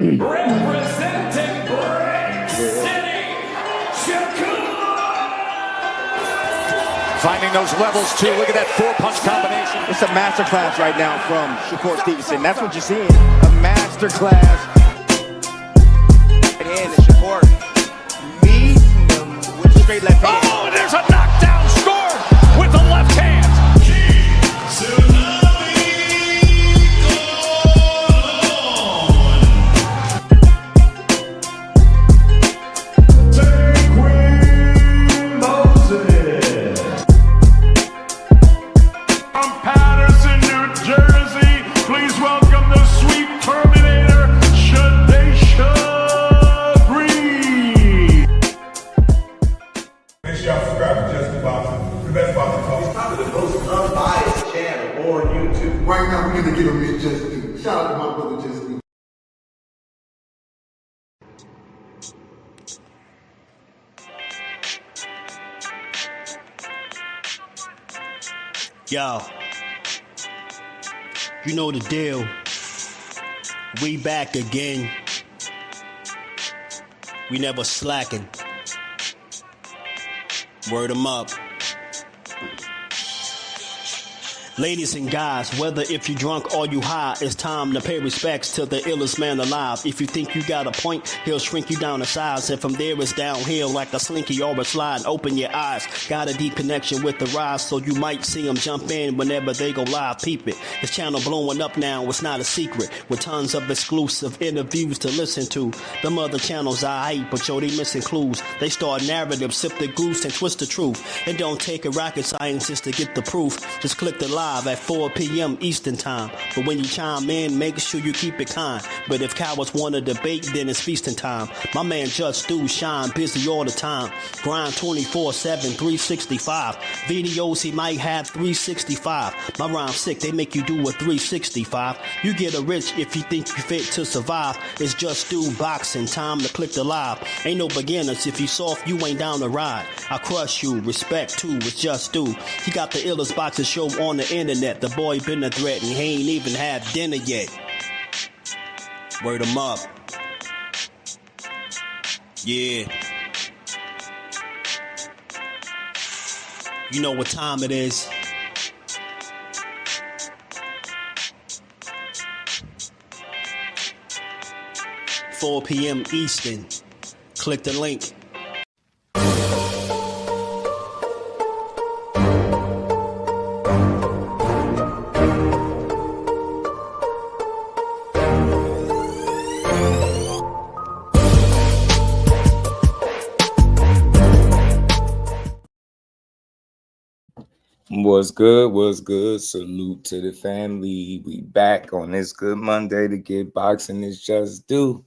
Representing Brick City, Shakur! Finding those levels too. Look at that four-punch combination. It's a masterclass right now from Shakur Stevenson. That's what you're seeing. A masterclass. Right hand and Shakur meeting him with straight left hand. Oh, there's a knockdown scored with the left hand. Right now, we're gonna give him his just due. Shout out to my brother Jusdueboxing. Yo, you know the deal. We back again. We never slacking. Word 'em up. Ladies and guys, whether if you drunk or you high, it's time to pay respects to the illest man alive. If you think you got a point, he'll shrink you down to size. And from there it's downhill like a slinky or a slide. Open your eyes, got a deep connection with the rise, so you might see them jump in whenever they go live. Peep it, this channel blowing up now, it's not a secret. With tons of exclusive interviews to listen to. Them other channels I hate, but yo, they missing clues. They start narratives, sip the goose and twist the truth. It don't take a rocket scientist to get the proof. Just click the live at 4 p.m. Eastern time. But when you chime in, make sure you keep it kind. But if cowards want to debate, then it's feasting time. My man Jusdu shine busy all the time. Grind 24/7, 365. Videos he might have 365. My rhyme sick, they make you do a 365. You get a rich if you think you fit to survive. It's Jusdueboxing, time to click the live. Ain't no beginners, if you soft, you ain't down to ride. I crush you, respect too, it's Jusdu. He got the illest boxing show on the internet. The boy been a threat and he ain't even had dinner yet. Word 'em up. Yeah. You know what time it is. $4 p.m. Eastern. Click the link. What's good? What's good? Salute to the family. We back on this good Monday to get boxing is just due.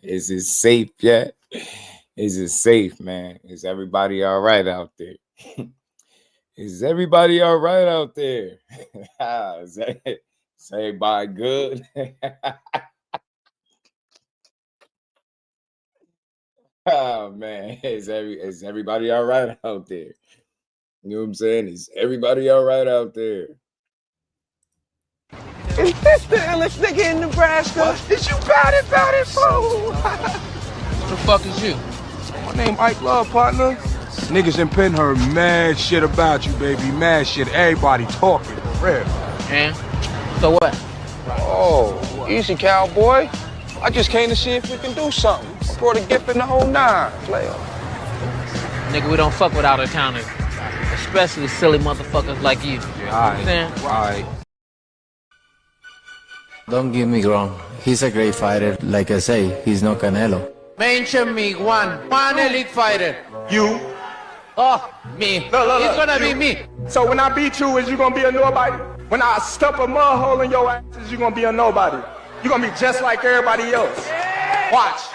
Is it safe yet? Is it safe, man? Is everybody all right out there? Is everybody all right out there? Is everybody good? Oh man, is everybody all right out there? You know what I'm saying? Is everybody all right out there? Is this the illest nigga in Nebraska? What? Is you bout it, fool? Who the fuck is you? My name Ike Love, partner. Niggas in Penn heard mad shit about you, baby. Mad shit. Everybody talking, for real. And? So what? Oh, easy, cowboy. I just came to see if we can do something. I brought a gift in the whole nine, player. Nigga, we don't fuck with out-of-towners. Especially silly motherfuckers like you. Yeah, right. Don't get me wrong, he's a great fighter. Like I say, he's no Canelo. Mention me one elite fighter. You? Oh, me. It's gonna be me. So when I beat you, is you gonna be a nobody? When I stuff a mud hole in your ass, is you gonna be a nobody? You gonna be just like everybody else. Watch.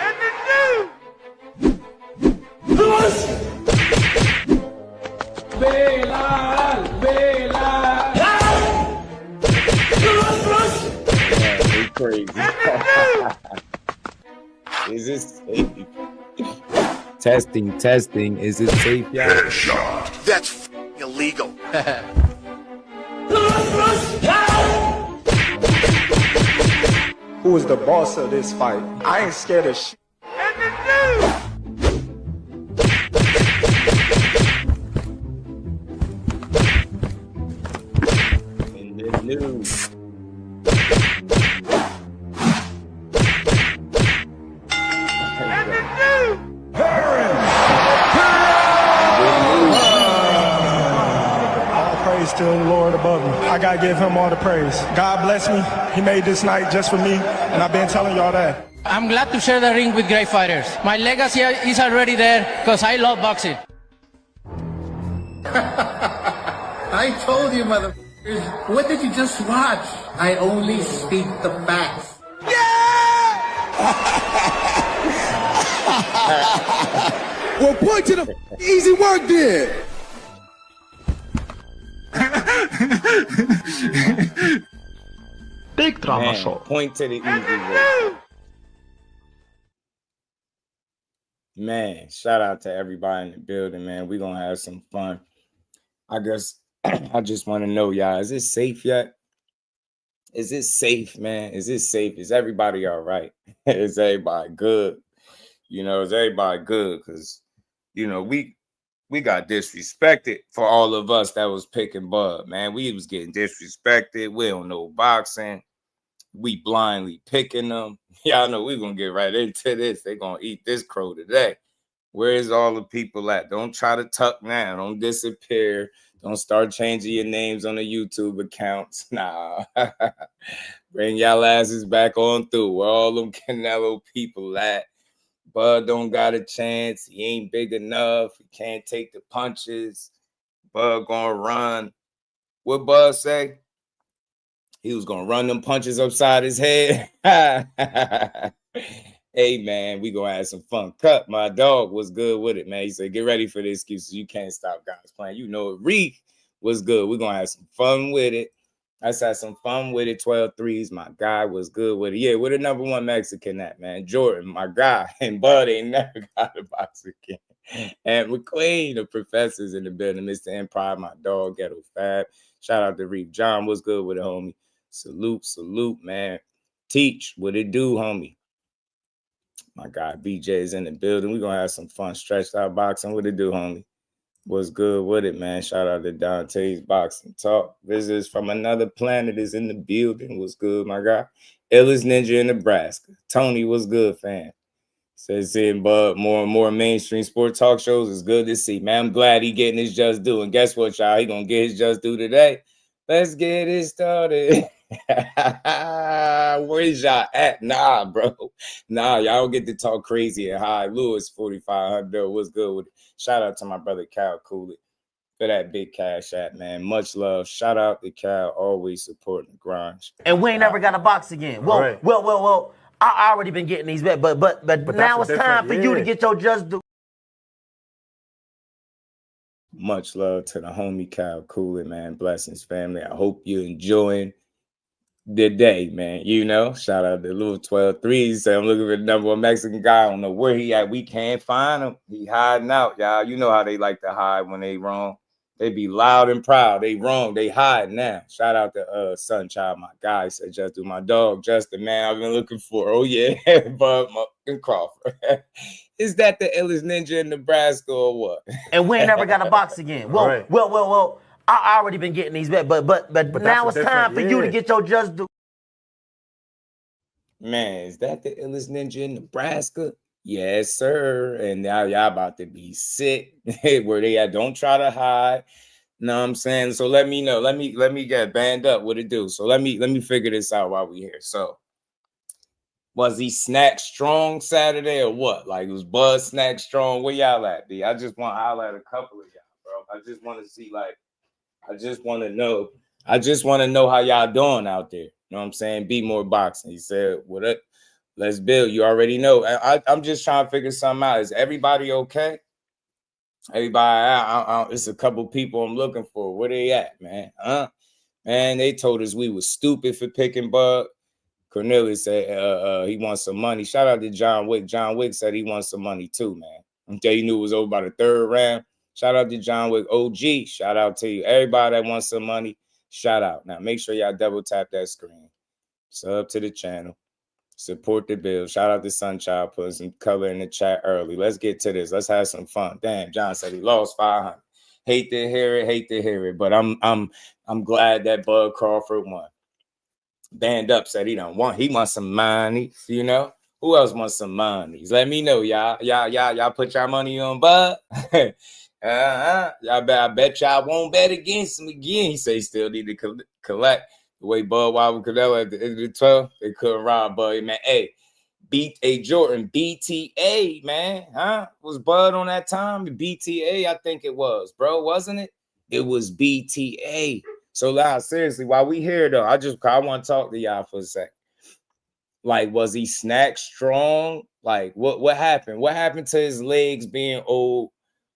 Crazy. Is this safe? Testing. Is it safe, y'all? That's illegal. who is the boss of this fight. I ain't scared of shit. In the news. To the Lord above me. I gotta give him all the praise. God bless me. He made this night just for me, and I've been telling y'all that. I'm glad to share the ring with great fighters. My legacy is already there because I love boxing. I told you, motherfuckers. What did you just watch? I only speak the facts. Well, point to the easy work then. Big drama Man, show. point to the easy way. Man, shout out to everybody in the building, man. We're going to have some fun. I guess I just want to know, y'all, is it safe yet? Is it safe, man? Is it safe? Is everybody all right? Is everybody good? You know, is everybody good? Because, you know, we got disrespected for all of us that was picking Bud, man. We was getting disrespected. We don't know boxing. We blindly picking them. Y'all know we're going to get right into this. They're going to eat this crow today. Where's all the people at? Don't try to tuck now. Don't disappear. Don't start changing your names on the YouTube accounts. Nah. Bring y'all asses back on through. Where all them Canelo people at? Bud don't got a chance. He ain't big enough. He can't take the punches. Bud gonna run. What Bud say? He was gonna run them punches upside his head. Hey, man, we gonna have some fun. Cut, my dog was good with it, man. He said, get ready for the excuses. You can't stop guys playing. You know it. Reef was good. We're gonna have some fun with it. I had some fun with it. 12 threes. My guy was good with it. Yeah, we're the number one Mexican at, man. Jordan, my guy. And Bud ain't never got a box again. And McQueen, the professors in the building. Mr. Empire, my dog, Ghetto Fab. Shout out to Reef. John was good with it, homie. Salute, man. Teach what it do, homie. My guy BJ is in the building. We're going to have some fun stretched out boxing. What it do, homie? What's good with it, man? Shout out to Dante's Boxing Talk. Visitors from another planet is in the building. What's good, my guy? Illest Ninja in Nebraska. Tony, what's good, fam? Says seeing Bud more and more mainstream sport talk shows is good to see, man. I'm glad he getting his just due. And guess what, y'all? He going to get his just due today. Let's get it started. Where's y'all at? Nah, bro. Nah, y'all don't get to talk crazy and high. Lewis, 4,500. What's good with it? Shout out to my brother Cal Cooley for that big cash app, man. Much love. Shout out to Cal, always supporting the grind. And we ain't never got a box again. Well, Right. well. I already been getting these bets, but now it's time for you to get your just due. Much love to the homie Cal Cooley, man. Blessings, family. I hope you're enjoying the day, man. You know, shout out to little 12 threes. Say I'm looking for the number one Mexican guy. I don't know where he at. We can't find him. He hiding out, y'all. You know how they like to hide when they wrong. They be loud and proud. They wrong. They hide now. Shout out to Sunchild, my guy. Said just do my dog, Justin, man. I've been looking for. Oh yeah, Bud Crawford. Is that the illest ninja in Nebraska or what? And we ain't never got a box again. Well. I already been getting these bets, but now it's time for you to get your just due. Man, is that the illest ninja in Nebraska? Yes, sir. And now y'all about to be sick. Where they at? Don't try to hide. Know what I'm saying? So let me know. Let me get banned up. What it do? So let me figure this out while we here. So was he snack strong Saturday or what? Like, was Bud snack strong? Where y'all at, D? I just want to highlight a couple of y'all, bro. I just want to see, like, I just want to know how y'all doing out there. You know what I'm saying? Be more boxing. He said, what up? Let's build. You already know. I'm just trying to figure something out. Is everybody okay? Everybody, it's a couple people I'm looking for. Where they at, man? Man, they told us we was stupid for picking Bud. Cornelius said he wants some money. Shout out to John Wick. John Wick said he wants some money too, man. Until you knew it was over by the third round. Shout out to John Wick OG. Shout out to you. Everybody that wants some money, shout out. Now, make sure y'all double tap that screen. Sub to the channel. Support the bill. Shout out to Sunchild putting some color in the chat early. Let's get to this. Let's have some fun. Damn, John said he lost 500. Hate to hear it, but I'm glad that Bud Crawford won. Band Up said he don't want. He wants some money. You know who else wants some money? Let me know, y'all put your money on Bud. I bet y'all won't bet against him again. He said he still need to collect. The way Bud Wild with Canelo at the end of the 12, they couldn't rob Bud, man. Hey, beat a Jordan, BTA, man. Huh? Was Bud on that time? BTA, I think it was, bro, wasn't it? It was BTA. So now, seriously, while we here though, I want to talk to y'all for a sec. Like, was he snack strong? Like, what happened? What happened to his legs being old?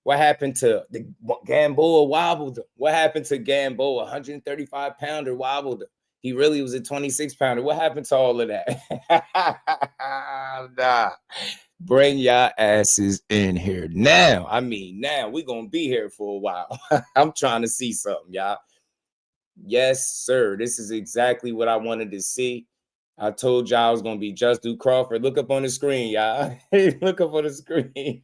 What happened to the Gamboa wobbled him? What happened to Gamboa? 135-pounder wobbled him. He really was a 26-pounder. What happened to all of that? Nah. Bring y'all asses in here now. I mean, now we're going to be here for a while. I'm trying to see something, y'all. Yes, sir. This is exactly what I wanted to see. I told y'all I was going to be Jusdueboxing Crawford. Look up on the screen, y'all. Look up on the screen.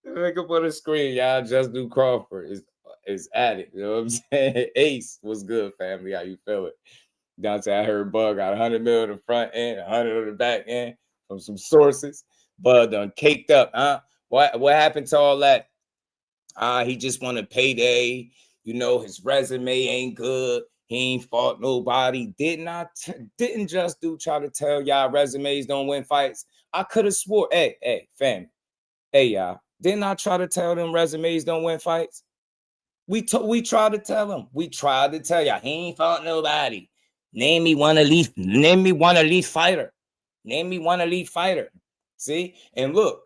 Look up on the screen, y'all. Jusdueboxing Crawford is at it. You know what I'm saying? Ace, what's good, family? How you feeling? Dante, I heard Bud got 100 mil in the front end, 100 on the back end from some sources. Bud done caked up, huh? What happened to all that? He just wanted payday. You know, his resume ain't good. He ain't fought nobody. Didn't Jusdueboxing try to tell y'all resumes don't win fights? I could have swore, hey, fam. Hey, y'all. Didn't I try to tell them resumes don't win fights? We tried to tell him. We tried to tell y'all he ain't fought nobody. Name me one elite fighter. Name me one elite fighter. See? And look,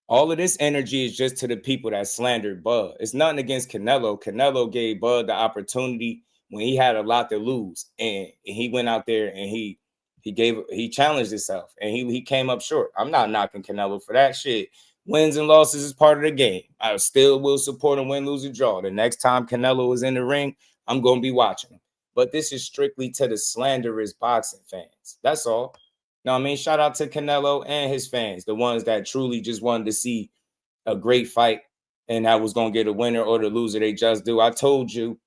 all of this energy is just to the people that slandered Bud. It's nothing against Canelo. Canelo gave Bud the opportunity when he had a lot to lose. And he went out there and he challenged himself and he came up short. I'm not knocking Canelo for that shit. Wins and losses is part of the game. I still will support him, win, lose, or draw. The next time Canelo is in the ring, I'm going to be watching him. But this is strictly to the slanderous boxing fans. That's all. Know what I mean? Shout out to Canelo and his fans, the ones that truly just wanted to see a great fight and that was going to get a winner or the loser. They just do. I told you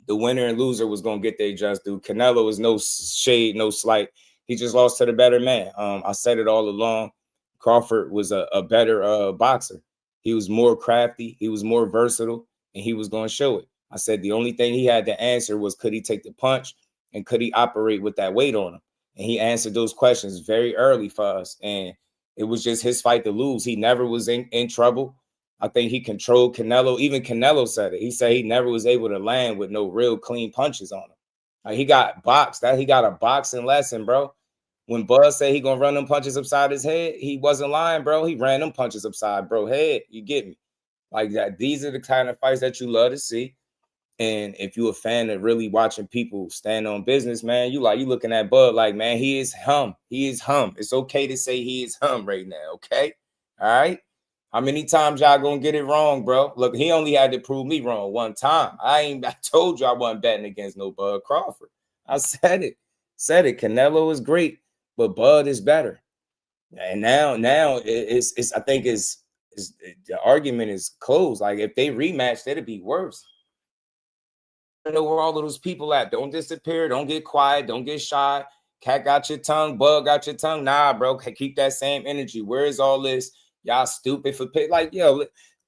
the winner and loser was going to get their just do. Canelo is no shade, no slight. He just lost to the better man. I said it all along. Crawford was a better boxer. He was more crafty. He was more versatile, and he was going to show it. I said the only thing he had to answer was, could he take the punch and could he operate with that weight on him? And he answered those questions very early for us. And it was just his fight to lose. He never was in trouble. I think he controlled Canelo. Even Canelo said it. He said he never was able to land with no real clean punches on him. Like, he got boxed. He got a boxing lesson, bro. When Bud said he gonna run them punches upside his head, he wasn't lying, bro. He ran them punches upside bro head. You get me? Like that. These are the kind of fights that you love to see. And if you're a fan of really watching people stand on business, man, you looking at Bud like, man, he is hum. He is hum. It's okay to say he is hum right now, okay? All right? How many times y'all gonna get it wrong, bro? Look, he only had to prove me wrong one time. I told you I wasn't betting against no Bud Crawford. I said it. Canelo is great, but Bud is better. And now it's I think the argument is closed. Like, if they rematched, it'd be worse. I know where all of those people at. Don't disappear. Don't get quiet. Don't get shy. Cat got your tongue. Bug got your tongue. Nah, bro. Keep that same energy. Where is all this? Y'all stupid for pick. Like, yo,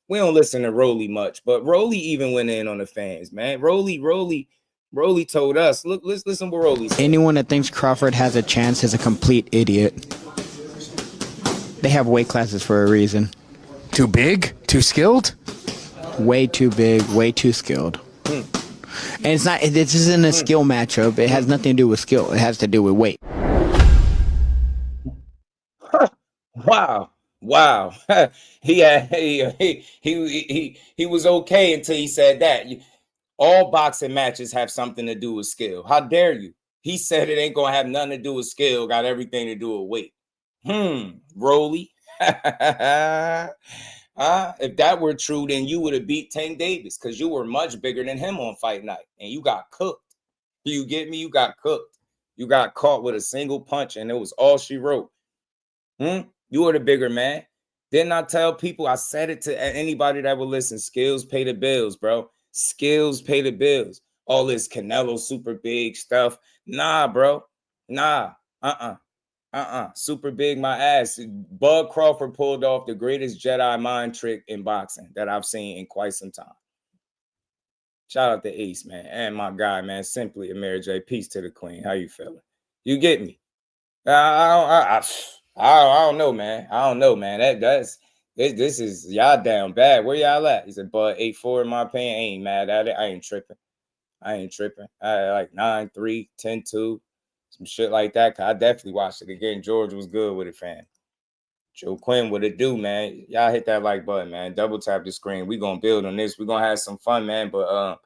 we don't listen to Rolly much, but Rolly even went in on the fans, man. Rolly told us. Look, let's listen what Rolly said. Anyone that thinks Crawford has a chance is a complete idiot. They have weight classes for a reason. Too big? Too skilled? Way too big, way too skilled. And it's not, this isn't a skill matchup. It has nothing to do with skill. It has to do with weight. Wow. He was okay until he said that. All boxing matches have something to do with skill. How dare you? He said it ain't gonna have nothing to do with skill, got everything to do with weight. Rolly. If that were true, then you would have beat Tank Davis because you were much bigger than him on fight night and you got cooked. You get me? You got cooked. You got caught with a single punch, and it was all she wrote. You were the bigger man. Didn't I tell people? I said it to anybody that would listen. Skills pay the bills, bro. Skills pay the bills. All this Canelo super big stuff. Nah, bro. Nah. Super big my ass. Bud Crawford pulled off the greatest Jedi mind trick in boxing that I've seen in quite some time. Shout out to Ace, man. And my guy, man. Simply a Mary J. Peace to the queen. How you feeling? You get me? I don't know, man. I don't know, man. This is y'all down bad. Where y'all at? He said, Bud 8-4 in my opinion. I ain't mad at it. I ain't tripping. I like 9-3, 10-2, some shit like that. Cause I definitely watched it again. George was good with it, fam. Joe Quinn, what it do, man? Y'all hit that like button, man. Double tap the screen. We gonna build on this. We gonna have some fun, man. But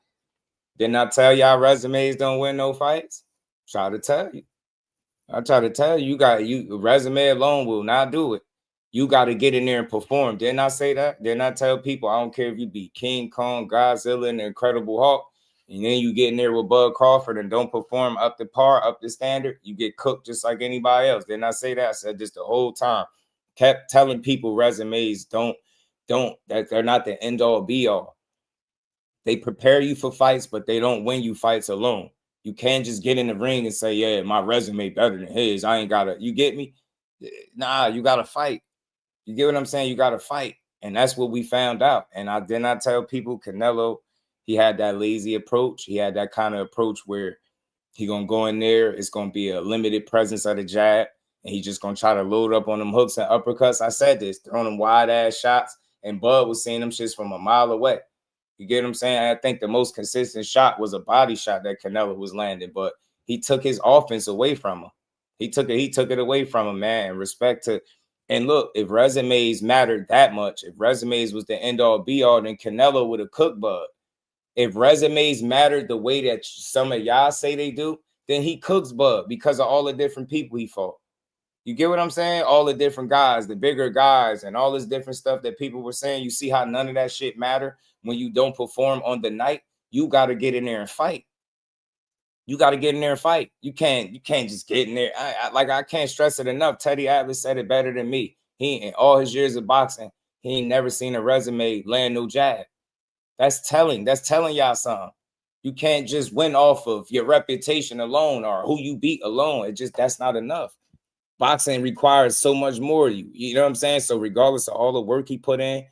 didn't I tell y'all resumes don't win no fights? Try to tell you. I try to tell you, resume alone will not do it. You got to get in there and perform. Didn't I say that? Didn't I tell people I don't care if you be King Kong, Godzilla, and the Incredible Hulk, and then you get in there with Bud Crawford and don't perform up to par, up to standard, you get cooked just like anybody else. Didn't I say that? I said this the whole time. Kept telling people resumes don't that they're not the end all be all. They prepare you for fights, but they don't win you fights alone. You can't just get in the ring and say, yeah, my resume better than his. I ain't got to, you get me? Nah, you got to fight. You get what I'm saying? You got to fight. And that's what we found out. And I did not tell people Canelo, he had that lazy approach. He had that kind of approach where he going to go in there. It's going to be a limited presence of the jab. And he's just going to try to load up on them hooks and uppercuts. I said this, throwing them wide ass shots. And Bud was seeing them shits from a mile away. You get what I'm saying? I think the most consistent shot was a body shot that Canelo was landing, but he took his offense away from him. He took it away from him, man. And respect to, and look, if resumes mattered that much, if resumes was the end all be all, then Canelo would have cooked Bud. If resumes mattered the way that some of y'all say they do, then he cooks Bud because of all the different people he fought. You get what I'm saying? All the different guys, the bigger guys, and all this different stuff that people were saying. You see how none of that shit matter when you don't perform on the night. You got to get in there and fight. You got to get in there and fight. You can't just get in there. I can't stress it enough. Teddy Atlas said it better than me. He, in all his years of boxing, he ain't never seen a resume land no jab. That's telling. That's telling y'all something. You can't just win off of your reputation alone or who you beat alone. That's not enough. Boxing requires so much more of you. You know what I'm saying? So regardless of all the work he put in,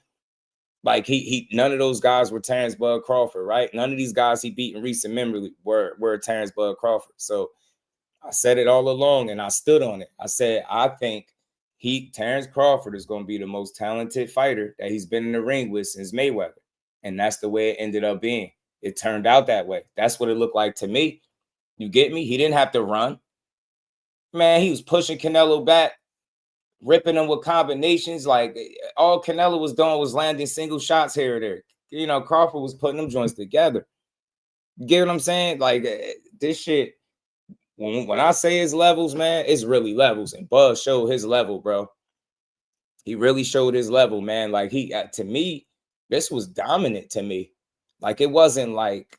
like he none of those guys were Terence Bud Crawford, right? None of these guys he beat in recent memory were Terence Bud Crawford. So I said it all along and I stood on it. I said, I think Terence Crawford is going to be the most talented fighter that he's been in the ring with since Mayweather. And that's the way it ended up being. It turned out that way. That's what it looked like to me. You get me? He didn't have to run. Man, he was pushing Canelo back, ripping him with combinations. Like, all Canelo was doing was landing single shots here or there. You know, Crawford was putting them joints together. You get what I'm saying? Like, this shit, when I say his levels, man, it's really levels. And Bud showed his level, bro. He really showed his level, man. Like, to me, this was dominant to me. Like, it wasn't like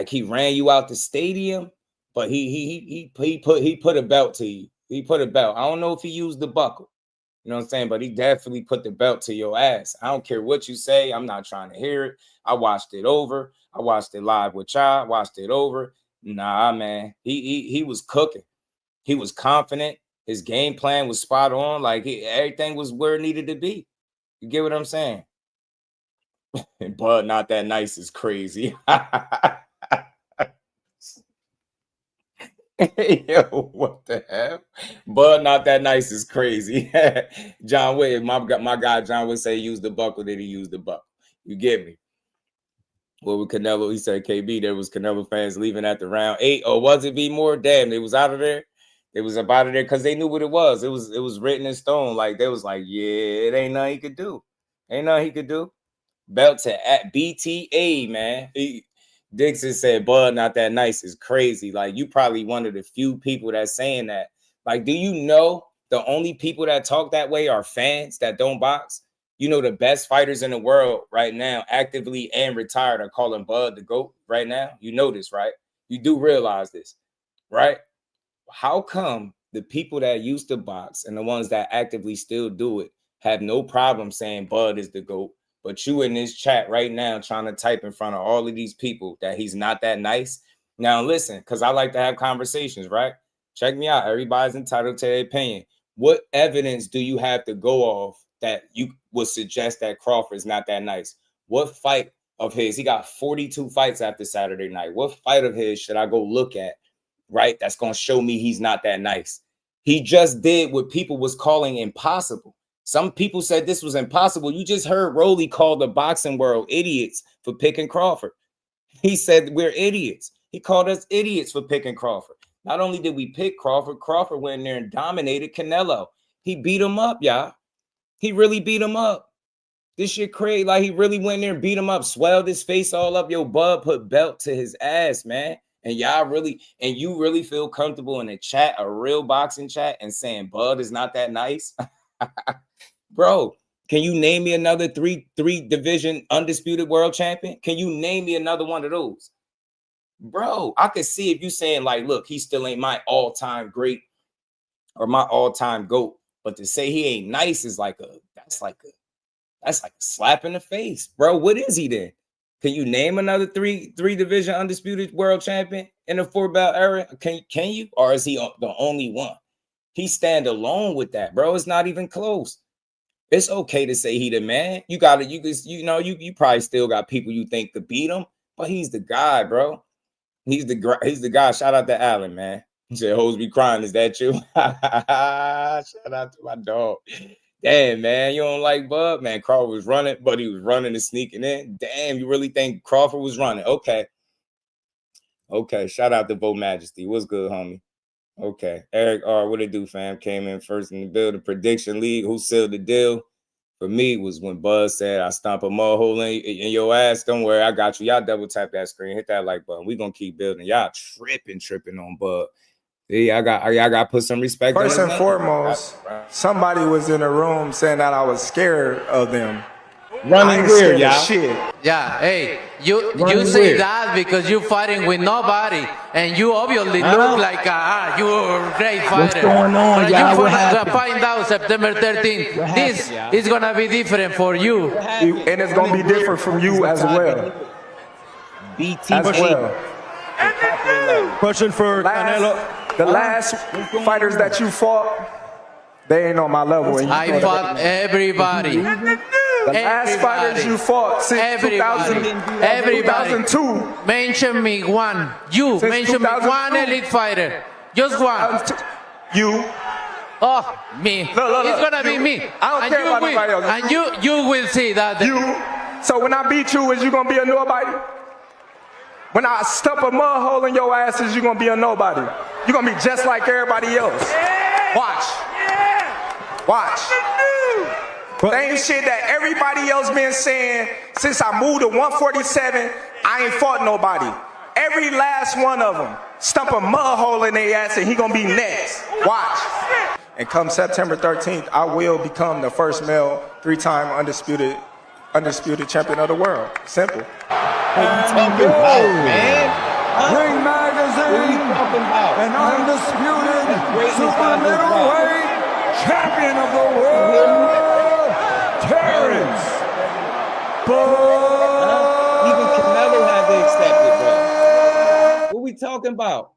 he ran you out the stadium. But he put a belt to you. He put a belt. I don't know if he used the buckle. You know what I'm saying? But he definitely put the belt to your ass. I don't care what you say. I'm not trying to hear it. I watched it over. I watched it live with y'all. Watched it over. Nah, man. He was cooking. He was confident. His game plan was spot on. Like, everything was where it needed to be. You get what I'm saying? But not that nice is crazy. Yo, what the hell? Bud not that nice is crazy. John Wick, my guy John would say use the buckle, then he used the buckle. You get me? Well, with Canelo, he said KB, there was Canelo fans leaving at the round 8. Or was it be more? Damn, they was out of there. They was up out of there because they knew what it was. It was written in stone. Like, they was like, yeah, it ain't nothing he could do. Ain't nothing he could do. Belt to at BTA, man. Dixon said, Bud not that nice is crazy. Like, you probably one of the few people that's saying that. Like, do you know the only people that talk that way are fans that don't box? You know, the best fighters in the world right now, actively and retired, are calling Bud the GOAT right now. You know this, right? You do realize this, right? How come the people that used to box and the ones that actively still do it have no problem saying Bud is the GOAT, but you in this chat right now trying to type in front of all of these people that he's not that nice? Now listen, because I like to have conversations, right? Check me out. Everybody's entitled to their opinion. What evidence do you have to go off that you would suggest that Crawford's not that nice? What fight of his? He got 42 fights after Saturday night. What fight of his should I go look at, right? That's going to show me he's not that nice. He just did what people was calling impossible. Some people said this was impossible. You just heard Rolly call the boxing world idiots for picking Crawford. He said we're idiots. He called us idiots for picking Crawford. Not only did we pick Crawford, Crawford went in there and dominated Canelo. He beat him up, y'all. He really beat him up. This shit crazy. Like, he really went in there and beat him up, swelled his face all up. Yo, Bud put belt to his ass, man. And y'all really, and you really feel comfortable in a chat, a real boxing chat, and saying Bud is not that nice? Bro, can you name me another three division undisputed world champion? Can you name me another one of those? Bro, I could see if you saying like, look, he still ain't my all-time great or my all-time GOAT, but to say he ain't nice is like that's like a slap in the face, bro. What is he then? Can you name another three division undisputed world champion in the 4-belt era? Can you, or is he the only one? He stand alone with that, bro. It's not even close. It's okay to say he the man. You probably still got people you think could beat him, but he's the guy, bro. He's the guy. Shout out to Allen, man. He said, "Hoes be crying." Is that you? Shout out to my dog. Damn, man, you don't like Bud? Man, Crawford was running, but he was running and sneaking in. Damn, you really think Crawford was running? Okay. Shout out to Bo Majesty. What's good, homie? Okay. Eric R, what it do, fam? Came in first in the building. Prediction league. Who sealed the deal? For me, was when Bud said, I stomp a mud hole in your ass. Don't worry, I got you. Y'all double tap that screen. Hit that like button. We gonna keep building. Y'all tripping on Bud. Yeah, I got to put some respect. First and foremost, somebody was in the room saying that I was scared of them. Running weird, y'all. Shit. Yeah, hey, you say that because you're fighting with nobody, and you obviously look like you're a great fighter. What's going on, y'all? But you find out September 13th, this is going to be different for you. And it's going to be different from you as well. Question for Canelo. The last fighters that you fought, they ain't on my level. I fought everybody. The last fighters you fought since 2002. Mention me one. You mention me one elite fighter. Just one. You. Oh, me. Look. It's gonna be me. I don't care about anybody else. And you will see that. You. So when I beat you, is you gonna be a nobody? When I stuff a mud hole in your ass, is you gonna be a nobody? You're gonna be just like everybody else. Watch. Same shit that everybody else been saying since I moved to 147. I ain't fought nobody. Every last one of them stump a mud hole in their ass and he gonna be next. Watch. And come September 13th, I will become the first male 3-time undisputed champion of the world. Simple. What are you talking about, man? Ring Magazine, an undisputed super middleweight champion of the world, Terence. Even Canelo had to accept it, bro. What we talking about?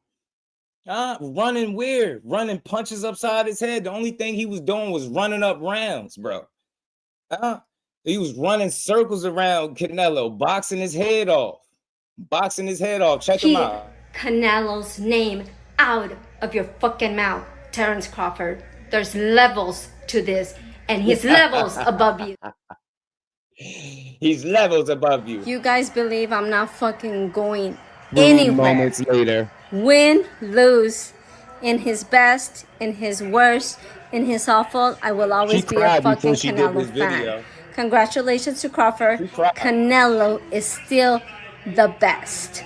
Running weird, running punches upside his head. The only thing he was doing was running up rounds, bro. He was running circles around Canelo, boxing his head off. Check him out. Canelo's name out of your fucking mouth, Terence Crawford. There's levels to this, and he's levels above you. He's levels above you. You guys believe I'm not fucking going anywhere. Moments later. Win, lose, in his best, in his worst, in his awful, I will always be a fucking Canelo fan. Congratulations to Crawford. Canelo is still the best.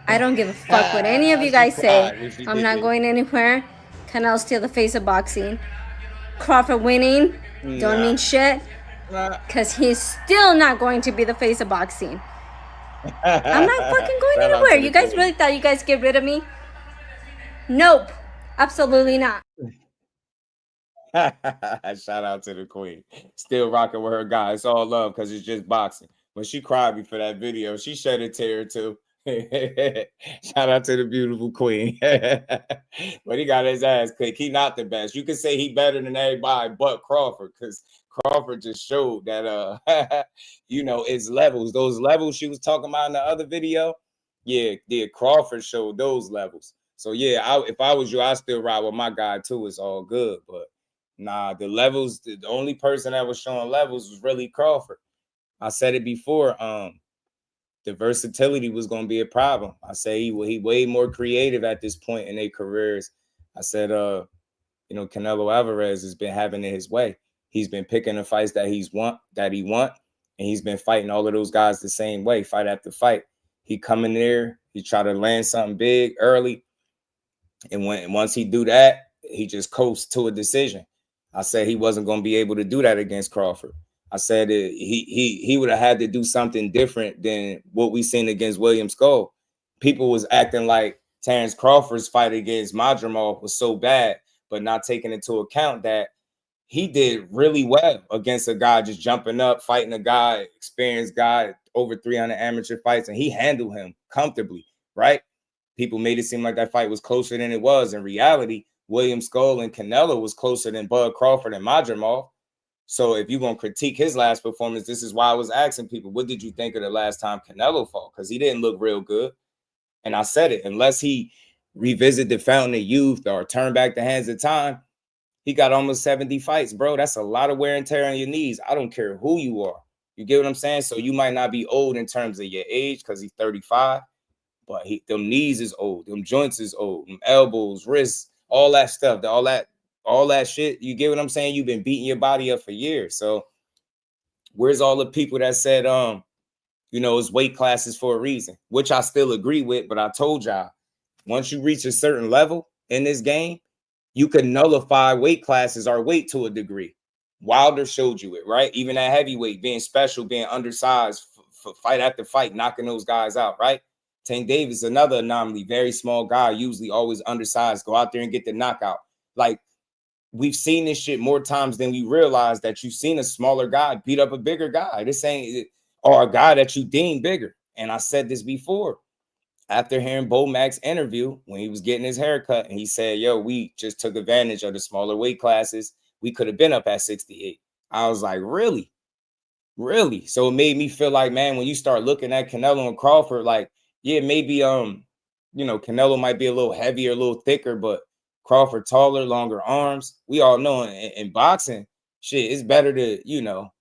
I don't give a fuck what any of you guys say. I'm not going anywhere. Canelo's still the face of boxing. Crawford winning don't mean shit, because he's still not going to be the face of boxing. I'm not fucking going anywhere. You guys really thought you guys get rid of me? Nope, absolutely not. Shout out to the queen. Still rocking with her guy. It's all love because it's just boxing. When she cried me for that video, she shed a tear too. Shout out to the beautiful queen. But he got his ass kicked. He not the best. You can say he better than everybody but Crawford, because Crawford just showed that you know, it's levels. Those levels she was talking about in the other video. Yeah, Crawford showed those levels. So yeah, if I was you, I'd still ride with my guy too. It's all good, but nah, the levels, the only person that was showing levels was really Crawford. I said it before, the versatility was going to be a problem. I say he way more creative at this point in their careers. I said, you know, Canelo Alvarez has been having it his way. He's been picking the fights that he want, and he's been fighting all of those guys the same way, fight after fight. He come in there, he try to land something big early, and once he do that, he just coasts to a decision. I said he wasn't going to be able to do that against Crawford. I said he would have had to do something different than what we seen against William Skull. People was acting like Terence Crawford's fight against Madrimov was so bad, but not taking into account that he did really well against a guy just jumping up, fighting a guy, experienced guy, over 300 amateur fights, and he handled him comfortably, right? People made it seem like that fight was closer than it was. In reality, William Skull and Canelo was closer than Bud Crawford and Madrimov. So if you're going to critique his last performance, this is why I was asking people, what did you think of the last time Canelo fought? Because he didn't look real good. And I said it, unless he revisit the fountain of youth or turn back the hands of time, he got almost 70 fights, bro. That's a lot of wear and tear on your knees. I don't care who you are. You get what I'm saying? So you might not be old in terms of your age because he's 35, but them knees is old. Them joints is old. Them elbows, wrists, all that stuff, all that shit. You get what I'm saying? You've been beating your body up for years. So where's all the people that said, you know, it's weight classes for a reason, which I still agree with. But I told y'all, once you reach a certain level in this game, you can nullify weight classes or weight to a degree. Wilder showed you it, right? Even at heavyweight, being special, being undersized, for fight after fight, knocking those guys out, right? Tank Davis, another anomaly, very small guy, usually always undersized, go out there and get the knockout. Like, we've seen this shit more times than we realize, that you've seen a smaller guy beat up a bigger guy. This ain't, or a guy that you deem bigger. And I said this before, after hearing Bo Mac's interview, when he was getting his haircut, and he said, yo, we just took advantage of the smaller weight classes. We could have been up at 68. I was like, really? Really? So it made me feel like, man, when you start looking at Canelo and Crawford, like, yeah, maybe, you know, Canelo might be a little heavier, a little thicker, but Crawford taller, longer arms. We all know in boxing, shit, it's better to, you know,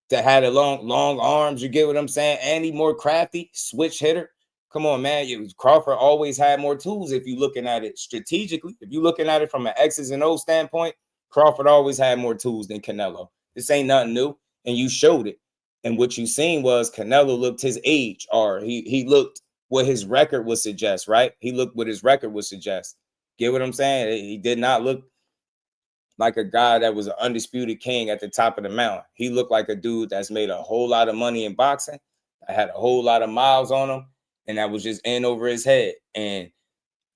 to have the long arms. You get what I'm saying? And he more crafty, switch hitter. Come on, man. Crawford always had more tools if you're looking at it strategically. If you're looking at it from an X's and O's standpoint, Crawford always had more tools than Canelo. This ain't nothing new, and you showed it. And what you seen was Canelo looked his age, or he looked what his record would suggest, right? He looked what his record would suggest. Get what I'm saying? He did not look like a guy that was an undisputed king at the top of the mountain. He looked like a dude that's made a whole lot of money in boxing, that had a whole lot of miles on him, and that was just in over his head. And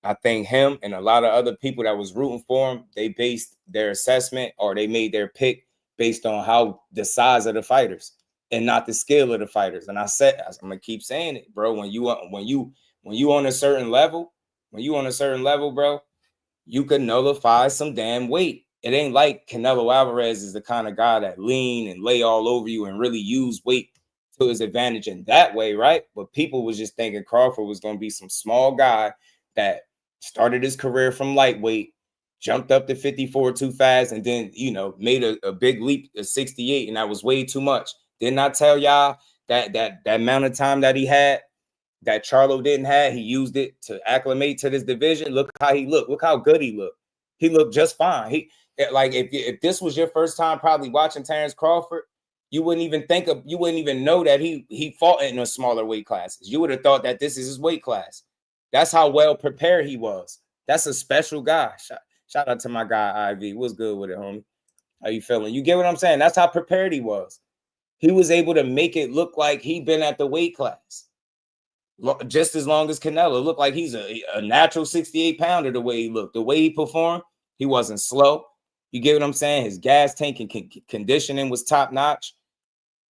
I think him and a lot of other people that was rooting for him, they based their assessment, or they made their pick based on how the size of the fighters and not the skill of the fighters. And I said, I'm gonna keep saying it, bro. When you on a certain level, bro, you can nullify some damn weight. It ain't like Canelo Alvarez is the kind of guy that lean and lay all over you and really use weight to his advantage in that way, right? But people was just thinking Crawford was going to be some small guy that started his career from lightweight, jumped up to 54 too fast, and then, you know, made a big leap to 68, and that was way too much. Didn't I tell y'all that amount of time that he had, that Charlo didn't have, he used it to acclimate to this division? Look how he looked. Look how good he looked. He looked just fine. He, like, if this was your first time probably watching Terence Crawford, you wouldn't even know that he fought in the smaller weight classes. You would have thought that this is his weight class. That's how well prepared he was. That's a special guy. Shout out to my guy, IV. What's good with it, homie? How you feeling? You get what I'm saying? That's how prepared he was. He was able to make it look like he'd been at the weight class. just as long as Canelo. It looked like he's a natural 68-pounder the way he looked. The way he performed, he wasn't slow. You get what I'm saying? His gas tank and conditioning was top-notch.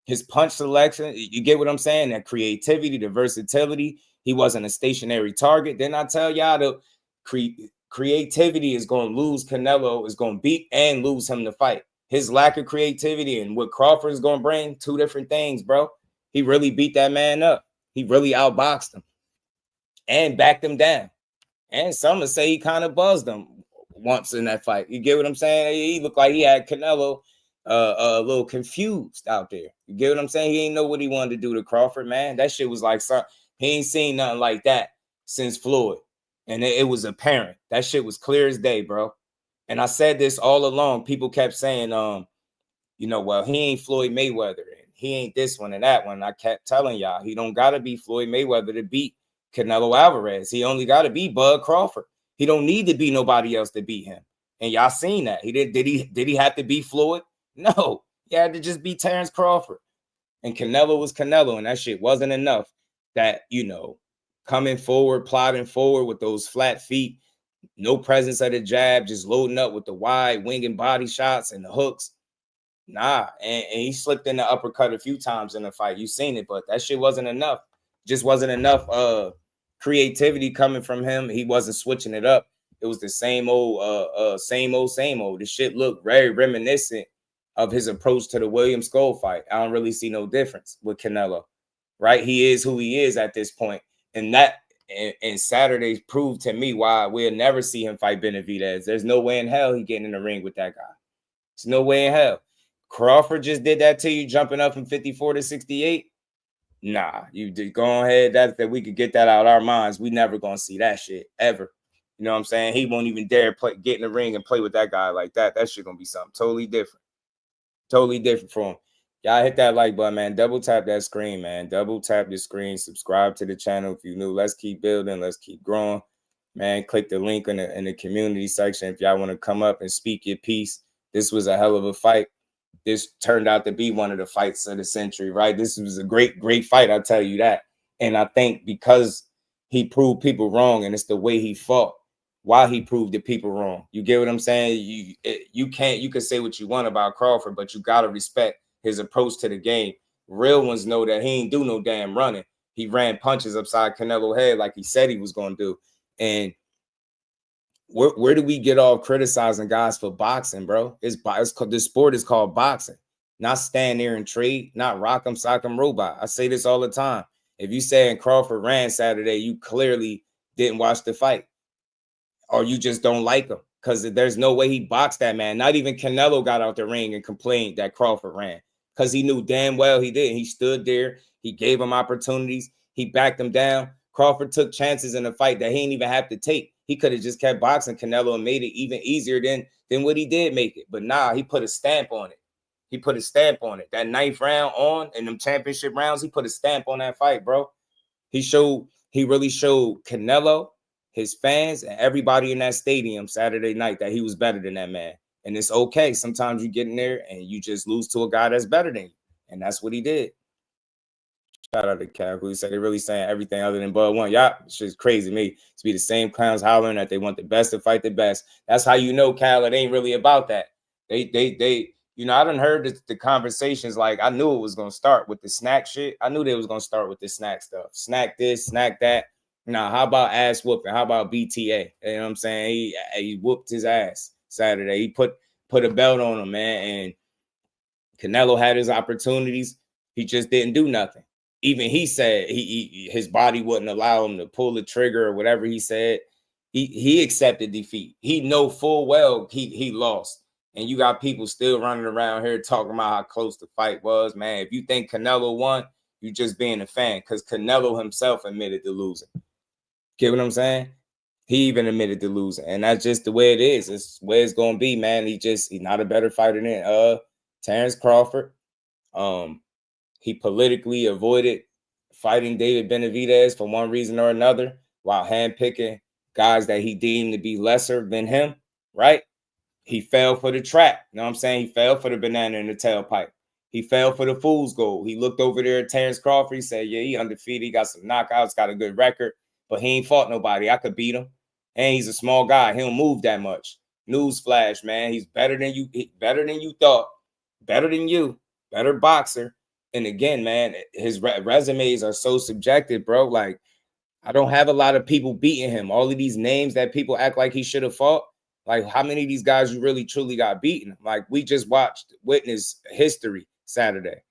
His punch selection, you get what I'm saying? That creativity, the versatility. He wasn't a stationary target. Then I tell y'all the creativity is going to lose Canelo, is going to beat and lose him the fight. His lack of creativity and what Crawford is going to bring, two different things, bro. He really beat that man up. He really outboxed him and backed him down. And some would say he kind of buzzed him once in that fight. You get what I'm saying? He looked like he had Canelo a little confused out there. You get what I'm saying? He ain't know what he wanted to do to Crawford, man. That shit was like, he ain't seen nothing like that since Floyd. And it was apparent. That shit was clear as day, bro. And I said this all along. People kept saying, you know, well, he ain't Floyd Mayweather. And he ain't this one and that one. I kept telling y'all, he don't got to be Floyd Mayweather to beat Canelo Alvarez. He only got to be Bud Crawford. He don't need to be nobody else to beat him. And y'all seen that. Did he have to be Floyd? No. He had to just be Terence Crawford. And Canelo was Canelo. And that shit wasn't enough. That, you know, coming forward, plodding forward with those flat feet, no presence of the jab, just loading up with the wide wing and body shots and the hooks. Nah, and he slipped in the uppercut a few times in the fight. You seen it, but that shit wasn't enough. Just wasn't enough creativity coming from him. He wasn't switching it up. It was the same old, same old. The shit looked very reminiscent of his approach to the William Skull fight. I don't really see no difference with Canelo, right? He is who he is at this point. And that and Saturday proved to me why we'll never see him fight Benavidez. There's no way in hell he getting in the ring with that guy. There's no way in hell. Crawford just did that to you, jumping up from 54 to 68. Nah, you did go ahead. That we could get that out of our minds. We never gonna see that shit ever. You know what I'm saying? He won't even dare get in the ring and play with that guy like that. That shit gonna be something totally different. Totally different for him. Y'all hit that like button, man. Double tap that screen, man. Double tap the screen. Subscribe to the channel if you're new. Let's keep building. Let's keep growing, man. Click the link in the community section if y'all want to come up and speak your piece. This was a hell of a fight. This turned out to be one of the fights of the century, right? This was a great fight, I'll tell you that. And I think because he proved people wrong, and it's the way he fought while he proved the people wrong. You get what I'm saying? You can say what you want about Crawford, but you got to respect his approach to the game. Real ones know that he ain't do no damn running. He ran punches upside Canelo's head like he said he was going to do. And where do we get off criticizing guys for boxing, bro? This sport is called boxing, not stand there and trade, not rock 'em, sock 'em, robot. I say this all the time. If you saying Crawford ran Saturday, you clearly didn't watch the fight, or you just don't like him, because there's no way he boxed that man. Not even Canelo got out the ring and complained that Crawford ran, because he knew damn well he didn't. He stood there. He gave him opportunities. He backed him down. Crawford took chances in the fight that he didn't even have to take. He could have just kept boxing Canelo and made it even easier than what he did make it. But nah, he put a stamp on it. He put a stamp on it. That 9th round on in them championship rounds, he put a stamp on that fight, bro. He really showed Canelo, his fans, and everybody in that stadium Saturday night that he was better than that man. And it's okay. Sometimes you get in there and you just lose to a guy that's better than you. And that's what he did. Shout out to Cal, who said they're really saying everything other than Bud One. Y'all, it's just crazy to me to be the same clowns hollering that they want the best to fight the best. That's how you know, Cal, it ain't really about that. They you know, I done heard the conversations, like I knew it was gonna start with the snack shit. I knew they was gonna start with the snack stuff. Snack this, snack that. Now, how about ass whooping? How about BTA? You know what I'm saying? He whooped his ass Saturday. He put a belt on him, man. And Canelo had his opportunities. He just didn't do nothing. Even he said his body wouldn't allow him to pull the trigger or whatever he said. He accepted defeat. He know full well he lost. And you got people still running around here talking about how close the fight was, man. If you think Canelo won, you just being a fan, because Canelo himself admitted to losing. Get what I'm saying? He even admitted to losing. And that's just the way it is. It's the way it's going to be, man. He's not a better fighter than Terence Crawford. He politically avoided fighting David Benavidez for one reason or another, while handpicking guys that he deemed to be lesser than him, right? He fell for the trap. You know what I'm saying? He fell for the banana in the tailpipe. He fell for the fool's gold. He looked over there at Terence Crawford. He said, yeah, he undefeated. He got some knockouts, got a good record, but he ain't fought nobody. I could beat him. And he's a small guy. He don't move that much. Newsflash, man. He's better than you. Better than you thought. Better than you. Better boxer. And again, man, his resumes are so subjective, bro. Like, I don't have a lot of people beating him. All of these names that people act like he should have fought. Like, how many of these guys you really, truly got beaten? Like, we just witnessed history Saturday.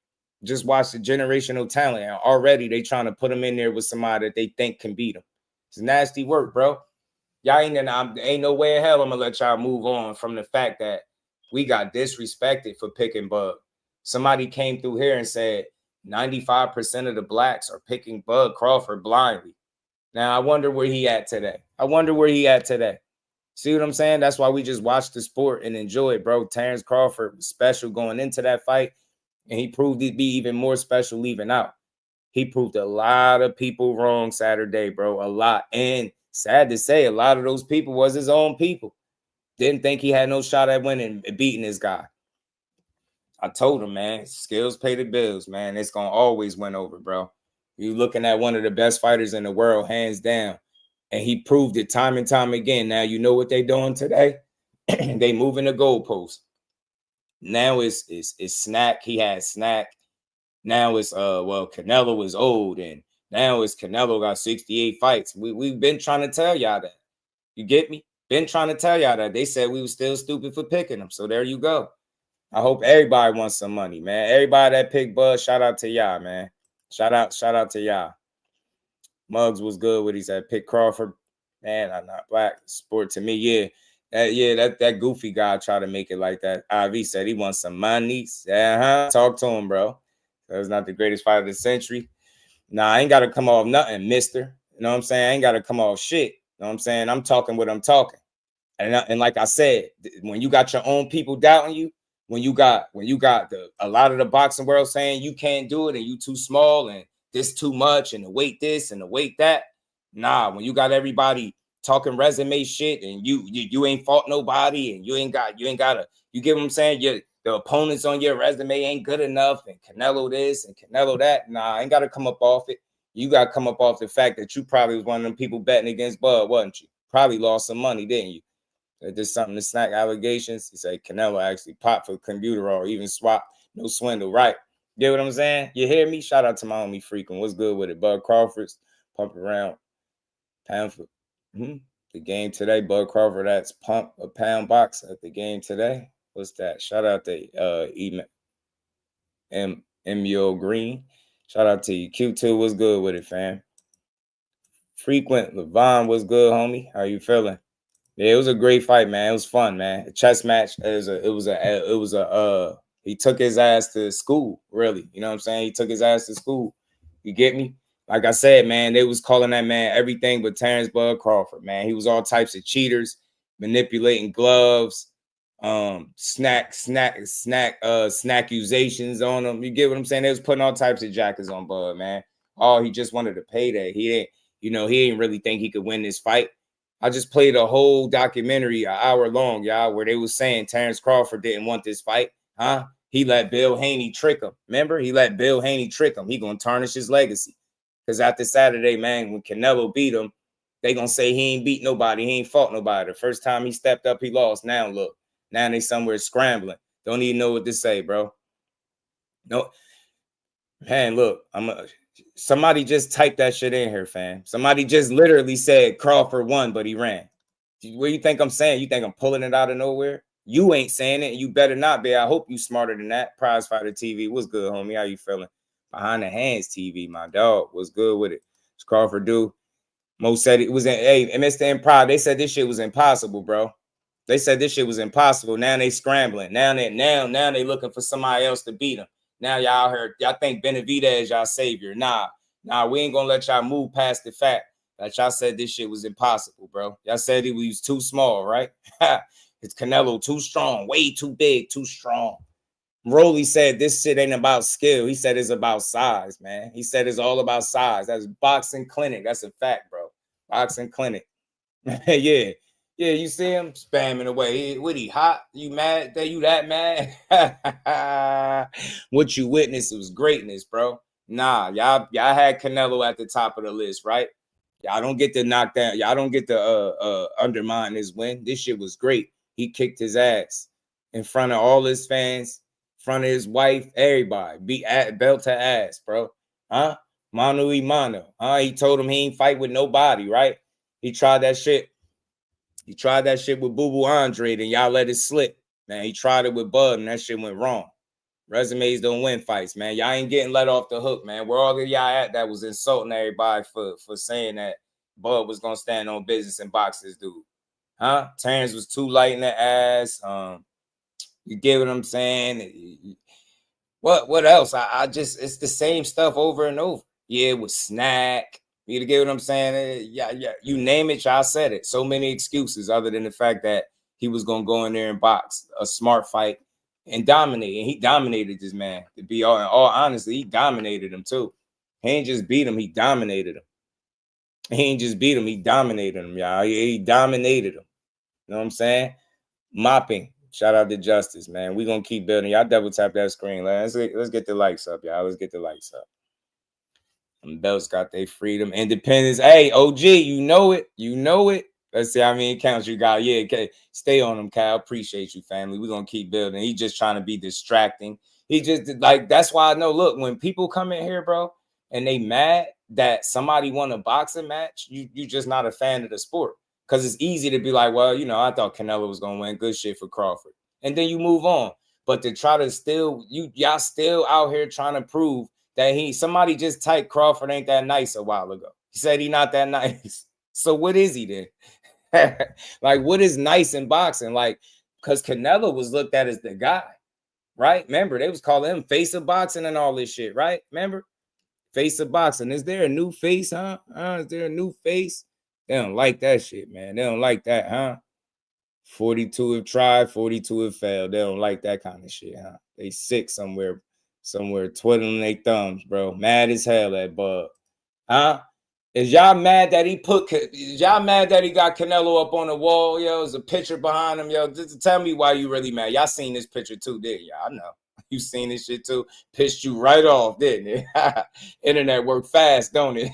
Just watched the generational talent. And already they trying to put him in there with somebody that they think can beat him. It's nasty work, bro. Y'all ain't no way in hell I'm going to let y'all move on from the fact that we got disrespected for picking Bud. Somebody came through here and said 95% of the blacks are picking Bud Crawford blindly. Now, I wonder where he at today. See what I'm saying? That's why we just watch the sport and enjoy it, bro. Terence Crawford was special going into that fight, and he proved to be even more special leaving out. He proved a lot of people wrong Saturday, bro. A lot. And sad to say, a lot of those people was his own people. Didn't think he had no shot at winning and beating this guy. I told him, man, skills pay the bills, man. It's going to always win over, bro. You're looking at one of the best fighters in the world, hands down. And he proved it time and time again. Now, you know what they doing today? They moving the goalpost. Now it's Snack. He had Snack. Now it's, Canelo is old. And now it's Canelo got 68 fights. We've been trying to tell y'all that. You get me? Been trying to tell y'all that. They said we was still stupid for picking them. So there you go. I hope everybody wants some money, man. Everybody that picked Bud, shout out to y'all, man. Shout out to y'all. Muggs was good with he said pick Crawford. Man, I'm not black. Sport to me, yeah. That goofy guy tried to make it like that. IV said he wants some money. Talk to him, bro. That was not the greatest fight of the century. Nah, I ain't got to come off nothing, mister. You know what I'm saying? I ain't got to come off shit. You know what I'm saying? I'm talking what I'm talking. And like I said, when you got your own people doubting you, when you got a lot of the boxing world saying you can't do it and you too small and this too much and the weight this and the weight that. Nah, when you got everybody talking resume shit and you ain't fought nobody and you get what I'm saying? The opponents on your resume ain't good enough and Canelo this and Canelo that. Nah, I ain't got to come up off it. You got to come up off the fact that you probably was one of them people betting against Bud, wasn't you? Probably lost some money, didn't you? There's something to Snack allegations. He said Canelo actually popped for computer or even swap. No swindle, right? You get what I'm saying? You hear me? Shout out to my homie Freakin'. What's good with it? Bud Crawford's pump around pound for the game today. Bud Crawford, that's pump a pound box at the game today. What's that? Shout out to M.U. Green. Shout out to you. Q2, what's good with it, fam? Frequent Levon, what's good, homie? How you feeling? Yeah, it was a great fight, man. It was fun, man. A chess match. He took his ass to school, really. You know what I'm saying? He took his ass to school. You get me? Like I said, man, they was calling that man everything but Terence Bud Crawford, man. He was all types of cheaters, manipulating gloves, snack accusations on him. You get what I'm saying? They was putting all types of jackets on Bud, man. Oh, he just wanted to pay that. He didn't really think he could win this fight. I just played a whole documentary, an hour long, y'all, where they was saying Terence Crawford didn't want this fight. Huh? He let Bill Haney trick him. Remember? He let Bill Haney trick him. He going to tarnish his legacy. Because after Saturday, man, when Canelo beat him, they going to say he ain't beat nobody. He ain't fought nobody. The first time he stepped up, he lost. Now, look. Now they somewhere scrambling. Don't even know what to say, bro. No. Man, look. Somebody just typed that shit in here, fam. Somebody just literally said Crawford won, but he ran. What do you think I'm saying? You think I'm pulling it out of nowhere? You ain't saying it, and you better not be. I hope you smarter than that. Prize Fighter TV. What's good, homie? How you feeling? Behind the Hands TV, my dog. What's good with it? What's Crawford do? Mo said it was Mr. Improv. They said this shit was impossible, bro. They said this shit was impossible. Now they scrambling. Now they looking for somebody else to beat them. Now y'all heard, y'all think Benavidez y'all savior. Nah, we ain't gonna let y'all move past the fact that y'all said this shit was impossible, bro. Y'all said he was too small, right? It's Canelo too strong, way too big, too strong. Rolly said this shit ain't about skill. He said it's about size, man. He said it's all about size. That's boxing clinic. That's a fact, bro. Boxing clinic. Yeah. Yeah, you see him spamming away. What he hot? You mad that you that mad? What you witnessed was greatness, bro. Nah, y'all had Canelo at the top of the list, right? Y'all don't get to knock down. Y'all don't get to undermine his win. This shit was great. He kicked his ass in front of all his fans, in front of his wife, everybody. Beat belt to ass, bro. Huh? Mano y mano. He told him he ain't fight with nobody, right? He tried that shit. He tried that shit with Boo Boo Andre, then y'all let it slip. Man, he tried it with Bud, and that shit went wrong. Resumes don't win fights, man. Y'all ain't getting let off the hook, man. Where all of y'all at that was insulting everybody for saying that Bud was gonna stand on business and box this dude? Huh? Terence was too light in the ass. You get what I'm saying? What else? I just, it's the same stuff over and over. Yeah, it was snack. You get what I'm saying? Yeah. You name it, y'all said it. So many excuses other than the fact that he was gonna go in there and box a smart fight and dominate. And he dominated this man. To be all honestly, he dominated him too. He ain't just beat him, he dominated him. He ain't just beat him, he dominated him, y'all. He dominated him. You know what I'm saying? Mopping. Shout out to Justice, man. We're gonna keep building. Y'all double tap that screen. Let's get the likes up, y'all. Let's get the likes up. Them belts got their freedom, independence. Hey, OG, you know it. You know it. Let's see how many counts you got. Yeah, okay. Stay on them, Kyle. Appreciate you, family. We're gonna keep building. He just trying to be distracting. He just like, that's why I know. Look, when people come in here, bro, and they mad that somebody won a boxing match, you just not a fan of the sport. Because it's easy to be like, well, you know, I thought Canelo was gonna win. Good shit for Crawford. And then you move on. But to try to still, y'all still out here trying to prove that somebody just typed Crawford ain't that nice a while ago. He said he not that nice. So what is he then? Like, what is nice in boxing? Like, because Canelo was looked at as the guy, right? Remember, they was calling him face of boxing and all this shit, right? Remember? Face of boxing. Is there a new face, huh? Is there a new face? They don't like that shit, man. They don't like that, huh? 42 have tried, 42 have failed. They don't like that kind of shit, huh? They sick somewhere twiddling their thumbs, bro. Mad as hell at Bud. Huh? Is y'all mad that he got Canelo up on the wall? Yo, there's a picture behind him. Yo, just tell me why you really mad. Y'all seen this picture too, didn't y'all? I know. You seen this shit too. Pissed you right off, didn't it? Internet work fast, don't it?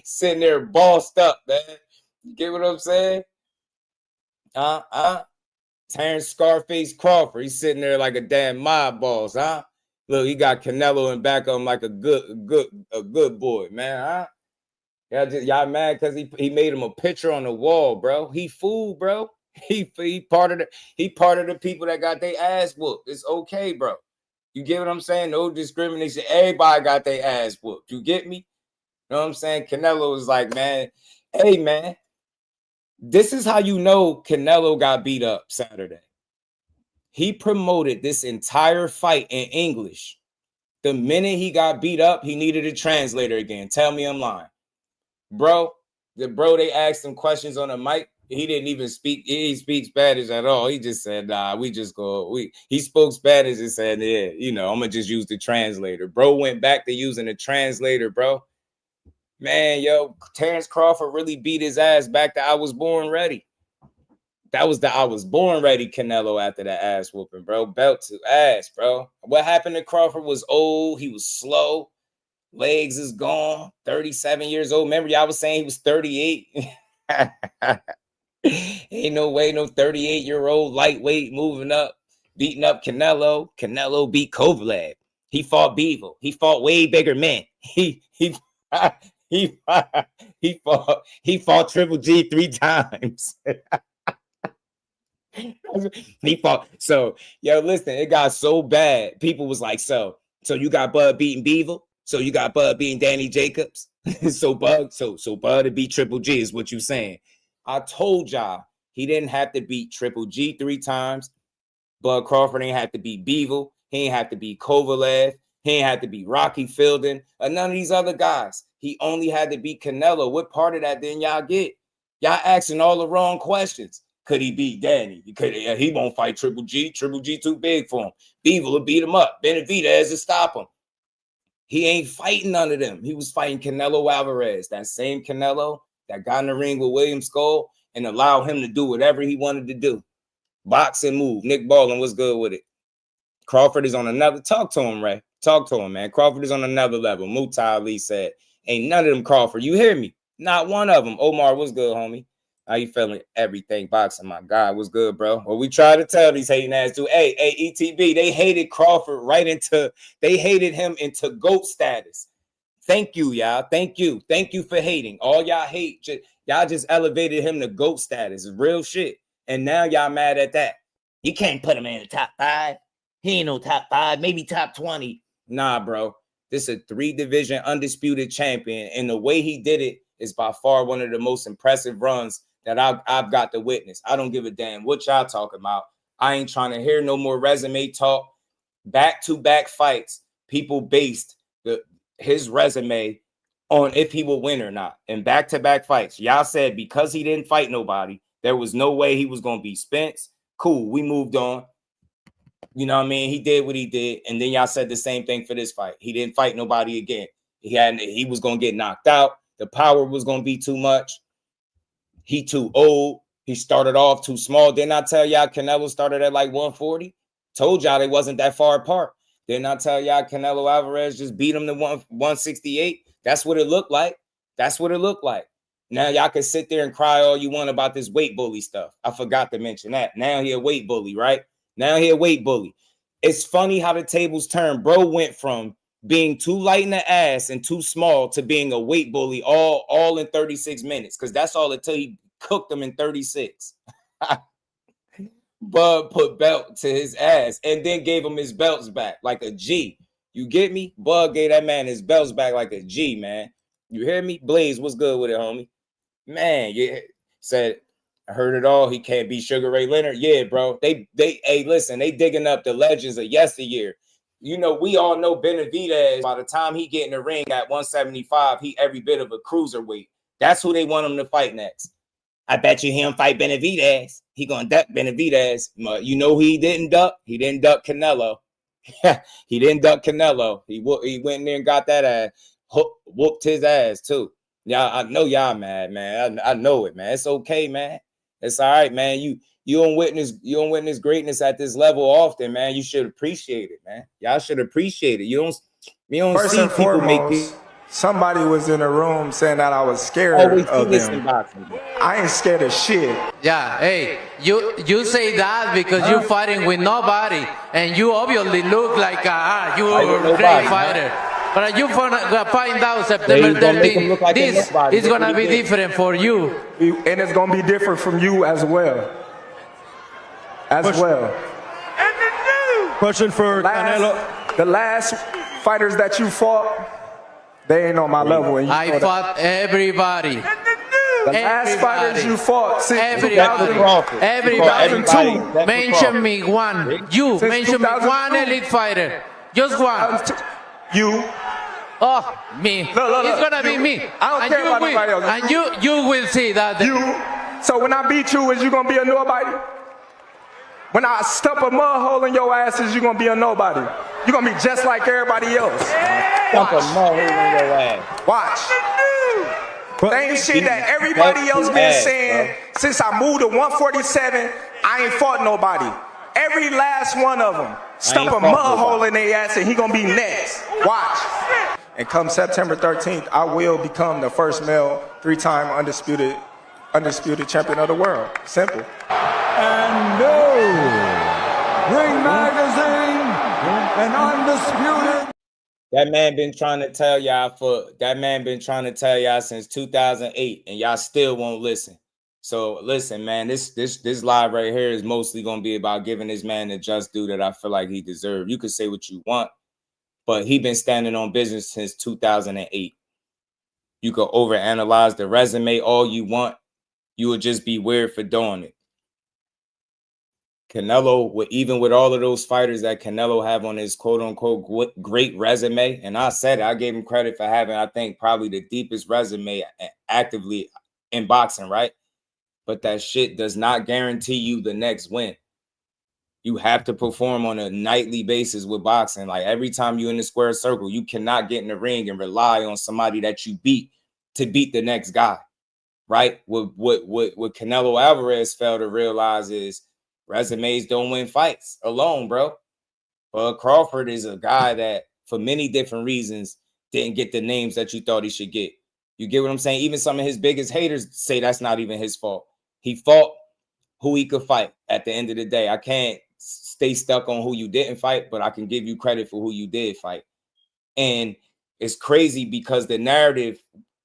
Sitting there bossed up, man. You get what I'm saying? Terence Scarface Crawford. He's sitting there like a damn mob boss, huh? Look, he got Canelo in back of him like a good boy, man, huh? Y'all mad because he made him a picture on the wall, bro. He fooled, bro. He part of the people that got their ass whooped. It's okay, bro. You get what I'm saying? No discrimination. Everybody got their ass whooped. You get me? You know what I'm saying? Canelo was like, man, hey, man, this is how you know Canelo got beat up Saturday. He promoted this entire fight in English. The minute he got beat up, he needed a translator again. Tell me I'm lying. Bro, they asked him questions on the mic. He didn't even speak. He speaks Spanish at all. He just said, nah, he spoke Spanish and said, yeah, you know, I'm going to just use the translator. Bro went back to using the translator, bro. Man, yo, Terence Crawford really beat his ass back to I was born ready. That was the I was born ready Canelo after that ass whooping, bro. Belt to ass, bro. What happened to Crawford was old. He was slow. Legs is gone. 37 years old. Remember, y'all was saying he was 38. Ain't no way no 38-year-old lightweight moving up, beating up Canelo. Canelo beat Kovalev. He fought Beevil. He fought way bigger men. He fought Triple G 3 times. He fought. So, yo, listen, it got so bad. People was like, so you got Bud beating Beevil? So you got Bud beating Danny Jacobs? so Bud to beat Triple G is what you saying. I told y'all he didn't have to beat Triple G 3 times. Bud Crawford ain't have to beat Beevil. He ain't have to beat Kovalev. He ain't have to beat Rocky Fielding or none of these other guys. He only had to beat Canelo. What part of that didn't y'all get? Y'all asking all the wrong questions. Could he beat Danny? He won't fight Triple G. Triple G too big for him. Beevil will beat him up. Benavidez to stop him. He ain't fighting none of them. He was fighting Canelo Alvarez. That same Canelo that got in the ring with William Skull and allowed him to do whatever he wanted to do. Box and move. Nick Ballin was good with it. Crawford is on another. Talk to him, Ray. Talk to him, man. Crawford is on another level. Mutai Ali said, ain't none of them Crawford. You hear me? Not one of them. Omar, was good, homie? How you feeling? Everything boxing, my God, was good, bro. Well, we try to tell these hating ass dudes, hey, ETB, they hated Crawford they hated him into GOAT status. Thank you, y'all. Thank you. Thank you for hating. All y'all hate, y'all just elevated him to GOAT status. Real shit. And now y'all mad at that. You can't put him in the top 5. He ain't no top 5, maybe top 20. Nah, bro. This is a 3-division undisputed champion. And the way he did it is by far one of the most impressive runs that I've got to witness. I don't give a damn what y'all talking about. I ain't trying to hear no more resume talk. Back-to-back fights, people based his resume on if he will win or not. And back-to-back fights, y'all said because he didn't fight nobody, there was no way he was going to be Spence. Cool, we moved on. You know what I mean? He did what he did. And then y'all said the same thing for this fight. He didn't fight nobody again. He was going to get knocked out. The power was going to be too much. He too old. He started off too small. Didn't I tell y'all Canelo started at like 140? Told y'all they wasn't that far apart. Didn't I tell y'all Canelo Alvarez just beat him to 168? That's what it looked like. That's what it looked like. Now y'all can sit there and cry all you want about this weight bully stuff. I forgot to mention that. Now he a weight bully, right? Now he a weight bully. It's funny how the tables turn. Bro went from being too light in the ass and too small to being a weight bully all in 36 minutes, because that's all it took. He cooked them in 36. Bud put belt to his ass and then gave him his belts back like a G. You get me? Bud gave that man his belts back like a G, man. You hear me? Blaze, what's good with it, homie? Man, yeah. Said, I heard it all. He can't be Sugar Ray Leonard. Yeah, bro. Hey, listen, they digging up the legends of yesteryear. You know, we all know Benavidez, by the time he get in the ring at 175, he every bit of a cruiserweight. That's who they want him to fight next. I bet you him fight Benavidez. He gonna duck Benavidez. You know who he didn't duck? He didn't duck Canelo. He didn't duck Canelo. He went in there and got that ass, whooped his ass too. Yeah, I know y'all mad, man. I know it, man. It's okay, man. It's all right, man. You don't witness greatness at this level often, man. You should appreciate it, man. Y'all should appreciate it. You don't First see and people foremost, make it. somebody was in the room saying that I was scared of him. I ain't scared of shit. Yeah, hey, you say that because you're fighting with nobody, and you obviously look like you a great fighter. But you find out September 13th, this is going to be different for you. And it's going to be different from you as well. Question for Canelo. The last fighters that you fought, they ain't on my level. And I fought everybody. The last fighters you fought since 2002. Everybody. Mention me one. You mention me one elite fighter. Just one. You. Oh, me. Look, it's gonna be me. I don't care about anybody else. And you will see that. So when I beat you, is you gonna be a nobody? When I stump a mud hole in your ass, is you gonna be a nobody? You're gonna be just like everybody else. Stump a mud hole in your ass. Watch. Same shit that everybody else been saying since I moved to 147. I ain't fought nobody. Every last one of them stump a mud hole in their ass, and he gonna be next. Watch. And come September 13th, I will become the first male 3-time undisputed champion of the world. Simple. And no, Ring Magazine and undisputed. That man been trying to tell y'all since 2008, and y'all still won't listen. So listen, man, this live right here is mostly gonna be about giving this man the just due that I feel like he deserved. You can say what you want, but he been standing on business since 2008. You can overanalyze the resume all you want. You would just be weird for doing it. Canelo, even with all of those fighters that Canelo have on his quote-unquote great resume, and I said it, I gave him credit for having, I think, probably the deepest resume actively in boxing, right? But that shit does not guarantee you the next win. You have to perform on a nightly basis with boxing. Like every time you're in the square circle, you cannot get in the ring and rely on somebody that you beat to beat the next guy. right? What Canelo Alvarez failed to realize is resumes don't win fights alone, bro. But Crawford is a guy that, for many different reasons, didn't get the names that you thought he should get. You get what I'm saying? Even some of his biggest haters say that's not even his fault. He fought who he could fight at the end of the day. I can't stay stuck on who you didn't fight, but I can give you credit for who you did fight. And it's crazy because the narrative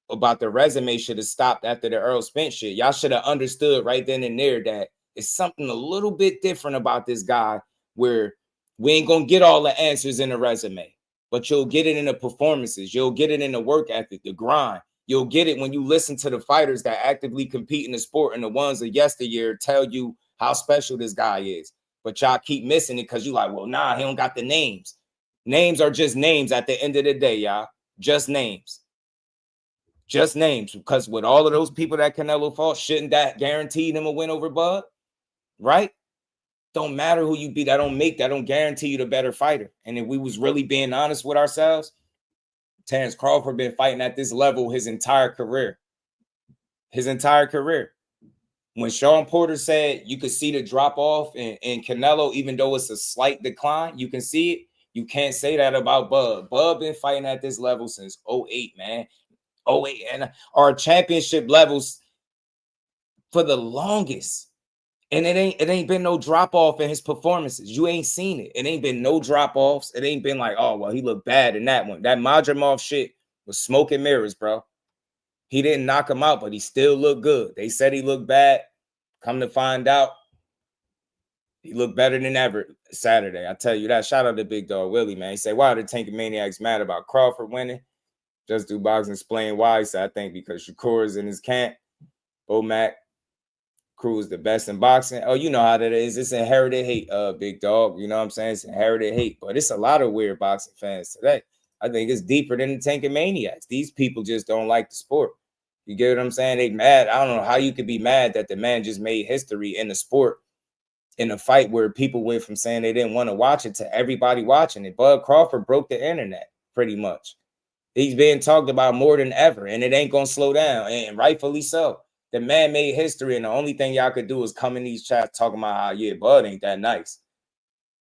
about the resume should have stopped after the Earl Spence shit. Y'all should have understood right then and there that it's something a little bit different about this guy, where we ain't gonna get all the answers in the resume, but you'll get it in the performances. You'll get it in the work ethic, the grind. You'll get it when you listen to the fighters that actively compete in the sport, and the ones of yesteryear tell you how special this guy is. But y'all keep missing it because you like, well, nah, he don't got the names. Names are just names at the end of the day, y'all. Just names. Just names. Because with all of those people that Canelo fought, shouldn't that guarantee him a win over Bud? Right? Don't matter who you beat. That don't guarantee you the better fighter. And if we was really being honest with ourselves, Terence Crawford been fighting at this level his entire career. His entire career. When Sean Porter said you could see the drop off in Canelo, even though it's a slight decline, you can see it. You can't say that about Bud. Bud been fighting at this level since 08, man. 08, and our championship levels for the longest. And it ain't been no drop off in his performances. You ain't seen it. It ain't been no drop offs. It ain't been like, oh, well, he looked bad in that one. That Madrimov shit was smoke and mirrors, bro. He didn't knock him out, but he still looked good. They said he looked bad. Come to find out, he looked better than ever Saturday. I tell you that. Shout out to Big Dog Willie, man. He said, why are the Tank Maniacs mad about Crawford winning? Jusdueboxing explained why. He said, I think because Shakur is in his camp. Mac Crew is the best in boxing. Oh, you know how that is. It's inherited hate, Big Dog. You know what I'm saying? It's inherited hate. But it's a lot of weird boxing fans today. I think it's deeper than the Tank Maniacs. These people just don't like the sport. You get what I'm saying? They mad. I don't know how you could be mad that the man just made history in the sport, in a fight where people went from saying they didn't want to watch it to everybody watching it. Bud Crawford broke the internet pretty much. He's being talked about more than ever, and it ain't going to slow down, and rightfully so. The man made history, and the only thing y'all could do is come in these chats talking about how, yeah, Bud ain't that nice.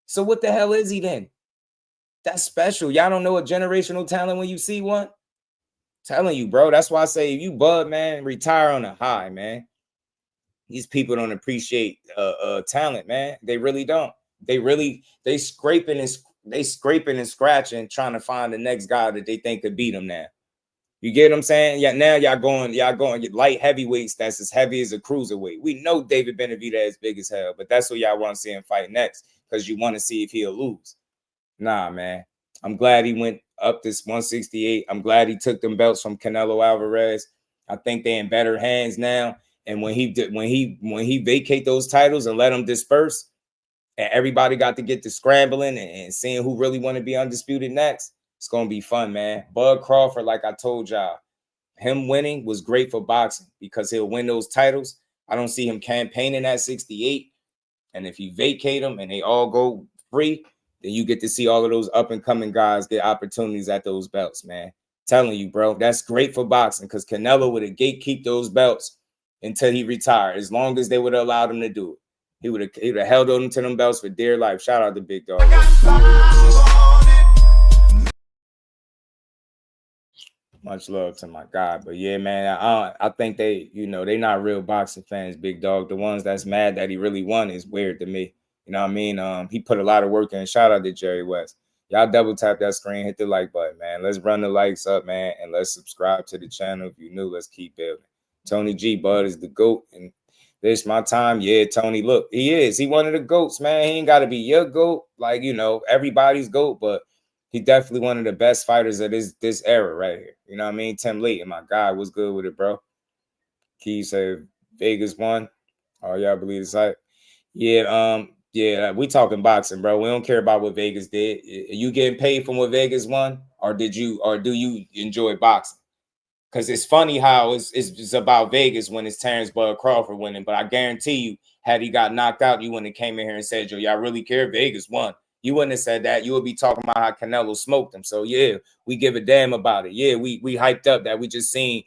So what the hell is he then? That's special. Y'all don't know a generational talent when you see one? Telling you, bro. That's why I say if you Bud, man, retire on a high, man. These people don't appreciate talent, man. They really don't. They scraping and scratching, trying to find the next guy that they think could beat them now. You get what I'm saying? Yeah, now y'all going light heavyweights that's as heavy as a cruiserweight. We know David Benavidez is big as hell, but that's what y'all want to see him fight next because you want to see if he'll lose. Nah, man. I'm glad he went up this 168. I'm glad he took them belts from Canelo Alvarez. I think they're in better hands now. And when he vacate those titles and let them disperse, and everybody got to get to scrambling and seeing who really want to be undisputed next, it's going to be fun, man. Bud Crawford, like I told y'all, him winning was great for boxing because he'll win those titles. I don't see him campaigning at 68. And if you vacate them and they all go free, then you get to see all of those up-and-coming guys get opportunities at those belts, man. Telling you, bro, that's great for boxing because Canelo would have gatekeep those belts until he retired, as long as they would have allowed him to do it. He would have held on to them belts for dear life. Shout out to Big Dog. Much love to my guy. But yeah, man, I think they not real boxing fans, Big Dog. The ones that's mad that he really won is weird to me. You know what I mean? He put a lot of work in. Shout out to Jerry West. Y'all double tap that screen, hit the like button, man. Let's run the likes up, man, and let's subscribe to the channel. If you're new, let's keep building. Tony G, Bud is the GOAT, and this my time. Yeah, Tony, look, he is. He one of the GOATs, man. He ain't got to be your GOAT, like, everybody's GOAT, but he definitely one of the best fighters of this era right here. You know what I mean? Tim Layton, my guy, was good with it, bro. Key said Vegas won. Oh, y'all believe it's like, yeah, we talking boxing, bro. We don't care about what Vegas did. Are you getting paid from what Vegas won, or do you enjoy boxing? Because it's funny how it's about Vegas when it's Terence Bud Crawford winning, but I guarantee you, had he got knocked out, you wouldn't have came in here and said, yo, y'all really care? Vegas won. You wouldn't have said that. You would be talking about how Canelo smoked him. So yeah, we give a damn about it. Yeah, we hyped up that we just seen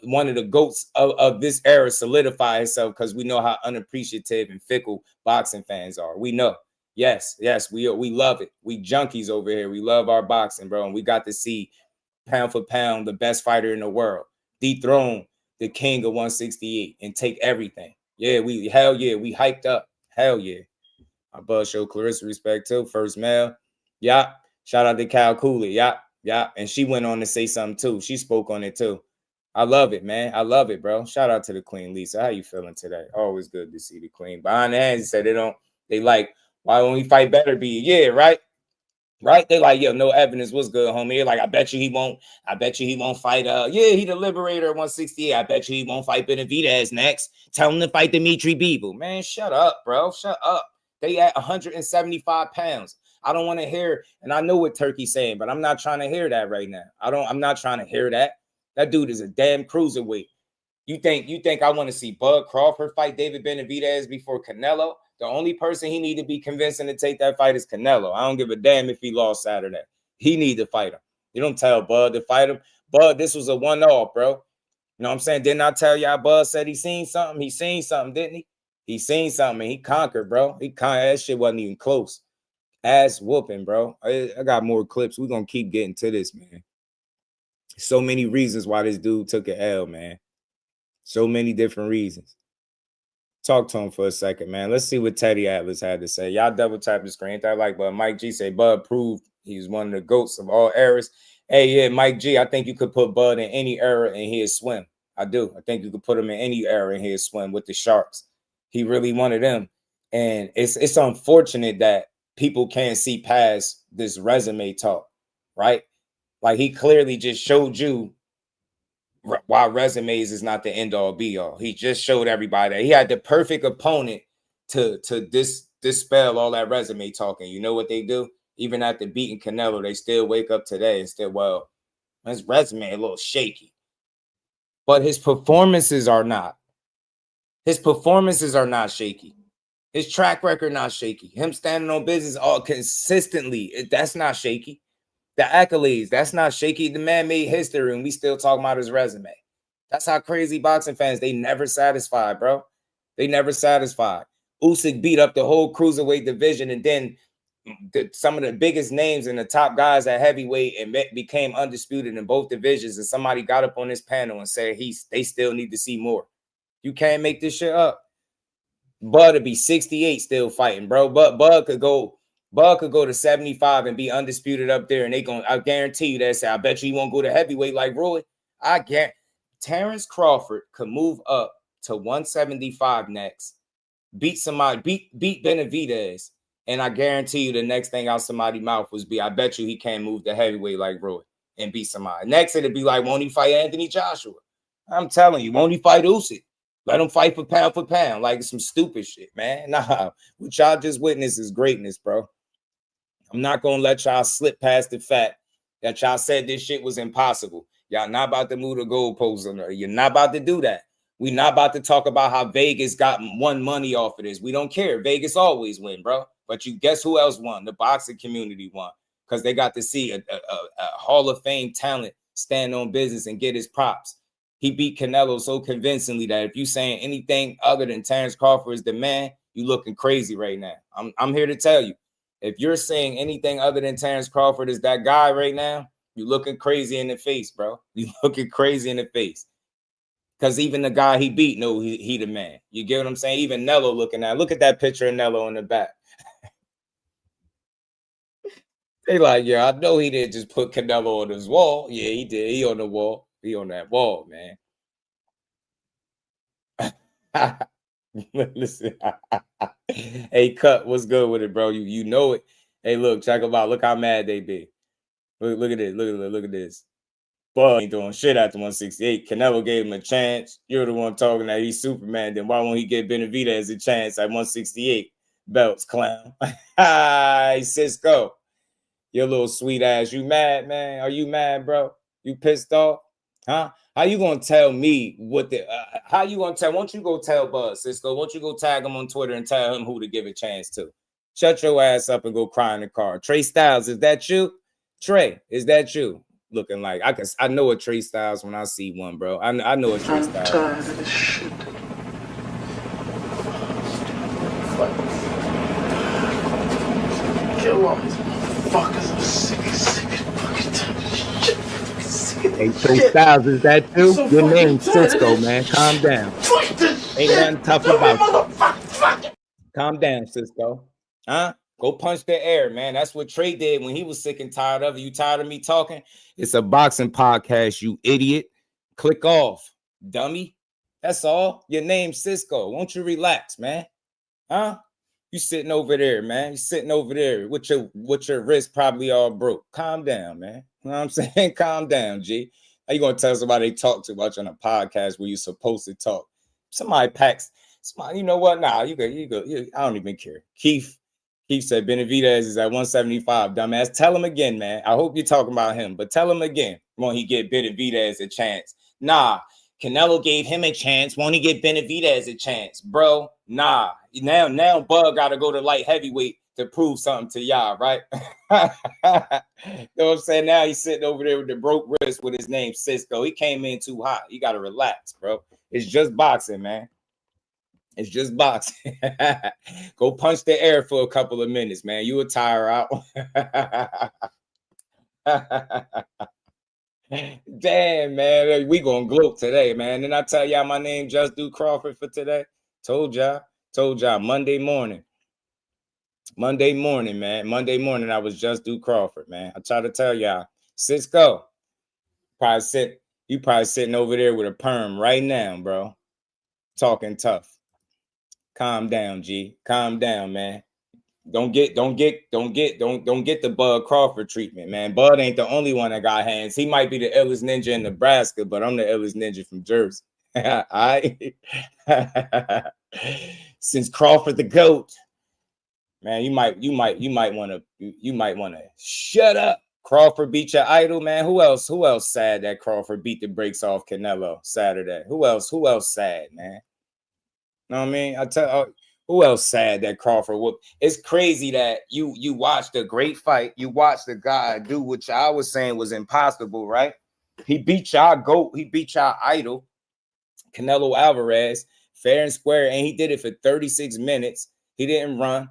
one of the GOATs of this era solidify himself, because we know how unappreciative and fickle boxing fans are. We know. Yes, we love it. We junkies over here. We love our boxing, bro. And we got to see pound for pound the best fighter in the world dethrone the king of 168 and take everything. Yeah, we hyped up. Hell yeah. My buzz show Clarissa respect too. First male. Yeah. Shout out to Cal Cooley. Yeah. And she went on to say something too. She spoke on it too. I love it, man. I love it, bro. Shout out to the Queen, Lisa. How you feeling today? Always good to see the Queen. Behind the hands, said they like, why don't we fight better be? Yeah, right. Right? They like, yo, no evidence. What's good, homie? They're like, I bet you he won't fight. He the liberator at 168. I bet you he won't fight Benavidez next. Tell him to fight Dimitri Bivol. Man, shut up, bro. Shut up. They at 175 pounds. I don't want to hear, and I know what Turkey's saying, but I'm not trying to hear that right now. I'm not trying to hear that. That dude is a damn cruiserweight. You think I want to see Bud Crawford fight David Benavidez before Canelo? The only person he need to be convincing to take that fight is Canelo. I don't give a damn if he lost Saturday. He need to fight him. You don't tell Bud to fight him. Bud, this was a one-off, bro. You know what I'm saying? Didn't I tell y'all Bud said he seen something? He seen something, didn't he? He seen something and he conquered, bro. That shit wasn't even close. Ass whooping, bro. I got more clips. We're going to keep getting to this, man. So many reasons why this dude took an L, man. So many different reasons. Talk to him for a second, man. Let's see what Teddy Atlas had to say. Y'all double tap the screen. That like, but Mike G say Bud proved he's one of the GOATs of all eras. Hey, yeah, Mike G, I think you could put Bud in any era and he'd swim. I do. I think you could put him in any era and he'd swim with the Sharks. He really wanted them. And it's unfortunate that people can't see past this resume talk, right? Like he clearly just showed you why resumes is not the end all be all. He just showed everybody that he had the perfect opponent to dispel all that resume talking. You know what they do? Even after beating Canelo, they still wake up today and still, well, his resume a little shaky. But his performances are not. His performances are not shaky. His track record not shaky. Him standing on business all consistently, that's not shaky. The accolades, that's not shaky. The man made history and we still talking about his resume. That's how crazy boxing fans, they never satisfied, bro. They never satisfied. Usyk beat up the whole cruiserweight division, and then some of the biggest names and the top guys at heavyweight and became undisputed in both divisions, and somebody got up on this panel and said they still need to see more. You can't make this shit up. Bud would be 68 still fighting, bro. But Bud could go to 75 and be undisputed up there, and I guarantee you that. I bet you he won't go to heavyweight like Roy. I guarantee Terence Crawford could move up to 175 next, beat somebody, beat Benavidez, and I guarantee you the next thing out somebody's mouth was I bet you he can't move to heavyweight like Roy and beat somebody. Next it'd be like, won't he fight Anthony Joshua? I'm telling you, won't he fight Usyk? Let him fight for pound, like some stupid shit, man. Nah, what y'all just witnessed is greatness, bro. I'm not going to let y'all slip past the fact that y'all said this shit was impossible. Y'all not about to move the goalposts. You're not about to do that. We're not about to talk about how Vegas got won money off of this. We don't care. Vegas always win, bro. But you guess who else won? The boxing community won, because they got to see a Hall of Fame talent stand on business and get his props. He beat Canelo so convincingly that if you saying anything other than Terence Crawford is the man, you looking crazy right now. I'm here to tell you. If you're saying anything other than Terence Crawford is that guy right now, you're looking crazy in the face, bro. You're looking crazy in the face. Because even the guy he beat, no, he the man. You get what I'm saying? Even Nello looking at, look at that picture of Nello in the back. They like, yeah, I know he didn't just put Canelo on his wall. Yeah, he did. He on the wall. He on that wall, man. Listen. Hey, Cut, what's good with it, bro? You know it. Hey, look, check them out. Look how mad they be. Look at this. Look at this. Bud ain't doing shit after 168. Canelo gave him a chance. You're the one talking that he's Superman. Then why won't he give Benavidez a chance at 168? Belts, clown. Hi, Cisco. Your little sweet ass. You mad, man? Are you mad, bro? You pissed off? Huh? How you gonna tell me what the? How you gonna tell? Won't you go tell Buzz, Cisco? Won't you go tag him on Twitter and tell him who to give a chance to? Shut your ass up and go cry in the car. Trey Styles, is that you? Trey, is that you? looking like. I know a Trey Styles when I see one, bro. I know a Trey Styles. I'm tired of this shit. Kill all these motherfuckers. I'm sick fucking tired of shit. Hey, Trey Styles, is that too? So your name's Cisco, man. Calm down. Ain't nothing tough about you. Calm down, Cisco. Huh? Go punch the air, man. That's what Trey did when he was sick and tired of it. You tired of me talking? It's a boxing podcast, you idiot. Click off, dummy. That's all. Your name's Cisco. Won't you relax, man? Huh? You sitting over there, man. You sitting over there with your wrist probably all broke. Calm down, man. You know what I'm saying? Calm down, G. How you gonna tell somebody they talk too much on a podcast where you're supposed to talk? Somebody packs. Somebody, you know what? Nah, you go. I don't even care. Keith said Benavidez is at 175. Dumbass. Tell him again, man. I hope you're talking about him, but tell him again. Won't he get Benavidez a chance? Nah. Canelo gave him a chance. Won't he get Benavidez a chance, bro? Nah. Now Bug got to go to light heavyweight to prove something to y'all, right? You know what I'm saying? Now he's sitting over there with the broke wrist with his name Cisco. He came in too hot. You got to relax, bro. It's just boxing, man. It's just boxing. Go punch the air for a couple of minutes, man. You will tire out. Damn, man. We gonna gloat today, man. Didn't I tell y'all my name Jusdueboxing Crawford for today? Told y'all. Monday morning, man. Monday morning, I was Jusdueboxing Crawford, man. I try to tell y'all. Cisco, you probably sitting over there with a perm right now, bro. Talking tough. Calm down, G. Calm down, man. Don't get the Bud Crawford treatment, man. Bud ain't the only one that got hands. He might be the illest ninja in Nebraska, but I'm the illest ninja from Jersey. All right. Since Crawford the GOAT, man, you might want to shut up. Crawford beat your idol, man. Who else sad that Crawford beat the brakes off Canelo Saturday? Who else sad, man? Know what I mean? Who else sad that Crawford whooped? It's crazy that you watched a great fight. You watched the guy do what I was saying was impossible, right? He beat y'all GOAT. He beat y'all idol, Canelo Alvarez, fair and square, and he did it for 36 minutes. He didn't run.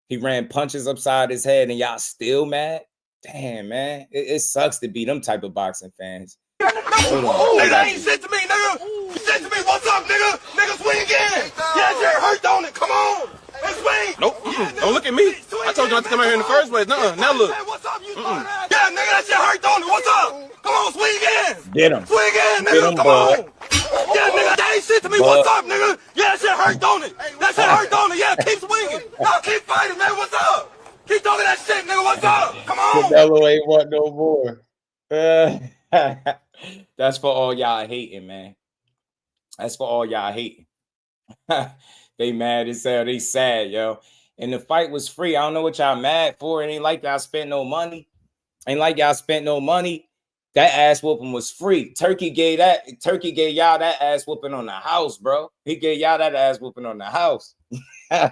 He ran punches upside his head, and y'all still mad? Damn, man. It sucks to be them type of boxing fans. Nigga, that ain't shit to me, nigga. Shit to me, what's up, nigga? Nigga, swing again. Yeah, you're hurt, don't it? Come on. Let's swing. Nope. Don't look at me. I told you not to come out here in the first place. Nuh-uh. Now look. Hey, what's up, you Yeah, nigga, that shit hurt, don't it? What's up? Come on, swing again. Get him. Swing again, nigga. Come on. Yeah, nigga, that ain't shit to me. What's up, nigga? Yeah, that shit hurt, don't it? That shit hurt, don't it? Yeah, keep swinging. No, keep fighting, man. What's up? Keep talking that shit, nigga. What's up? Come on. Canelo ain't want no more. That's for all y'all hating, man. That's for all y'all hating. They mad as hell. They sad, yo. And the fight was free. I don't know what y'all mad for. It ain't like y'all spent no money. That ass whooping was free. Turkey gave y'all that ass whooping on the house, bro. He gave y'all that ass whooping on the house. Yeah,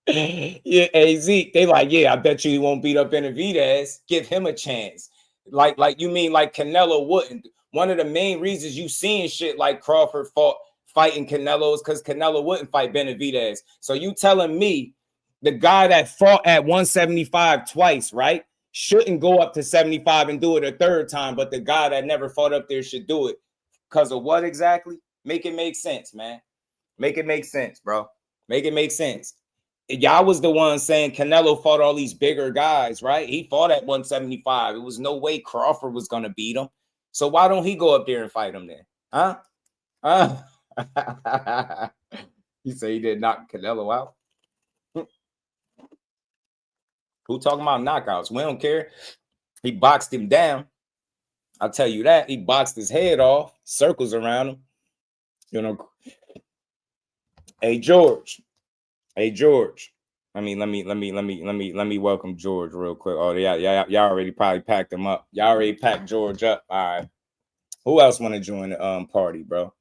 hey Zeke, they like, yeah, I bet you he won't beat up Benavidez. Give him a chance. Like you mean like Canelo wouldn't? One of the main reasons you seeing shit like Crawford fighting Canelo is because Canelo wouldn't fight Benavidez. So you telling me the guy that fought at 175 twice, right, shouldn't go up to 75 and do it a third time, but the guy that never fought up there should do it because of what exactly? Make it make sense, man. Make it make sense, bro. Make it make sense. Y'all was the one saying Canelo fought all these bigger guys, right? He fought at 175. It was no way Crawford was going to beat him. So why don't he go up there and fight him then? Huh? You say he did knock Canelo out? Who talking about knockouts? We don't care. He boxed him down. I'll tell you that. He boxed his head off, circles around him. You know. Hey, George. Let me welcome George real quick. Oh, y'all already probably packed him up. Y'all already packed George up. All right. Who else want to join the party, bro?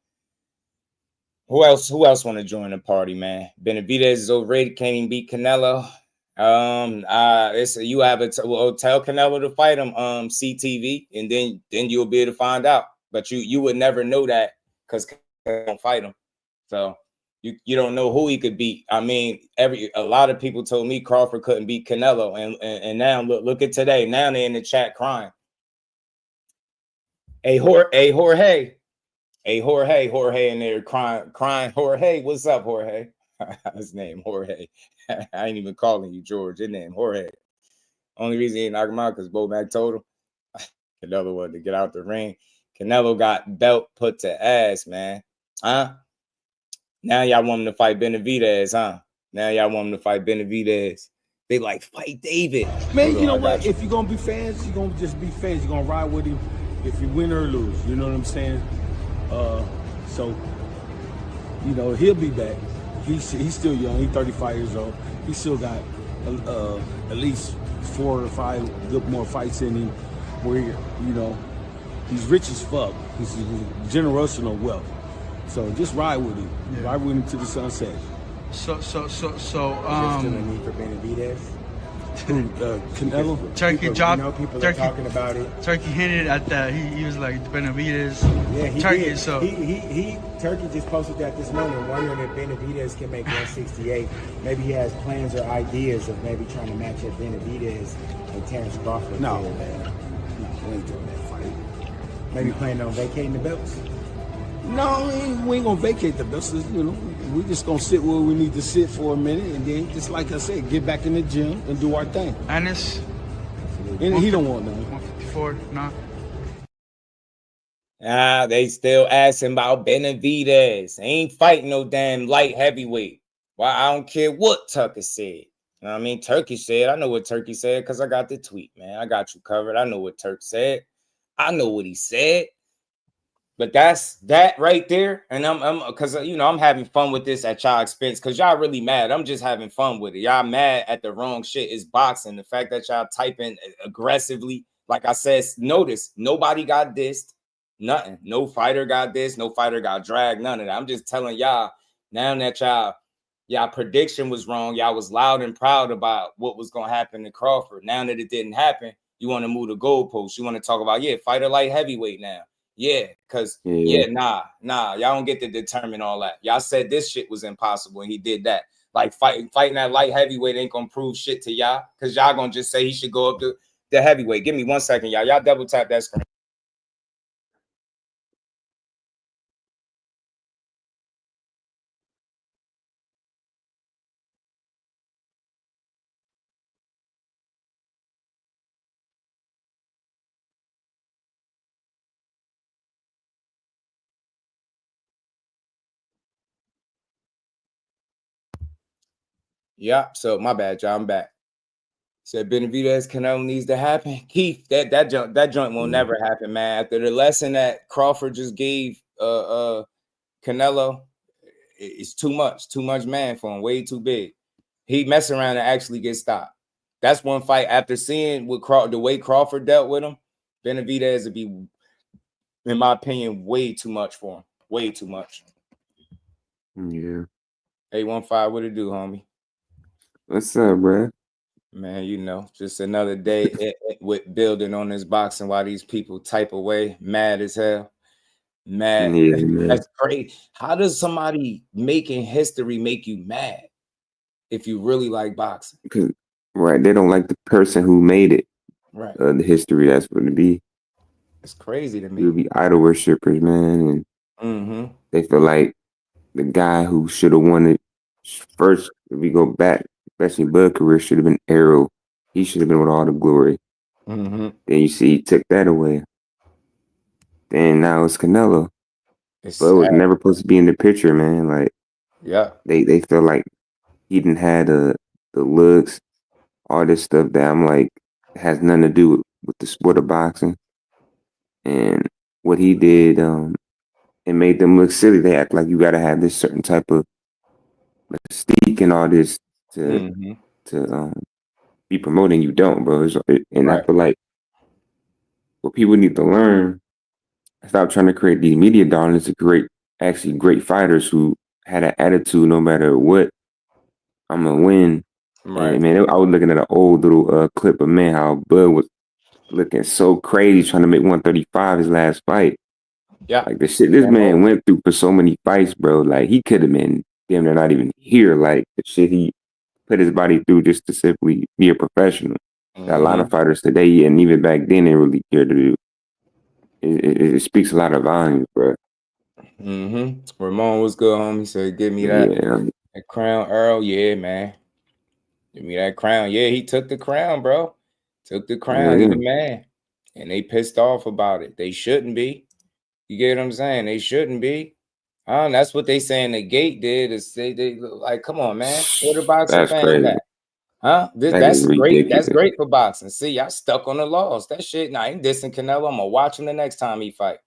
Who else want to join the party, man? Benavidez is overrated. Can't even beat Canelo. It's you have it. Well, tell Canelo to fight him. CTV, and then you'll be able to find out. But you would never know that because Canelo don't fight him. So you don't know who he could beat. I mean, a lot of people told me Crawford couldn't beat Canelo, and now look at today. Now they're in the chat crying. Jorge in there crying. Jorge, what's up, Jorge? His name Jorge. I ain't even calling you George. His name Jorge. Only reason he didn't knock him out because Bo Mac told him. Canelo wanted to get out the ring. Canelo got belt put to ass, man. Huh? Now y'all want him to fight Benavidez, huh? Now y'all want him to fight Benavidez. They like, fight David. Man, you know what? If you're going to be fans, you're going to just be fans. You're going to ride with him if you win or lose. You know what I'm saying? So, you know, he'll be back. He's still young. He's 35 years old. He still got at least 4 or 5 good more fights in him where, you know, he's rich as fuck. He's generational wealth. So just ride with him. Yeah. Ride with him to the sunset. So. Is there still a need for Benavidez? Canelo? Turkey dropped. You know, people are talking about it. Turkey hinted at that. He was like Benavidez. Yeah, he Turkey. did. So Turkey just posted that this morning, wondering if Benavidez can make 168. Maybe he has plans or ideas of maybe trying to match up Benavidez and Terence Crawford. No, man. No, we ain't doing that fight. Maybe planning on vacating the belts. No, we ain't gonna vacate the belts. You know, we just gonna sit where we need to sit for a minute, and then, just like I said, get back in the gym and do our thing. Ennis, and he don't want none. 154, nah. They still asking about Benavidez. Ain't fighting no damn light heavyweight. Well, I don't care what Tucker said. You know what I mean? Turkey said. I know what Turkey said because I got the tweet, man. I got you covered. I know what Turk said. I know what he said. But that's that right there. And I'm because you know I'm having fun with this at y'all expense because y'all really mad. I'm just having fun with it. Y'all mad at the wrong shit. It's boxing. The fact that y'all typing aggressively, like I said, notice nobody got dissed. Nothing. No fighter got this. No fighter got dragged. None of that. I'm just telling y'all now that y'all prediction was wrong. Y'all was loud and proud about what was gonna happen to Crawford. Now that it didn't happen, you want to move the goalposts. You want to talk about fighter light heavyweight now. Yeah, because nah, y'all don't get to determine all that. Y'all said this shit was impossible, and he did that. Like fighting that light heavyweight ain't gonna prove shit to y'all, because y'all gonna just say he should go up to the heavyweight. Give me 1 second, y'all. Y'all double tap that screen. Yeah, so my bad, y'all. I'm back. Said Benavidez Canelo needs to happen. Keith, that joint will never happen, man. After the lesson that Crawford just gave Canelo, it's too much man for him, way too big. He mess around and actually get stopped. That's one fight. After seeing the way Crawford dealt with him, Benavidez would be, in my opinion, way too much for him. Way too much. Yeah. 815, what it do, homie? What's up, bro? Man, you know, just another day with building on this boxing while these people type away, mad as hell. Mad. Yeah, man. That's crazy. How does somebody making history make you mad if you really like boxing? Because, right, they don't like the person who made it. Right. The history, that's what it be. It's crazy to me. You'll be idol worshippers, man, and they feel like the guy who should have won it first, if we go back, especially Bud career, should have been Arrow. He should have been with all the glory. Then you see he took that away. Then now it's Canelo. Bud was never supposed to be in the picture, man. Like, they feel like he didn't have the looks, all this stuff that I'm like has nothing to do with the sport of boxing. And what he did, it made them look silly. They act like you got to have this certain type of mystique and all this to be promoting. You don't, bro. I feel like what people need to learn, stop trying to create these media darlings to create actually great fighters who had an attitude no matter what. I'm gonna win. Right. And man, I was looking at an old little clip of man how Bud was looking so crazy trying to make 135 his last fight. Yeah. Like the shit this man went through for so many fights, bro. Like he could have been damn near not even here. Like the shit he put his body through just to simply be a professional. That a lot of fighters today, and even back then, they really care to do. It speaks a lot of volumes, bro. Ramon was good, homie. Said, "Give me that crown, Earl." Yeah, man. Give me that crown. Yeah, he took the crown, bro. Took the crown. He the man. And they pissed off about it. They shouldn't be. You get what I'm saying? They shouldn't be. That's what they saying the gate did. Is they like, come on, man. Where the boxing That's fans crazy. at? That's great. That's great for boxing. See, y'all stuck on the laws. That shit. Nah, I ain't dissing Canelo. I'm gonna watch him the next time he fight.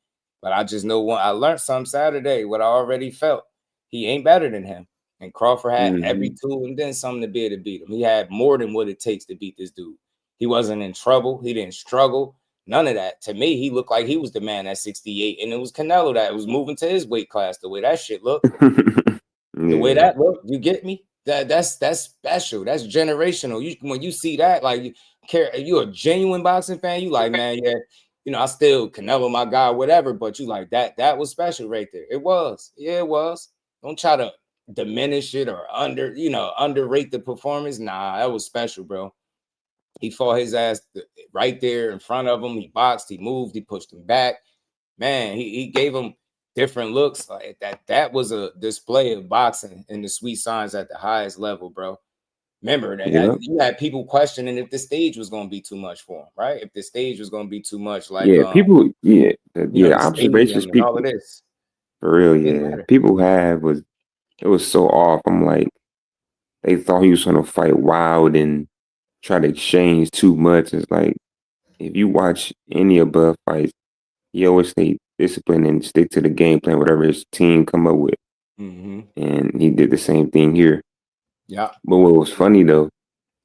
But I just know I learned something Saturday. What I already felt. He ain't better than him. And Crawford had every tool and then something to be able to beat him. He had more than what it takes to beat this dude. He wasn't in trouble. He didn't struggle. None of that. To me, he looked like he was the man at 68, and it was Canelo that was moving to his weight class. The way that shit looked, the way that looked, you get me? That's special. That's generational. When you see that, like you a genuine boxing fan, you like, man, yeah, I still Canelo, my guy, whatever. But you like that. That was special right there. It was. Yeah, it was. Don't try to diminish it or underrate the performance. Nah, that was special, bro. He fought his ass right there in front of him. He boxed, he moved, he pushed him back. Man, he gave him different looks. Like that was a display of boxing and the sweet signs at the highest level, bro. Remember that you had people questioning if the stage was going to be too much for him, right? If the stage was going to be too much, like people, the observations stadium and people all of this. for real, people it was so off. I'm like, they thought he was going to fight wild and try to exchange too much. It's like, if you watch any above fights, he always stay disciplined and stick to the game plan, whatever his team come up with. And he did the same thing here. Yeah. But what was funny though,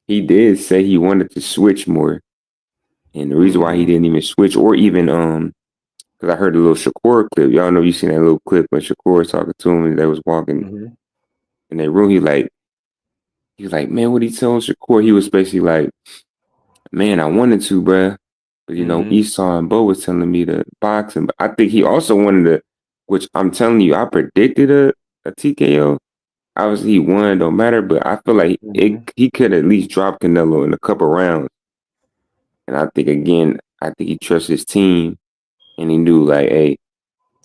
he did say he wanted to switch more. And the reason why he didn't even switch, or even because I heard a little Shakur clip. Y'all know you seen that little clip when Shakur was talking to him and they was walking in their room. He was like, man, what he told Shakur, he was basically like, man, I wanted to, bruh. But Esau and Bo was telling me to box him. But I think he also wanted to, which I'm telling you, I predicted a TKO. Obviously, he won, don't matter. But I feel like he could at least drop Canelo in a couple rounds. And I think he trusts his team, and he knew like, hey,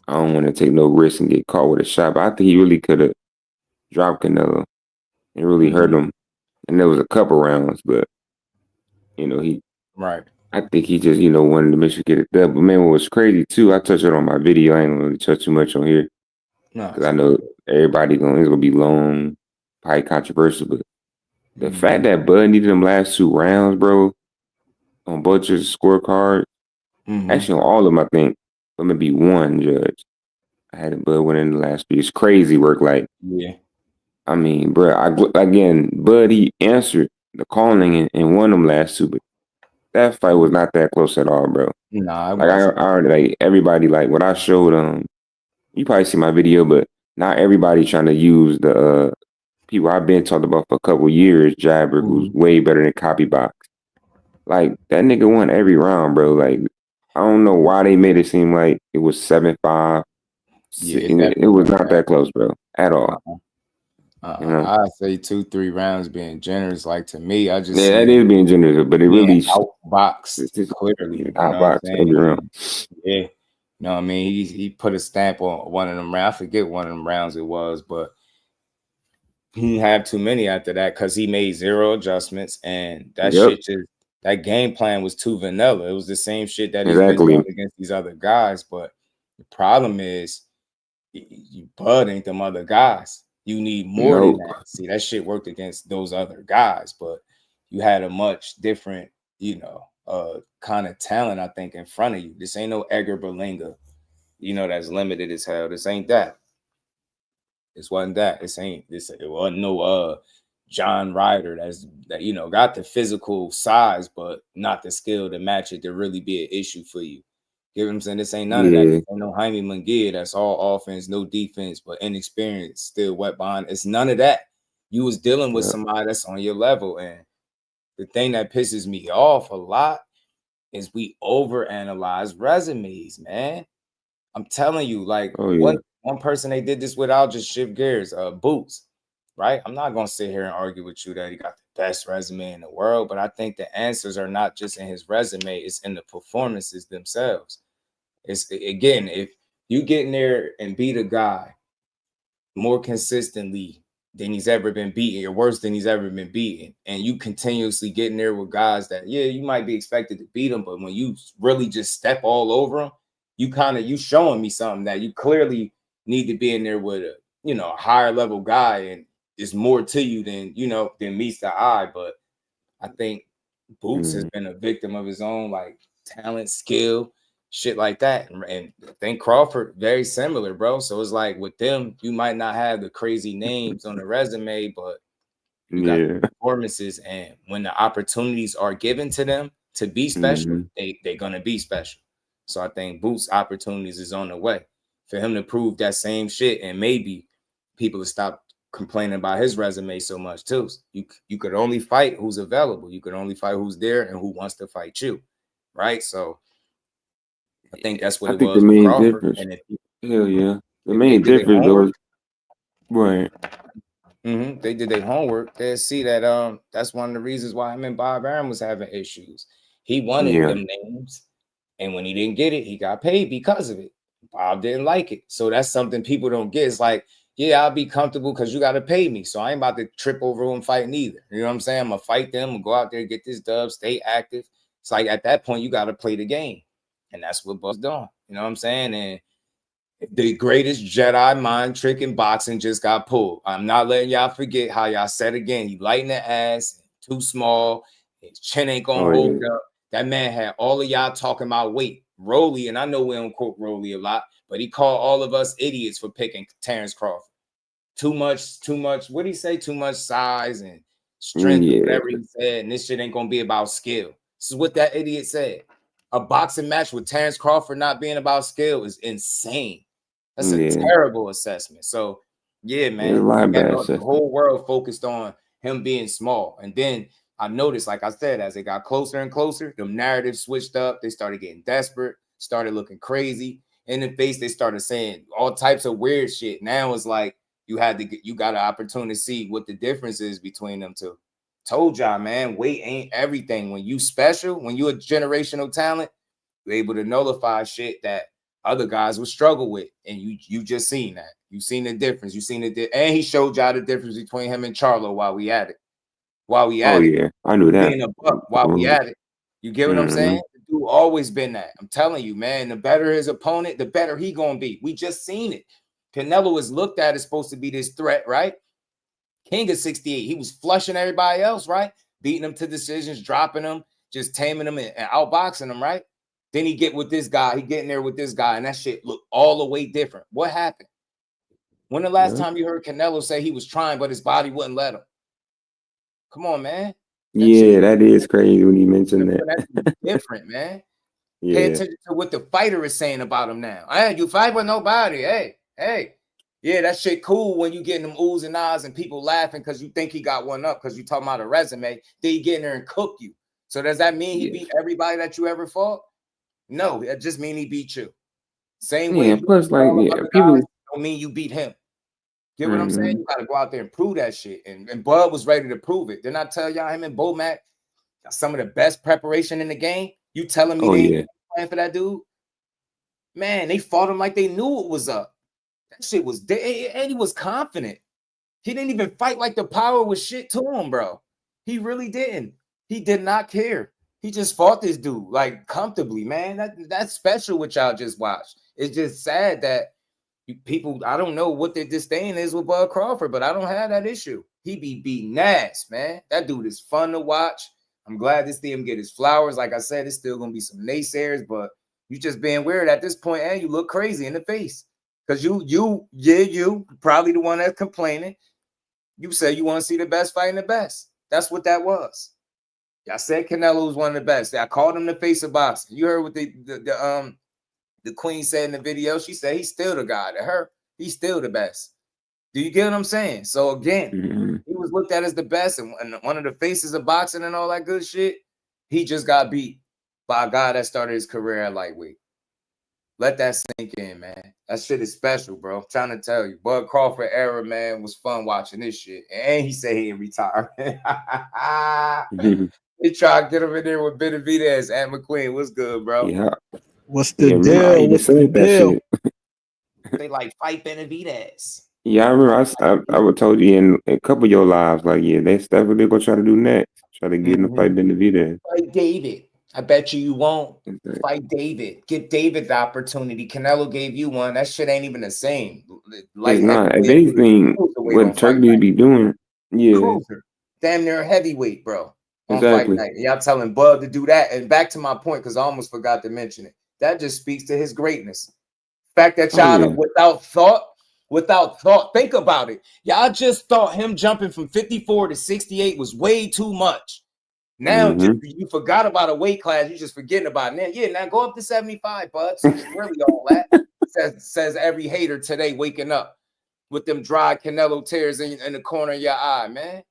I don't want to take no risk and get caught with a shot. But I think he really could have dropped Canelo and really hurt him. And there was a couple rounds, but he I think he just, wanted to make sure get it done. But man, what was crazy too, I touched it on my video. I ain't gonna really touch too much on here. Because I know everybody it's gonna be long, probably controversial. But the fact that Bud needed them last 2 rounds, bro, on both your scorecard, actually on all of them, I think, but maybe one judge. I had Bud winning the last 3. It's crazy work. Like, I mean, bro, Bud, he answered the calling and won them last 2, but that fight was not that close at all, bro. Nah, like I already, like everybody, like what I showed, you probably see my video, but not everybody trying to use the people I've been talking about for a couple years, Jabber, who's way better than Copybox. Like that nigga won every round, bro. Like I don't know why they made it seem like it was 7-5. It was not that close, bro, at all. I say 2-3 rounds being generous. Like to me, I just that is being generous, but it really outboxed clearly. Outboxed every round. Yeah, what I mean, he put a stamp on one of them rounds. I forget one of them rounds it was, but he didn't have too many after that because he made 0 adjustments, and that shit just that game plan was too vanilla. It was the same shit that he's been doing against these other guys. But the problem is, you Bud ain't them other guys. You need more than that. See, that shit worked against those other guys, but you had a much different, kind of talent, I think, in front of you. This ain't no Edgar Berlanga, that's limited as hell. This ain't that. This wasn't that. It wasn't no John Ryder that got the physical size, but not the skill to match it to really be an issue for you. You know what I'm saying? This ain't none of that. This ain't no Jaime Munguia. That's all offense, no defense, but inexperienced, still wet behind. It's none of that. You was dealing with somebody that's on your level. And the thing that pisses me off a lot is we overanalyze resumes, man. I'm telling you, like one person they did this with, I'll just shift gears, Boots, right? I'm not gonna sit here and argue with you that he got the best resume in the world, but I think the answers are not just in his resume, it's in the performances themselves. It's again, if you get in there and beat a guy more consistently than he's ever been beaten, or worse than he's ever been beaten, and you continuously get in there with guys that, yeah, you might be expected to beat them, but when you really just step all over them, you showing me something that you clearly need to be in there with a, you know, a higher level guy, and it's more to you than, you know, than meets the eye. But I think Boots has been a victim of his own, like, talent, skill, shit like that. And I think Crawford, very similar, bro. So it's like with them, you might not have the crazy names on the resume, but you got the performances. And when the opportunities are given to them to be special, they're going to be special. So I think Boots' opportunities is on the way for him to prove that same shit. And maybe people will stop complaining about his resume so much too. You could only fight who's available. You could only fight who's there and who wants to fight you. Right. So I think that's what it was the main with Crawford. difference. And Hell yeah. The main difference though is right. They did their homework. They'll see that that's one of the reasons why him and Bob Arum was having issues. He wanted them names, and when he didn't get it, he got paid because of it. Bob didn't like it. So that's something people don't get. It's like, yeah, I'll be comfortable because you got to pay me. So I ain't about to trip over them fighting either. You know what I'm saying? I'm gonna fight them and go out there, get this dub, stay active. It's like at that point, you got to play the game. And that's what Buzz doing. You know what I'm saying? And the greatest Jedi mind trick in boxing just got pulled. I'm not letting y'all forget how y'all said again. He light in the ass, too small, his chin ain't gonna hold up. That man had all of y'all talking about weight. Rolly, and I know we don't quote Rolly a lot, but he called all of us idiots for picking Terence Crawford. Too much, what did he say? Too much size and strength, whatever he said, and this shit ain't gonna be about skill. This is what that idiot said. A boxing match with Terence Crawford not being about skill is insane. That's a terrible assessment. So, yeah, man, the whole world focused on him being small. And then I noticed, like I said, as it got closer and closer, the narrative switched up. They started getting desperate, started looking crazy. In the face, they started saying all types of weird shit. Now it's like you got an opportunity to see what the difference is between them two. Told y'all, man, weight ain't everything. When you special, when you a generational talent, you're able to nullify shit that other guys would struggle with. And you just seen that. You seen the difference. You seen it. And he showed y'all the difference between him and Charlo while we at it. I knew that. Being a buck while we at it. You get what I'm saying? The dude always been that. I'm telling you, man, the better his opponent, the better he gonna be. We just seen it. Canelo is looked at as supposed to be this threat, right? King of 68. He was flushing everybody else, right? Beating them to decisions, dropping them, just taming them and outboxing them, right? Then he get with this guy. He get in there with this guy, and that shit looked all the way different. What happened? When the last time you heard Canelo say he was trying, but his body wouldn't let him? Come on, man. That is crazy when you mention that. That's different, man. Pay attention to what the fighter is saying about him now. Hey, you fight with nobody. Hey. Yeah, that shit cool when you getting them oohs and ahs and people laughing because you think he got one up because you talking about a resume. Then he get in there and cook you. So does that mean he beat everybody that you ever fought? No, it just mean he beat you. Same way. Plus, people don't mean you beat him. Get what I'm saying? You got to go out there and prove that shit. And Bud was ready to prove it. Didn't I tell y'all him and Bomac got some of the best preparation in the game? You telling me they ain't playing for that dude? Man, they fought him like they knew it was up. That shit was dead, and he was confident. He didn't even fight like the power was shit to him, bro. He really didn't. He did not care. He just fought this dude like comfortably, man. That's special what y'all just watched. It's just sad that people, I don't know what their disdain is with Bud Crawford, but I don't have that issue. He be beating ass, man. That dude is fun to watch. I'm glad to see him get his flowers. Like I said, it's still gonna be some naysayers, but you just being weird at this point, and you look crazy in the face. Because you probably the one that's complaining. You say you want to see the best fighting the best. That's what that was. Y'all said Canelo was one of the best. I called him the face of boxing. You heard what the queen said in the video. She said he's still the guy. To her, he's still the best. Do you get what I'm saying? So again, he was looked at as the best and one of the faces of boxing and all that good shit, he just got beat by a guy that started his career at lightweight. Let that sink in, man. That shit is special, bro. I'm trying to tell you. Bud Crawford era, man, was fun watching this shit. And he said he ain't retired. He tried to get him in there with Benavidez and McQueen. What's good, bro? Yeah. What's the Remember, I deal? even What's the said that deal? shit. They like fight Benavidez. Yeah, I remember I would told you in a couple of your lives, like, yeah, that's what they're gonna try to do next. Try to get in the fight Benavidez. Fight David. I bet you won't. Fight David. Get David the opportunity. Canelo gave you one. That shit ain't even the same. It's not. If anything, what Turkey be doing, yeah. Cruiser. Damn near heavyweight, bro. On Exactly. fight night. Y'all telling Bud to do that. And back to my point, because I almost forgot to mention it. That just speaks to his greatness. Fact that y'all without thought, think about it. Y'all just thought him jumping from 54 to 68 was way too much. Now you forgot about a weight class. You just forgetting about it. Yeah, now go up to 75, bud. So it's really all that. Says every hater today waking up with them dry Canelo tears in the corner of your eye, man.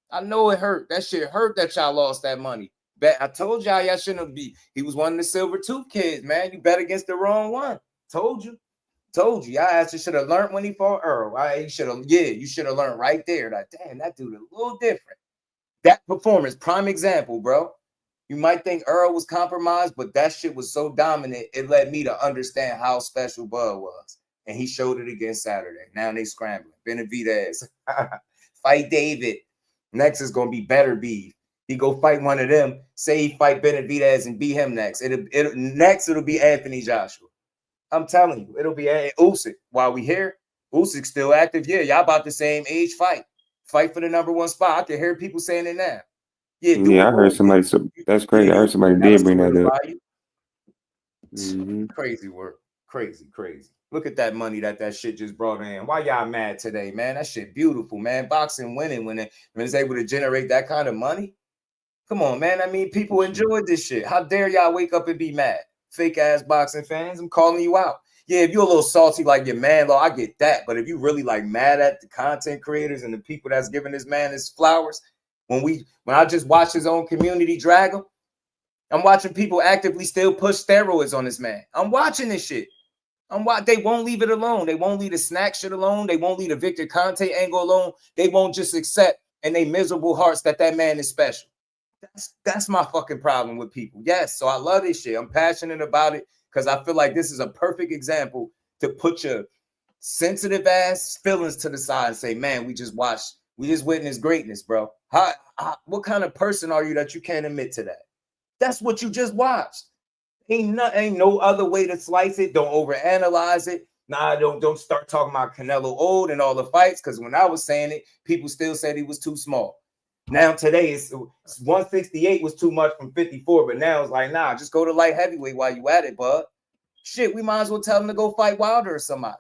I know it hurt. That shit hurt that y'all lost that money. Bet I told y'all shouldn't be. He was one of the silver tooth kids, man. You bet against the wrong one. Told you. Y'all actually should have learned when he fought Earl. You should have learned right there. That damn, that dude a little different. That performance, prime example, bro. You might think Earl was compromised, but that shit was so dominant, it led me to understand how special Bud was. And he showed it again Saturday. Now they scrambling. Benavidez. Fight David. Next is going to be Better Beef. He go fight one of them. Say he fight Benavidez and beat him next. It'll be Anthony Joshua. I'm telling you, it'll be Usyk. While we here, Usyk's still active. Yeah, y'all about the same age. Fight for the _1 spot. I can hear people saying it now. Yeah, I heard somebody. So that's crazy. I heard somebody did bring that up. Crazy work. Crazy. Look at that money that shit just brought in. Why y'all mad today, man? That shit beautiful, man. Boxing winning when it's able to generate that kind of money. Come on, man. I mean, people enjoyed this shit. How dare y'all wake up and be mad? Fake ass boxing fans. I'm calling you out. Yeah, if you're a little salty like your man, I get that. But if you really like mad at the content creators and the people that's giving this man his flowers, when I just watch his own community drag him, I'm watching people actively still push steroids on this man. I'm watching this shit. They won't leave it alone. They won't leave the snack shit alone. They won't leave the Victor Conte angle alone. They won't just accept in their miserable hearts that man is special. That's my fucking problem with people. Yes, so I love this shit. I'm passionate about it because I feel like this is a perfect example to put your sensitive ass feelings to the side and say, man, we just witnessed greatness, bro. What kind of person are you that you can't admit to that? That's what you just watched. Ain't no other way to slice it. Don't overanalyze it. Nah, don't start talking about Canelo old and all the fights, because when I was saying it, people still said he was too small. Now today it's 168 was too much from 54, but now it's like, nah, just go to light heavyweight while you at it, bud. Shit, we might as well tell him to go fight Wilder or somebody.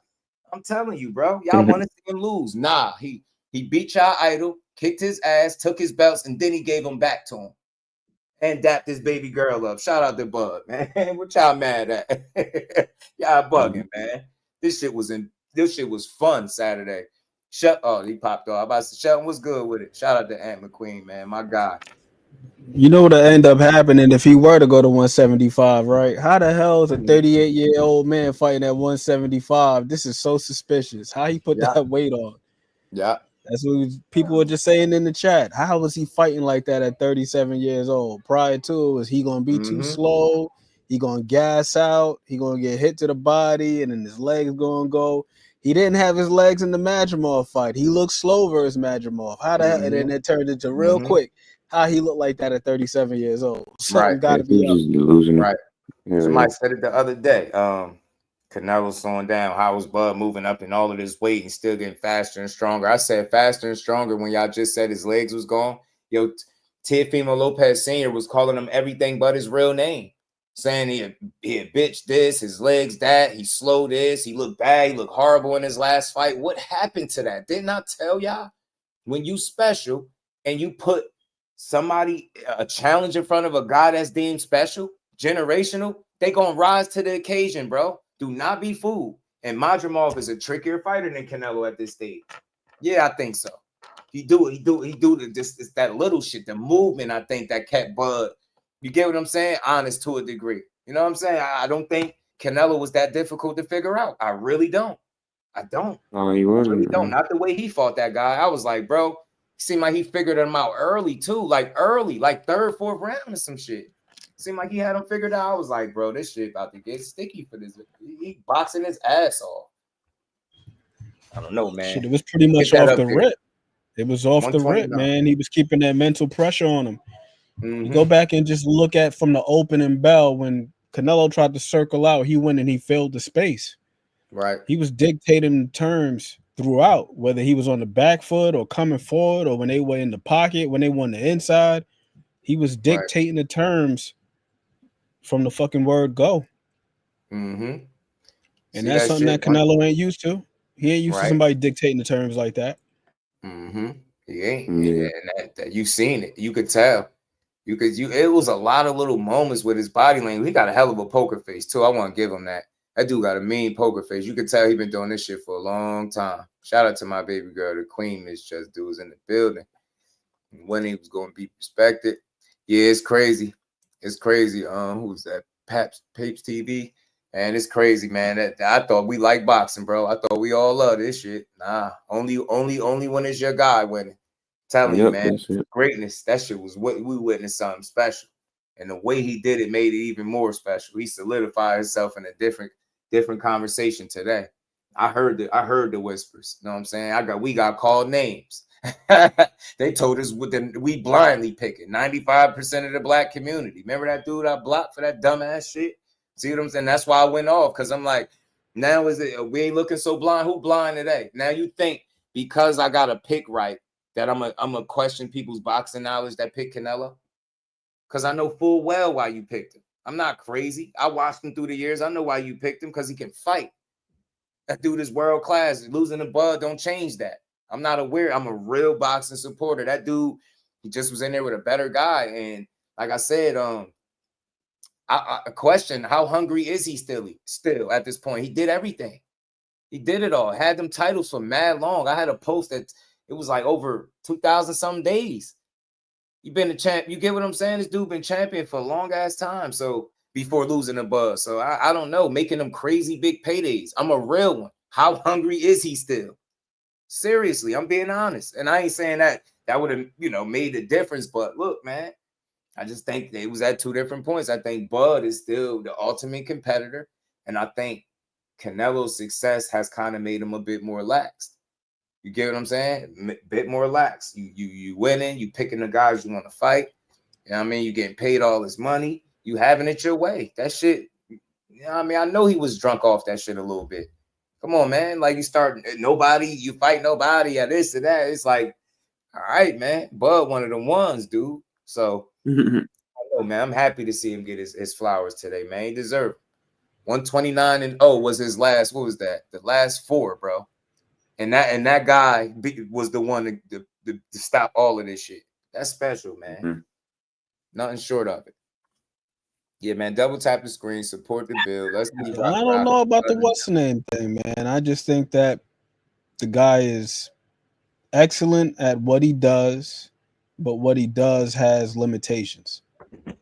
I'm telling you, bro. Y'all want to see him lose. Nah, he beat y'all idol, kicked his ass, took his belts, and then he gave them back to him. And dapped his baby girl up. Shout out to Bud, man. What y'all mad at? Y'all bugging, man. This shit was fun Saturday. He popped off. I said, Shelton was good with it. Shout out to Ant McQueen, man. My guy. You know what'll end up happening if he were to go to 175, right? How the hell is a 38-year-old man fighting at 175? This is so suspicious. How he put that weight on? Yeah. That's what people were just saying in the chat. How was he fighting like that at 37 years old? Prior to it, was he going to be too slow? He going to gas out? He going to get hit to the body and then his legs going to go? He didn't have his legs in the Madrimov fight. He looked slow versus Madrimov. How the hell? And then it turned into real quick how he looked like that at 37 years old. Something got to be up. Right. Somebody said it the other day. Canelo slowing down. How was Bud moving up in all of this weight and still getting faster and stronger? I said faster and stronger when y'all just said his legs was gone. Yo, Teofimo Lopez Sr. was calling him everything but his real name. Saying he a bitch this, his legs that, he slow this, he looked bad, he looked horrible in his last fight. What happened to that? Didn't I tell y'all? When you special and you put a challenge in front of a guy that's deemed special, generational, they gonna rise to the occasion, bro. Do not be fooled. And Madrimov is a trickier fighter than Canelo at this stage. Yeah, I think so. he do this that little shit, the movement. I think that kept Bud. You get what I'm saying? Honest to a degree. You know what I'm saying? I don't think Canelo was that difficult to figure out. I really don't. I don't. Oh, he wasn't. I really don't. Not the way he fought that guy. I was like, bro, seemed like he figured him out early too, like third, fourth round or some shit. Seemed like he had him figured out. I was like, bro, this shit about to get sticky for this. He boxing his ass off. I don't know, man. Shit, it was pretty much off the rip. It was off the rip, man. He was keeping that mental pressure on him. You go back and just look at from the opening bell when Canelo tried to circle out, he went and he filled the space. Right. He was dictating terms throughout, whether he was on the back foot or coming forward or when they were in the pocket, when they were on the inside. He was dictating the terms from the fucking word go. Mm-hmm. And that's something that Canelo ain't used to. He ain't used to somebody dictating the terms like that. Mm-hmm. He ain't. Yeah. And that you seen it. You could tell. It was a lot of little moments with his body language. He got a hell of a poker face too. I want to give him that. That dude got a mean poker face. You could tell he been doing this shit for a long time. Shout out to my baby girl, the queen, Miss Jusdueboxing was in the building. When he was going to be respected. Yeah, it's crazy. It's crazy. Who's that? Papes TV. And it's crazy, man. That I thought we like boxing, bro. I thought we all love this shit. Nah, only when it's your guy winning. Telling you, man, greatness. That shit was what we witnessed, something special. And the way he did it made it even more special. He solidified himself in a different conversation today. I heard the whispers. You know what I'm saying? We got called names. They told us we blindly picking 95% of the black community. Remember that dude I blocked for that dumbass shit? See what I'm saying? That's why I went off, because I'm like, now we ain't looking so blind. Who blind today? Now you think because I got a pick right that I'm a question people's boxing knowledge that pick Canelo? Because I know full well why you picked him. I'm not crazy. I watched him through the years. I know why you picked him, because he can fight. That dude is world class. Losing the Bud don't change that. I'm not aware. I'm a real boxing supporter. That dude, he just was in there with a better guy. And like I said, I question, how hungry is he still at this point? He did everything. He did it all. Had them titles for mad long. I had a post that it was like over 2,000 some days. You've been a champ. You get what I'm saying? This dude been champion for a long ass time. So before losing the Buzz. So I don't know, making them crazy big paydays. I'm a real one. How hungry is he still? Seriously, I'm being honest. And I ain't saying that would have, made a difference. But look, man, I just think it was at two different points. I think Bud is still the ultimate competitor. And I think Canelo's success has kind of made him a bit more lax. You get what I'm saying? A bit more lax. You winning, you picking the guys you want to fight. You know what I mean? You getting paid all this money. You having it your way. That shit, you know what I mean? I know he was drunk off that shit a little bit. Come on, man. Like, you start nobody, you fight nobody at this or that. It's like, all right, man. Bud, one of the ones, dude. So, I know, man. I'm happy to see him get his flowers today, man. He deserved it. 129-0 was his last. What was that? The last 4, bro. And that guy was the one to stop all of this shit. That's special, man. Nothing short of it. Yeah, man. Double tap the screen, support the build. Let's keep I don't know about the what's the name thing, man. I just think that the guy is excellent at what he does, but what he does has limitations.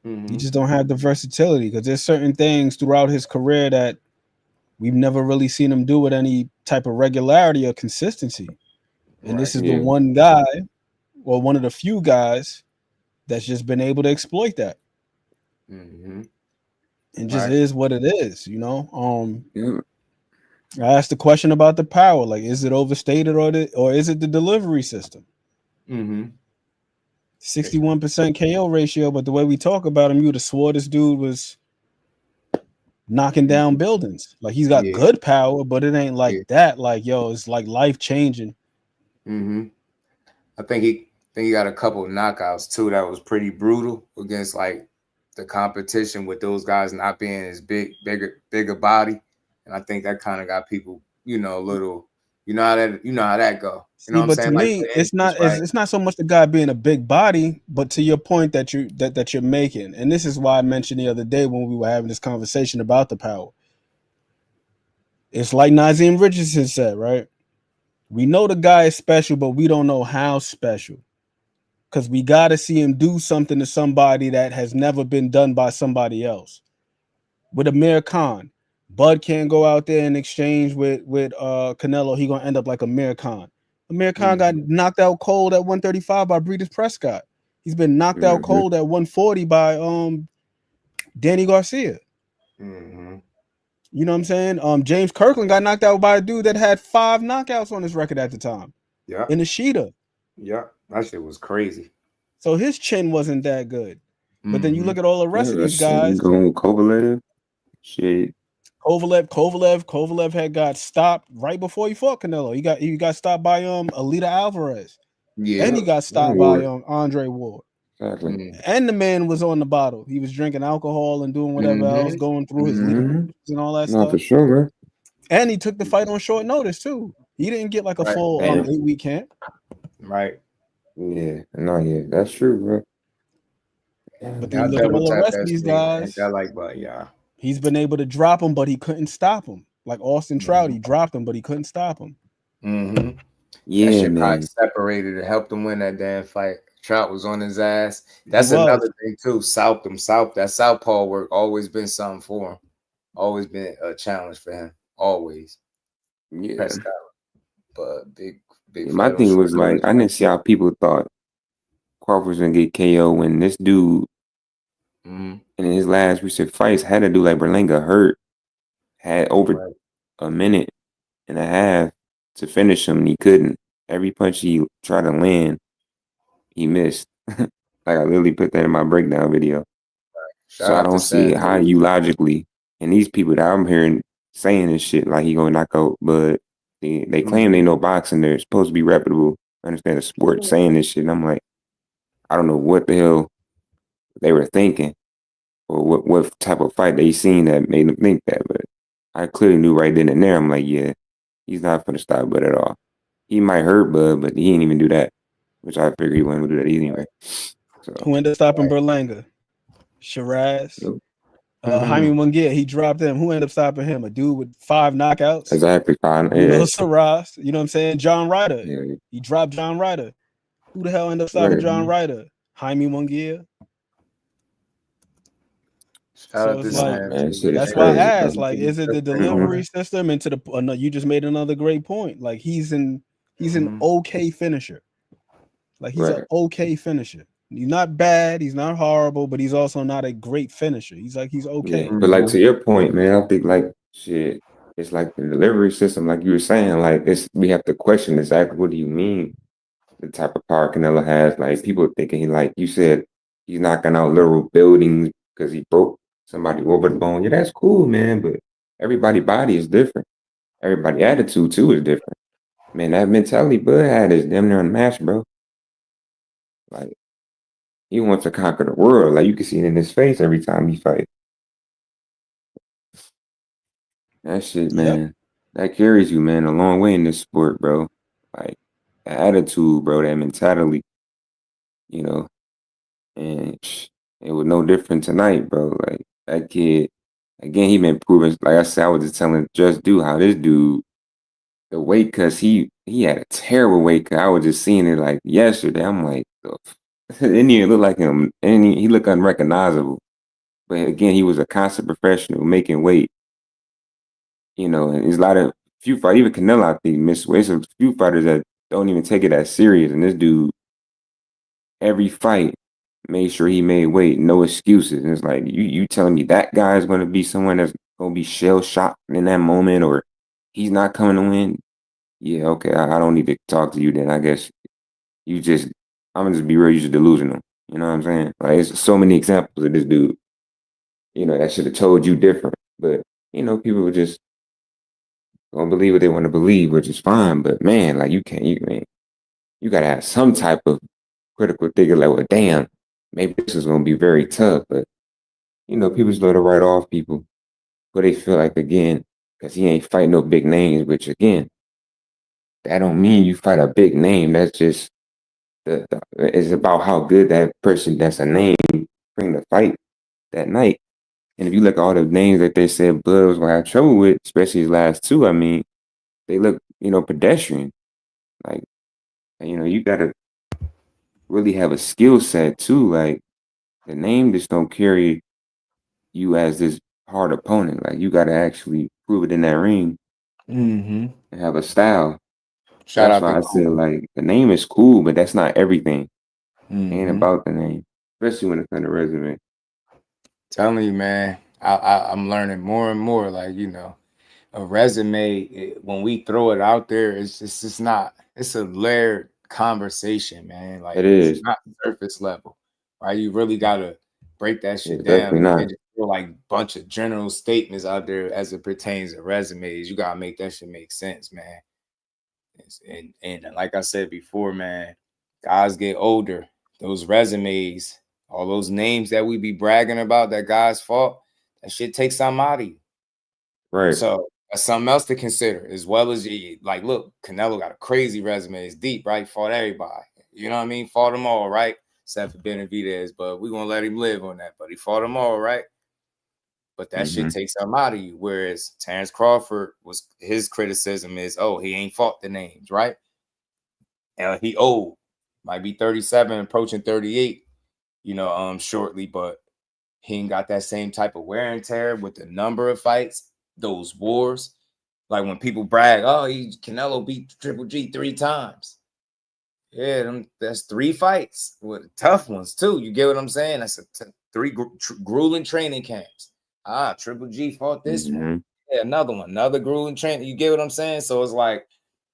You just don't have the versatility, because there's certain things throughout his career that we've never really seen him do with any type of regularity or consistency. And this is the one guy, or one of the few guys, that's just been able to exploit that. And just is what it is, I asked the question about the power, like, is it overstated or is it the delivery system? 61% KO ratio, but the way we talk about him, you would have swore this dude was knocking down buildings. Like, he's got good power, but it ain't like that. Like, yo, it's like life changing. I think he got a couple of knockouts too that was pretty brutal against like the competition, with those guys not being as bigger body. And I think that kind of got people, a little, how that go. You know what I'm saying? To me, it's not so much the guy being a big body, but to your point that you're making. And this is why I mentioned the other day when we were having this conversation about the power. It's like Nazim Richardson said, right? We know the guy is special, but we don't know how special. Because we got to see him do something to somebody that has never been done by somebody else. With Amir Khan, Bud can't go out there and exchange with Canelo. He gonna end up like Amir Khan. Amir Khan got knocked out cold at 135 by Breeders Prescott. He's been knocked out cold at 140 by Danny Garcia. You know what I'm saying? James Kirkland got knocked out by a dude that had 5 knockouts on his record at the time. Yeah. In the Sheeta. Yeah. That shit was crazy. So his chin wasn't that good. But then you look at all the rest of these guys. Going Kovalev. Shit. Kovalev had got stopped right before he fought Canelo. He got stopped by Alita Alvarez. Yeah. And he got stopped by Andre Ward. Exactly. And the man was on the bottle. He was drinking alcohol and doing whatever else, going through his leads and all that stuff. For sure, bro. And he took the fight on short notice too. He didn't get like a full 8-week camp. Right. Yeah. No, yeah. That's true, bro. But then you look at all the rest of these guys. He's been able to drop him, but he couldn't stop him. Like Austin Trout, he dropped him, but he couldn't stop him. Yeah, that shit man. probably separated and helped him win that damn fight. Trout was on his ass. That's another thing too. That southpaw work always been something for him. Always been a challenge for him. Always. Yeah. Prescott. But big. My thing was like, I didn't see how people thought Crawford was gonna get KO when this dude in his last recent fights had to do like Berlanga hurt, had over a minute and a half to finish him, and he couldn't. Every punch he tried to land, he missed. Like I literally put that in my breakdown video. So I don't see how you logically, and these people that I'm hearing saying this shit like he gonna knock out, but they claim they know boxing. They're supposed to be reputable, understand the sport, saying this shit. And I'm like, I don't know what the hell they were thinking or what type of fight they seen that made them think that. But I clearly knew right then and there. I'm like, yeah, he's not going to stop Bud at all. He might hurt Bud, but he ain't even do that, which I figured he wasn't going to do that anyway. So, who ended up stopping Berlanga? Shiraz. Jaime Munguia, he dropped him. Who ended up stopping him? A dude with 5 knockouts. Exactly. Shiraz. You know what I'm saying? John Ryder. Yeah. He dropped John Ryder. Who the hell ended up stopping John Ryder? Jaime Munguia. So that's why I asked, like, is it the delivery system into the? You just made another great point. Like he's an okay finisher. Like he's an okay finisher. He's not bad. He's not horrible, but he's also not a great finisher. He's okay. Yeah, but like to your point, man, I think like shit. It's like the delivery system, like you were saying. Like we have to question exactly what do you mean the type of power Canelo has. Like people thinking he, like you said, he's knocking out literal buildings because he broke somebody over the bone. Yeah, that's cool, man. But everybody's body is different. Everybody's attitude too is different. Man, that mentality Bud had is damn near unmatched, bro. Like he wants to conquer the world. Like you can see it in his face every time he fights. That shit, man. That carries you, man, a long way in this sport, bro. Like that attitude, bro, that mentality, you know. And it was no different tonight, bro. Like that kid, again, he been proving. Like I said, I was just telling Jusdueboxing how this dude, the weight cut, he had a terrible weight cut. I was just seeing it like yesterday. I'm like, it didn't even look like him, and he looked unrecognizable. But again, he was a constant professional making weight. You know, and there's a few fighters, even Canelo, I think, missed weight. There's a few fighters that don't even take it that serious. And this dude, every fight, made sure he made weight, no excuses. And it's like, you telling me that guy is going to be someone that's going to be shell-shocked in that moment, or he's not coming to win? Yeah, okay, I don't need to talk to you then. I guess I'm going to just be real, you're just delusional. You know what I'm saying? Like, there's so many examples of this dude, you know, that should have told you different. But, you know, people were just gonna believe what they want to believe, which is fine. But man, like you gotta have some type of critical thinking. Like, well, damn, maybe this is gonna be very tough. But you know, people just let to write off people, but they feel like again, because he ain't fighting no big names. Which again, that don't mean you fight a big name. That's just it's about how good that person that's a name bring the fight that night. And if you look at all the names that they said Bud was gonna have trouble with, especially his last two, I mean, they look, you know, pedestrian. Like, you know, you gotta really have a skill set too. Like, the name just don't carry you as this hard opponent. Like, you gotta actually prove it in that ring and have a style. Shout That's out why to I said, like, the name is cool, but that's not everything. Ain't about the name, especially when it comes to resume. Telling you, man, I'm learning more and more. Like, you know, a resume, when we throw it out there, it's just not. It's a layered conversation, man. Like, It it's is. not surface level, right? You really gotta break that shit It's down. definitely You not. can't just feel like a bunch of general statements out there as it pertains to resumes. You gotta make that shit make sense, man. And like I said before, man, guys get older. Those resumes, all those names that we be bragging about that guys fought, that shit takes something out of you. Right. So that's something else to consider, as well as like, look, Canelo got a crazy resume. It's deep, right? Fought everybody. You know what I mean? Fought them all, right? Except for Benavidez, but we're gonna let him live on that. But he fought them all, right? But that shit takes something out of you. Whereas Terence Crawford, was his criticism is, oh, he ain't fought the names, right? And he old, might be 37, approaching 38, you know, shortly, but he ain't got that same type of wear and tear with the number of fights, those wars. Like when people brag, oh, Canelo beat Triple G 3 times. Yeah, that's 3 fights with tough ones too. You get what I'm saying? That's 3 grueling training camps. Triple G fought this one. Yeah, another one, another grueling training. You get what I'm saying? So it's like,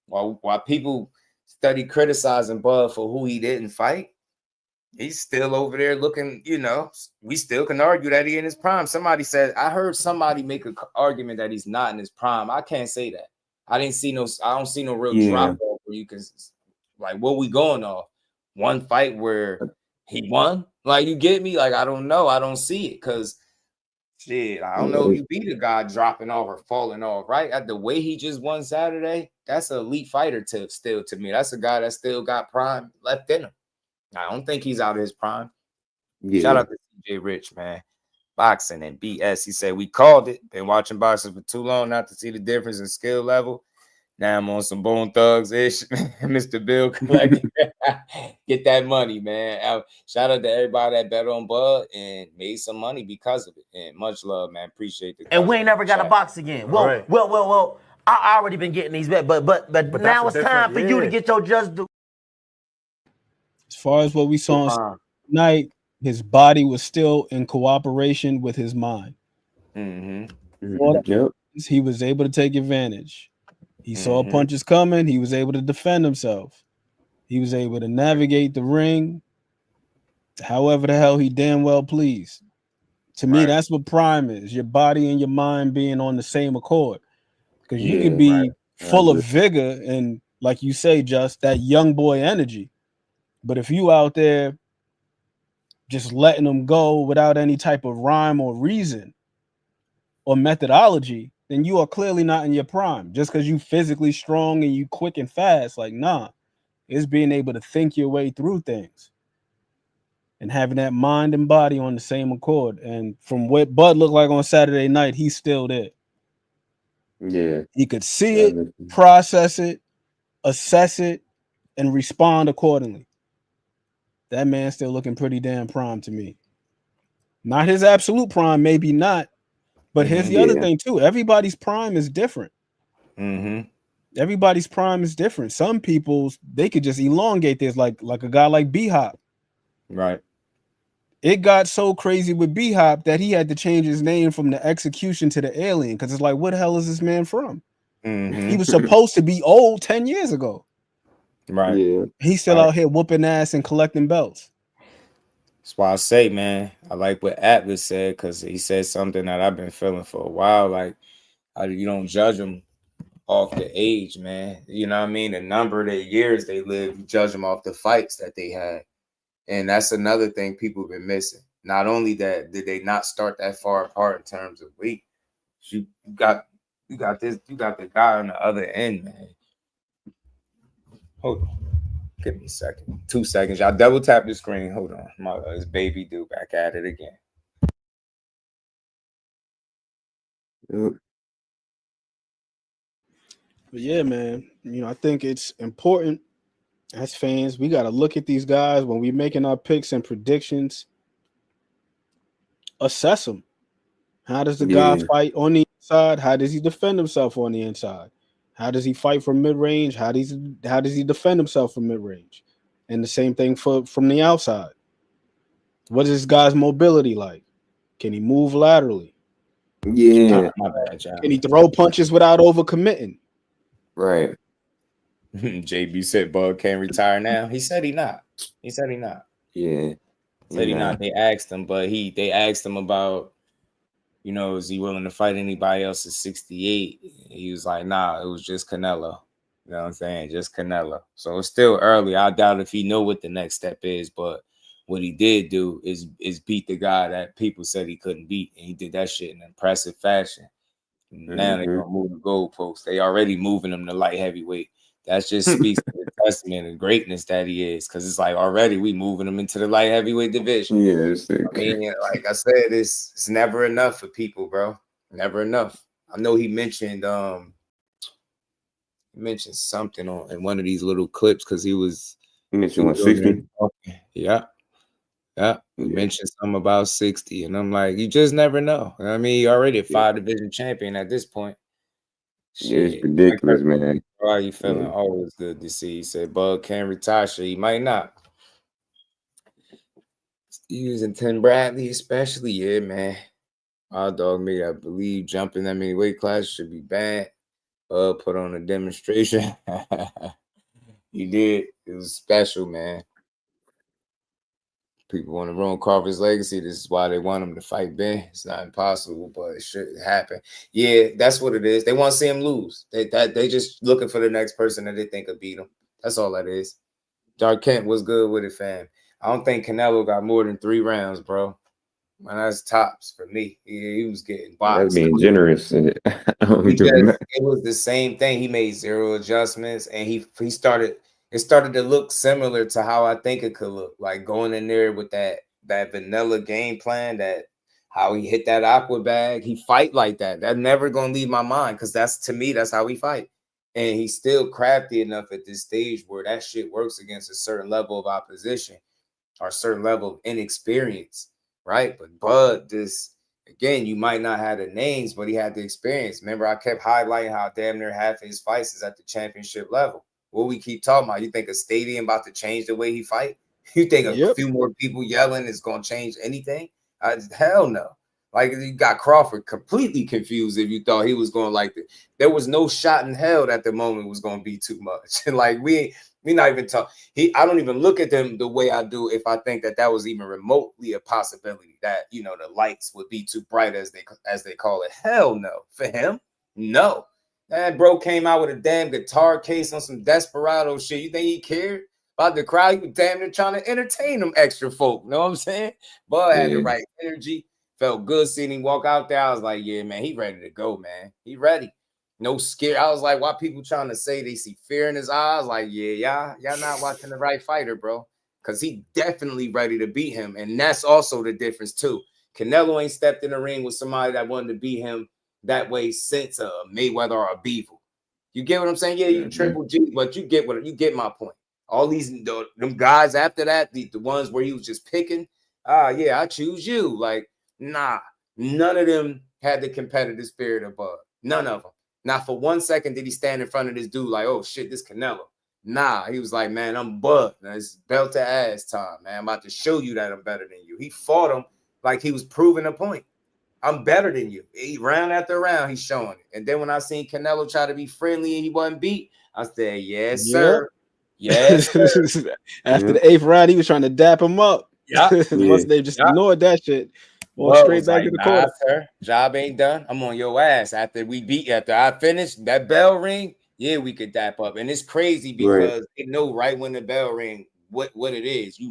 while people study criticizing Bud for who he didn't fight, he's still over there looking, you know, we still can argue that he in his prime. Somebody said, I heard somebody make an argument that he's not in his prime. I can't say that. I don't see no real drop off where you can, like, what we going off? One fight where he won? Like, you get me? Like, I don't know. I don't see it because shit, I don't know if you beat a guy dropping off or falling off, right? At the way he just won Saturday, that's an elite fighter still to me. That's a guy that still got prime left in him. I don't think he's out of his prime. Shout out to CJ Rich, man. Boxing and BS. He said, we called it. Been watching boxing for too long not to see the difference in skill level. Now I'm on some Bone Thugs ish. Mr. Bill collecting. Get that money, man. Shout out to everybody that bet on Bud and made some money because of it. And much love, man. Appreciate the And we ain't never got to box again. Well. I already been getting these bets, but now it's time for you to get your just do. As far as what we saw on night, his body was still in cooperation with his mind. He was able to take advantage. He saw punches coming. He was able to defend himself. He was able to navigate the ring however the hell he damn well pleased. To me, that's what prime is. Your body and your mind being on the same accord. Because you can be full of vigor and, like you say, just that young boy energy. But if you out there just letting them go without any type of rhyme or reason or methodology, then you are clearly not in your prime. Just because you physically strong and you quick and fast, like, nah. It's being able to think your way through things and having that mind and body on the same accord. And from what Bud looked like on Saturday night, he's still there. Yeah. He could see it, process it, assess it, and respond accordingly. That man's still looking pretty damn prime to me. Not his absolute prime, maybe not. But here's the other thing, too. Everybody's prime is different. Everybody's prime is different. Some people's, they could just elongate this, like a guy like B-Hop. Right. It got so crazy with B-Hop that he had to change his name from the Execution to the Alien, because it's like, what the hell is this man from? He was supposed to be old 10 years ago. Right. Yeah. He's still out here whooping ass and collecting belts. That's why I say, man, I like what Atlas said, because he said something that I've been feeling for a while. Like, you don't judge them off the age, man. You know what I mean? The number of their years they live, you judge them off the fights that they had. And that's another thing people have been missing. Not only that, did they not start that far apart in terms of weight, you got the guy on the other end, man. Hold on. Give me a second. 2 seconds. Y'all double tap the screen. Hold on. This baby do back at it again. But yeah, man, I think it's important as fans. We got to look at these guys when we're making our picks and predictions. Assess them. How does the guy fight on the inside? How does he defend himself on the inside? How does he fight from mid range? How does he defend himself from mid range? And the same thing from the outside. What is this guy's mobility like? Can he move laterally? Yeah. Can he throw punches without overcommitting? Right. JB said Bug can't retire now. He said he not. Yeah. Said he not. They asked him, but they asked him about, is he willing to fight anybody else at 68? He was like, nah, it was just Canelo. You know what I'm saying? Just Canelo. So it's still early. I doubt if he know what the next step is, but what he did do is beat the guy that people said he couldn't beat, and he did that shit in impressive fashion. Now they're gonna move the goalposts. They already moving him to light heavyweight. That just speaks to the testament and greatness that he is, because it's like already we moving him into the light heavyweight division. Yeah, I mean, like I said, it's never enough for people, bro. Never enough. I know he mentioned something in one of these little clips because he mentioned 160. Yeah. We mentioned something about 60, and I'm like, you just never know. I mean, you're already a 5-division champion at this point. Yeah, it's ridiculous, man. How are you feeling? Always good to see. He said Bug can't retire. He might not. Using Tim Bradley, especially, yeah, man. Our dog made, I believe, jumping that many weight classes should be banned. Put on a demonstration. He did. It was special, man. People want to ruin Crawford's legacy. This is why they want him to fight Ben. It's not impossible, but it should happen. Yeah, that's what it is. They want to see him lose. They just looking for the next person that they think could beat him. That's all that is. Dark Kent was good with it, fam. I don't think Canelo got more than 3 rounds, bro. Man, that's tops for me. He was getting boxed. That's being generous. Because it was the same thing. He made 0 adjustments, and he started. It started to look similar to how I think it could look, like going in there with that vanilla game plan, that how he hit that aqua bag. He fight like that. That's never gonna leave my mind, because to me, that's how we fight. And he's still crafty enough at this stage where that shit works against a certain level of opposition or a certain level of inexperience, right? But Bud, again, you might not have the names, but he had the experience. Remember, I kept highlighting how damn near half of his fights is at the championship level. What we keep talking about, you think a stadium about to change the way he fight? You think a few more people yelling is going to change anything? Hell no. Like, you got Crawford completely confused if you thought he was going like that. There was no shot in hell that the moment was going to be too much. And like, we not even talk. I don't even look at them the way I do if I think that was even remotely a possibility, that, the lights would be too bright, as they call it. Hell no. For him, no. That bro came out with a damn guitar case on some Desperado shit. You think he cared about the crowd? He was damn near trying to entertain them extra folk. Know what I'm saying? Bud had the right energy. Felt good seeing him walk out there. I was like, yeah, man, he ready to go, man. He ready. No scare. I was like, why people trying to say they see fear in his eyes? Like, yeah, y'all not watching the right fighter, bro. Because he definitely ready to beat him. And that's also the difference, too. Canelo ain't stepped in the ring with somebody that wanted to beat him that way since Mayweather or a Beaver. You get what I'm saying? Yeah, you Triple G, but you get my point. All these them guys after that, the ones where he was just picking, yeah, I choose you. Like, nah, none of them had the competitive spirit of Bud. None of them. Not for 1 second did he stand in front of this dude like, oh shit, this Canelo. Nah, he was like, man, I'm Bud. Now, it's belt to ass time, man. I'm about to show you that I'm better than you. He fought him like he was proving a point. I'm better than you. Round after round, he's showing it. And then when I seen Canelo try to be friendly and he wasn't beat, I said, yes, sir. Yes, sir. After the 8th round, he was trying to dap him up. Once they just ignored that shit. Well, straight back to the court. Sir, job ain't done. I'm on your ass. After I finished, that bell ring, yeah, we could dap up. And it's crazy because they know right when the bell ring what it is. He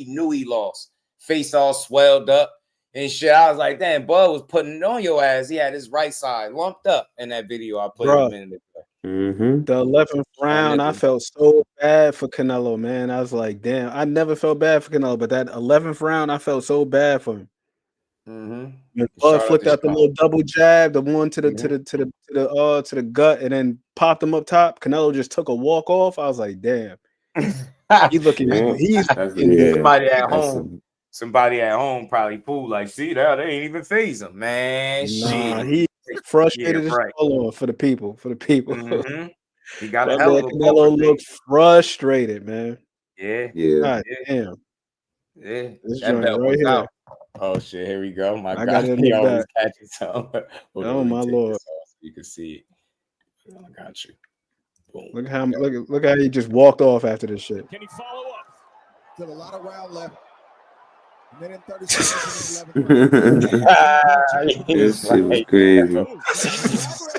knew he lost. Face all swelled up and shit. I was like, damn, Bud was putting it on your ass. He had his right side lumped up in that video I put him in. The 11th round, I felt so bad for Canelo, man. I was like, damn, I never felt bad for Canelo, but that 11th round, I felt so bad for him. Mm-hmm. When Bud flicked out the little double jab, the one to the gut, and then popped him up top. Canelo just took a walk off. I was like, damn. He's looking. He's somebody at home probably fooled. Like, see that they ain't even phase him, man. Nah, Shit. he frustrated as right. all on for the people. Mm-hmm. He got My a hell man of a Canelo looked frustrated, man. Yeah. God damn. Yeah. This That joint belt right was here. out. Oh shit, here we go. My I God, got it in he the always back. catches some. Oh my lord. So you can see it. I got you. Boom. Look how he just walked off after this shit. Can he follow up? Still a lot of round left. A minute 30 This shit was crazy.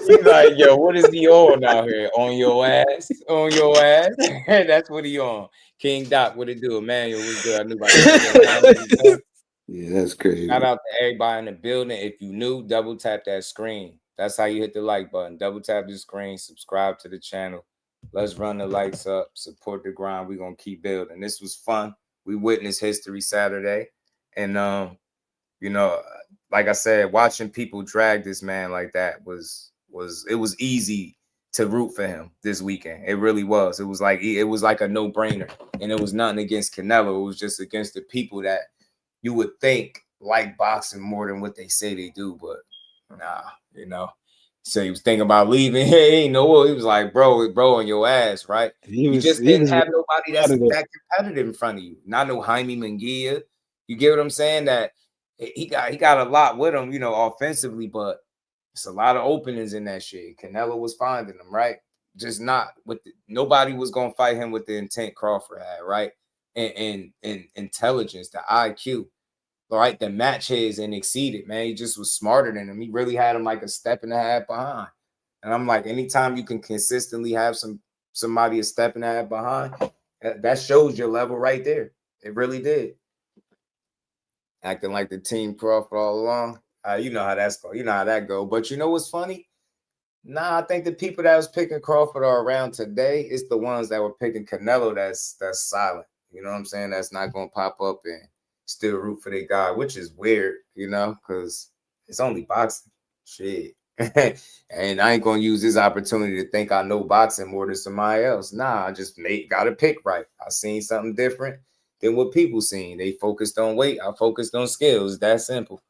He's like, yo, what is he on out here? On your ass? On your ass? That's what he on. King Doc, what it do? Emmanuel, what's good? I knew about that. Yeah, that's crazy. Shout out to everybody in the building. If you new, double tap that screen. That's how you hit the like button. Double tap the screen, subscribe to the channel. Let's run the lights up, support the grind. We're gonna keep building. This was fun. We witnessed History Saturday. And you know, like I said, watching people drag this man like that was easy to root for him this weekend. It really was. It was like a no-brainer. And it was nothing against Canelo. It was just against the people that you would think like boxing more than what they say they do, but nah, you know. So he was thinking about leaving. Hey, no, he was like, bro, on your ass, right? You just didn't have nobody that's that competitive in front of you. Not no Jaime Munguia. You get what I'm saying? That he got a lot with him, you know, offensively, but it's a lot of openings in that shit. Canelo was finding them, right? Just not with nobody was gonna fight him with the intent Crawford had, right? And intelligence, the IQ. Right, the match his and exceeded, man. He just was smarter than him. He really had him like a step and a half behind. And I'm like, anytime you can consistently have somebody a step and a half behind, that shows your level right there. It really did. Acting like the team Crawford all along. You know how that's going. You know how that go. But you know what's funny? Nah, I think the people that was picking Crawford are around today. It's the ones that were picking Canelo that's silent. You know what I'm saying? That's not gonna pop up and still root for their guy, which is weird, you know, because it's only boxing. Shit. And I ain't gonna use this opportunity to think I know boxing more than somebody else. Nah, I just got to pick right. I seen something different than what people seen. They focused on weight. I focused on skills. That simple.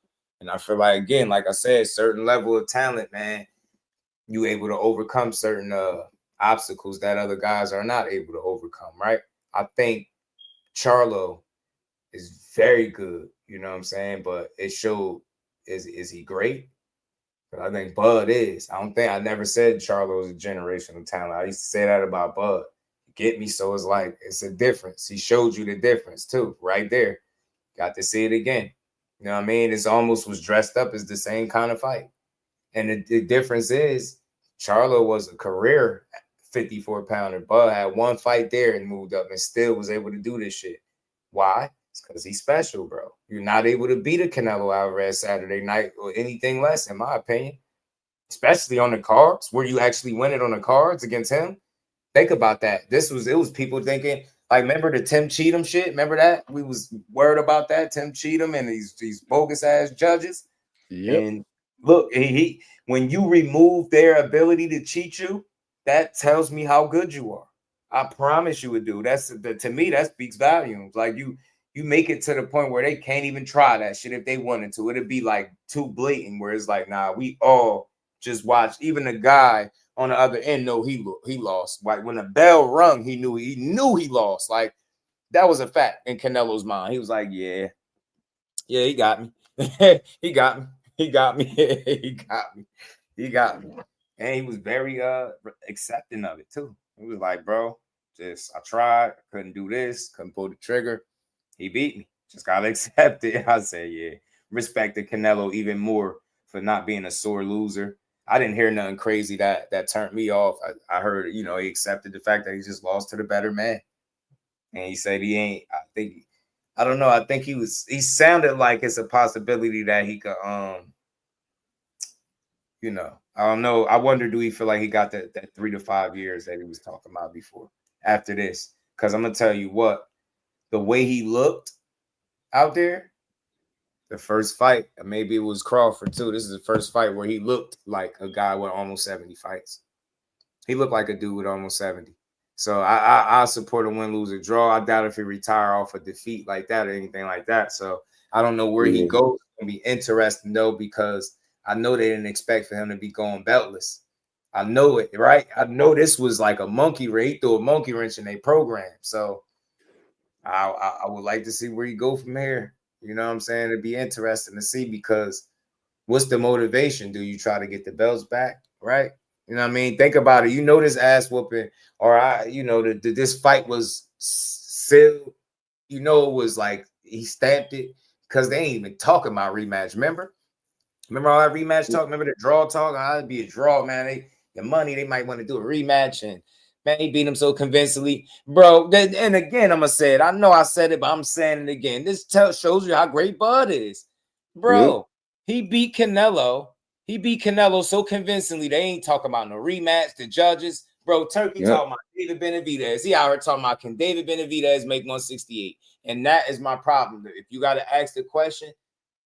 And I feel like, again, like I said, certain level of talent, man, you able to overcome certain obstacles that other guys are not able to overcome, right? I think Charlo is very good, you know what I'm saying? But it showed, is he great? But I think Bud is. I never said Charlo was a generational talent. I used to say that about Bud. Get me? So it's like, it's a difference. He showed you the difference too, right there. Got to see it again. You know what I mean? It's almost was dressed up as the same kind of fight. And the difference is Charlo was a career 54-pounder. Bud had one fight there and moved up and still was able to do this shit. Why? It's because he's special, bro. You're not able to beat a Canelo Alvarez Saturday night or anything less, in my opinion. Especially on the cards, where you actually win it on the cards against him. Think about that. It was people thinking, like, remember the Tim Cheatham shit? Remember that? We was worried about that, Tim Cheatham and these bogus ass judges. Yep. And look, when you remove their ability to cheat you, that tells me how good you are. I promise you it do. To me, that speaks volumes. Like you make it to the point where they can't even try that shit if they wanted to. It'd be like too blatant where it's like, nah, we all just watch. Even the guy on the other end know he lost. Like when the bell rung, he knew he lost. Like that was a fact in Canelo's mind. He was like, yeah, he got me. He got me. He got me. He got me. And he was very accepting of it too. He was like, bro, I tried, couldn't do this, couldn't pull the trigger. He beat me. Just gotta accept it. I said, yeah. Respected Canelo even more for not being a sore loser. I didn't hear nothing crazy that turned me off. I heard, you know, he accepted the fact that he just lost to the better man. And he said I don't know. I think he sounded like it's a possibility that he could, you know, I don't know. I wonder, do he feel like he got that 3 to 5 years that he was talking about before after this? Because I'm going to tell you what, the way he looked out there, The first fight, maybe it was Crawford too. This is the first fight where he looked like a guy with almost 70 fights. He looked like a dude with almost 70. So I support a win, lose, or draw. I doubt if he retire off a defeat like that or anything like that. So I don't know where he goes. It'll be interesting though, because I know they didn't expect for him to be going beltless. I know it, right? I know this was like a monkey wrench. He threw a monkey wrench in their program. So I would like to see where he go from here. You know what I'm saying? It'd be interesting to see, because what's the motivation? Do you try to get the belts back, right? You know what I mean? Think about it. You know this ass whooping, or this fight was sealed. You know it was like he stamped it, because they ain't even talking about rematch. Remember all that rematch talk? Remember the draw talk? It'd be a draw, man. The money, they might want to do a rematch, and man, he beat him so convincingly, bro. And again, I'm gonna say it. I know I said it, but I'm saying it again. This shows you how great Bud is, bro. He beat Canelo. He beat Canelo so convincingly. They ain't talking about no rematch. The judges, bro. Turkey talking about David Benavidez. He out here talking about, can David Benavidez make 168? And that is my problem. If you got to ask the question,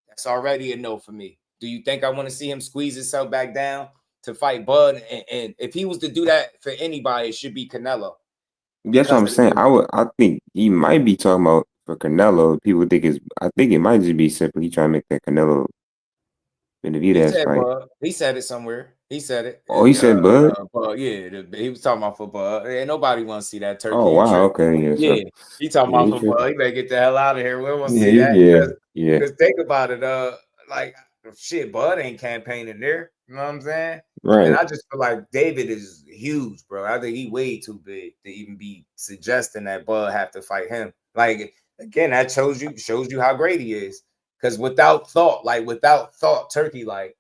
that's already a no for me. Do you think I want to see him squeeze himself back down to fight Bud? And if he was to do that for anybody, it should be Canelo. That's what I'm saying. I think he might be talking about for Canelo. People think I think it might just be simply he trying to make that Canelo Benavidez fight. He said it somewhere. He said it. Oh, he said Bud? Yeah, he was talking about football. And nobody wants to see that Turkey. Oh, wow. Okay. Yeah. He talking about football. He better get the hell out of here. We don't want to see that. Because think about it. Like, shit, Bud ain't campaigning there. You know what I'm saying? Right. And I just feel like David is huge, bro. I think he way too big to even be suggesting that Bud have to fight him. Like, again, that shows you how great he is. Because without thought, Turkey, like,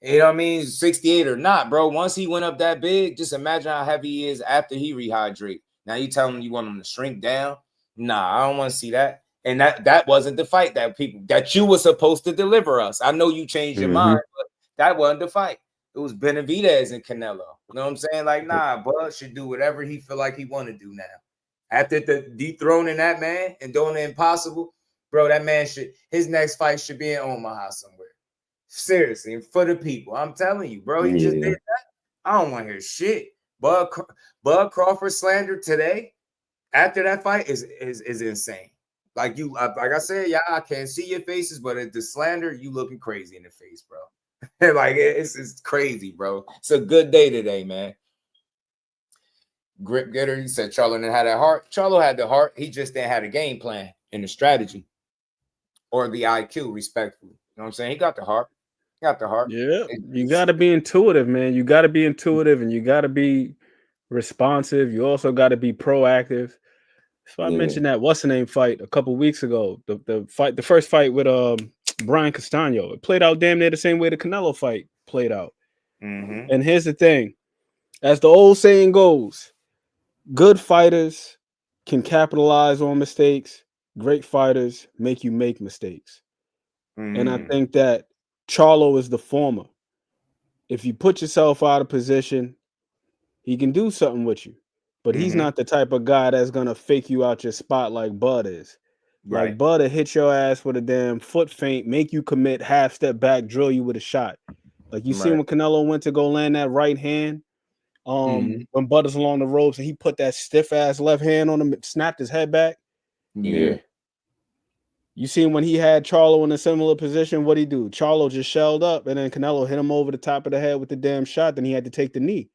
you know what I mean, 68 or not, bro. Once he went up that big, just imagine how heavy he is after he rehydrate. Now you tell him you want him to shrink down? Nah, I don't want to see that. And that wasn't the fight that you were supposed to deliver us. I know you changed your mind, but that wasn't the fight. It was Benavidez and Canelo. You know what I'm saying? Like, nah, Bud should do whatever he feel like he want to do now. After the dethroning that man and doing the impossible, bro, that man his next fight should be in Omaha somewhere. Seriously, for the people. I'm telling you, bro, he just did that. I don't want to hear shit. Bud Crawford slander today after that fight is insane. Like I said, I can't see your faces, but at the slander, you looking crazy in the face, bro. Like it's crazy, bro. It's a good day today, man. Grip getter, he said Charlo didn't have that heart. Charlo had the heart. He just didn't have a game plan and the strategy or the IQ, respectfully. You know what I'm saying? He got the heart. Yeah, you got to be intuitive, man. You got to be intuitive, and you got to be responsive. You also got to be proactive. So I mentioned that what's the name fight a couple weeks ago. The first fight with Brian Castano. It played out damn near the same way the Canelo fight played out. And here's the thing, as the old saying goes, good fighters can capitalize on mistakes. Great fighters make you make mistakes. And I think that Charlo is the former. If you put yourself out of position, he can do something with you. But he's not the type of guy that's going to fake you out your spot like Bud is. Right. Like Bud will hit your ass with a damn foot feint, make you commit, half step back, drill you with a shot. Like you see when Canelo went to go land that right hand, when Bud is along the ropes and he put that stiff ass left hand on him, snapped his head back. Yeah. You seen when he had Charlo in a similar position, what'd he do? Charlo just shelled up, and then Canelo hit him over the top of the head with the damn shot. Then he had to take the knee.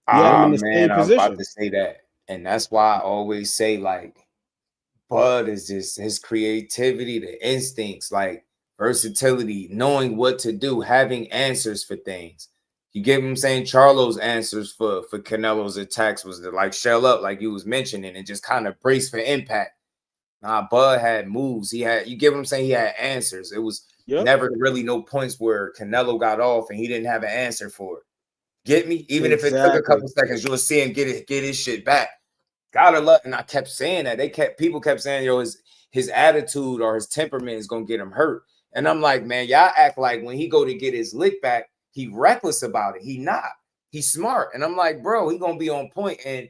He had him in the same I was position. about to say that. And that's why I always say, like, Bud is just his creativity, the instincts, like versatility, knowing what to do, having answers for things. You get what I'm saying? Charlo's answers for Canelo's attacks was to, like, shell up, like you was mentioning, and just kind of brace for impact. Nah, Bud had moves. You get what I'm saying? He had answers. It was never really no points where Canelo got off and he didn't have an answer for it. Get me? Even if it took a couple seconds, you'll see him get his shit back. Gotta love, and I kept saying that. People kept saying, yo, his attitude or his temperament is gonna get him hurt. And I'm like, man, y'all act like when he go to get his lick back, he reckless about it. He not. He's smart. And I'm like, bro, he gonna be on point. And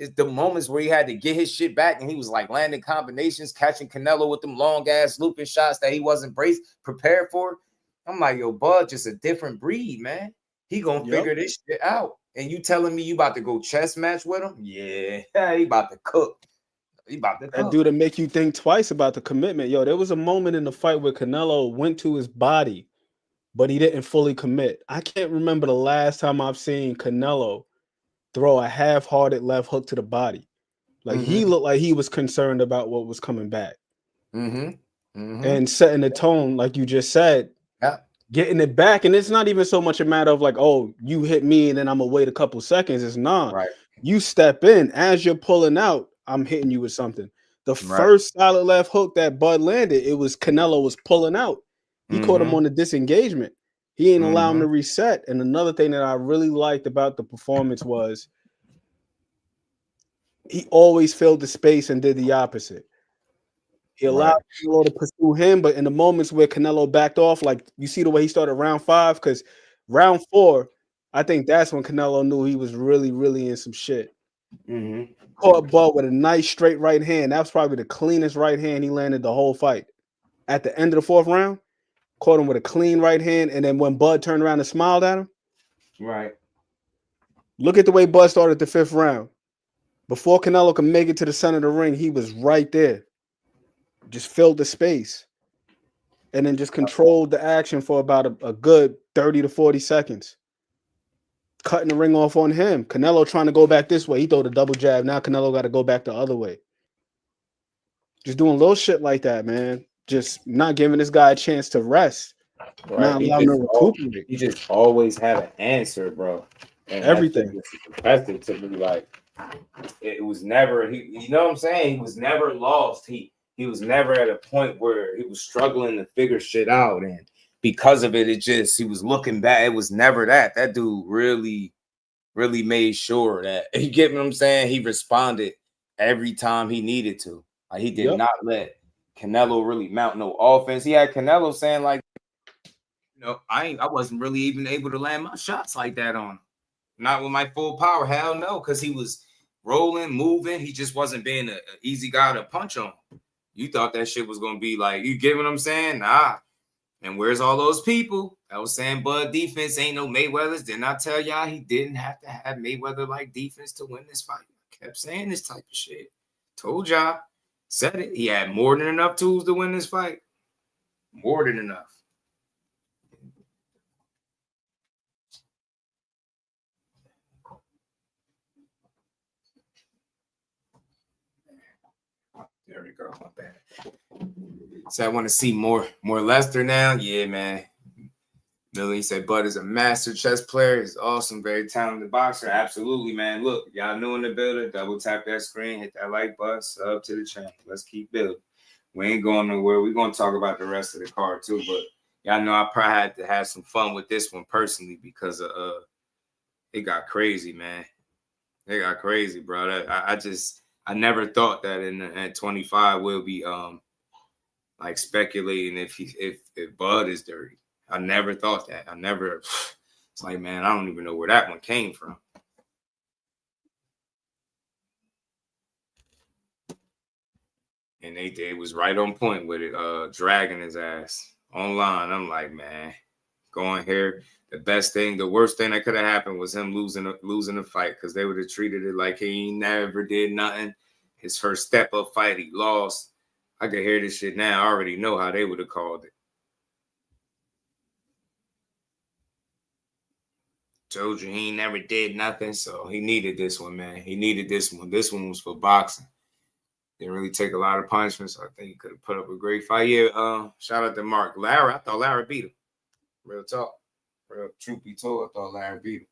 it's the moments where he had to get his shit back and he was like landing combinations, catching Canelo with them long ass looping shots that he wasn't prepared for. I'm like, yo, Bud, just a different breed, man. He gonna figure this shit out. And you telling me you about to go chess match with him? Yeah, he about to cook. He about to cook. That dude to make you think twice about the commitment. Yo, there was a moment in the fight where Canelo went to his body, but he didn't fully commit. I can't remember the last time I've seen Canelo throw a half-hearted left hook to the body. Like he looked like he was concerned about what was coming back. And setting the tone, like you just said, getting it back. And it's not even so much a matter of like, oh, you hit me and then I'm gonna wait a couple seconds. It's not. Right. You step in as you're pulling out, I'm hitting you with something. The first solid left hook that Bud landed, it was Canelo was pulling out. He caught him on the disengagement. He ain't allow him to reset. And another thing that I really liked about the performance was he always filled the space and did the opposite. He allowed Canelo to pursue him, but in the moments where Canelo backed off, like you see the way he started round 5, because round 4, I think that's when Canelo knew he was really, really in some shit. Caught Bud with a nice straight right hand. That was probably the cleanest right hand he landed the whole fight. At the end of the 4th round, caught him with a clean right hand, and then when Bud turned around and smiled at him, look at the way Bud started the 5th round. Before Canelo could make it to the center of the ring, he was right there. Just filled the space. And then just controlled the action for about a good 30 to 40 seconds. Cutting the ring off on him. Canelo trying to go back this way. He threw the double jab. Now Canelo got to go back the other way. Just doing little shit like that, man. Just not giving this guy a chance to rest. Not allowing him to recuperate. He just always had an answer, bro. And everything. Impressive to me. Like, it was never, you know what I'm saying? He was never lost. He was never at a point where he was struggling to figure shit out. And because of it, he was looking back. It was never that. That dude really, really made sure that, you get what I'm saying? He responded every time he needed to. Like, he did not let Canelo really mount no offense. He had Canelo saying, like, you know, I wasn't really even able to land my shots like that on him. Not with my full power. Hell no, because he was rolling, moving. He just wasn't being an easy guy to punch on. You thought that shit was going to be like, you get what I'm saying? Nah. And where's all those people that was saying Bud defense ain't no Mayweather's? Didn't I tell y'all he didn't have to have Mayweather-like defense to win this fight? I kept saying this type of shit. Told y'all. Said it. He had more than enough tools to win this fight. More than enough. There we go. My bad. So I want to see more Lester now. Yeah, man. Millie said Bud is a master chess player. He's awesome, very talented boxer. Absolutely, man. Look, y'all new in the building. Double tap that screen, hit that like button, sub to the channel. Let's keep building. We ain't going nowhere. We're going to talk about the rest of the card too, but y'all know I probably had to have some fun with this one personally because it got crazy, man. It got crazy, bro. I never thought that at 25 we'll be like speculating if Bud is dirty. I never thought that. It's like, man, I don't even know where that one came from. And they was right on point with it, dragging his ass online. I'm like, man, going here. The worst thing that could have happened was him losing the fight, because they would have treated it like he never did nothing. His first step-up fight, he lost. I could hear this shit now. I already know how they would have called it. Told you he never did nothing, so he needed this one, man. He needed this one. This one was for boxing. Didn't really take a lot of punishments. So I think he could have put up a great fight. Yeah, shout out to Mark. Larry, I thought Larry beat him. Real talk. Real truth be told, I thought Larry beat him.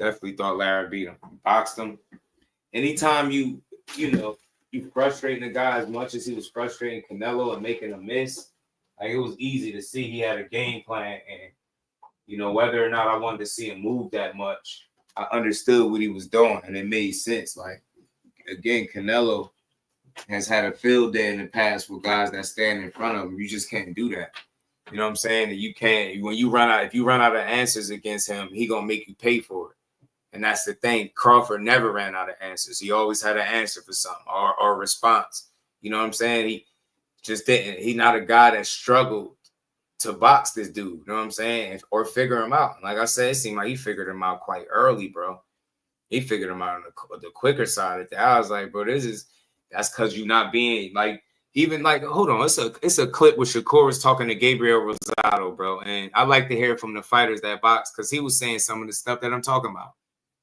Definitely thought Larry beat him. Boxed him. Anytime you frustrating the guy as much as he was frustrating Canelo and making a miss, like, it was easy to see he had a game plan. And, you know, whether or not I wanted to see him move that much, I understood what he was doing, and it made sense. Like, again, Canelo has had a field day in the past with guys that stand in front of him. You just can't do that. You know what I'm saying? You can't. If you run out of answers against him, he gonna make you pay for it. And that's the thing. Crawford never ran out of answers. He always had an answer for something or a response. You know what I'm saying? He just didn't. He's not a guy that struggled to box this dude. You know what I'm saying? Or figure him out. Like I said, it seemed like he figured him out quite early, bro. He figured him out on the quicker side of that. I was like, bro, that's because you're not being like, even like, hold on, it's a clip where Shakur was talking to Gabriel Rosado, bro. And I like to hear from the fighters that box because he was saying some of the stuff that I'm talking about.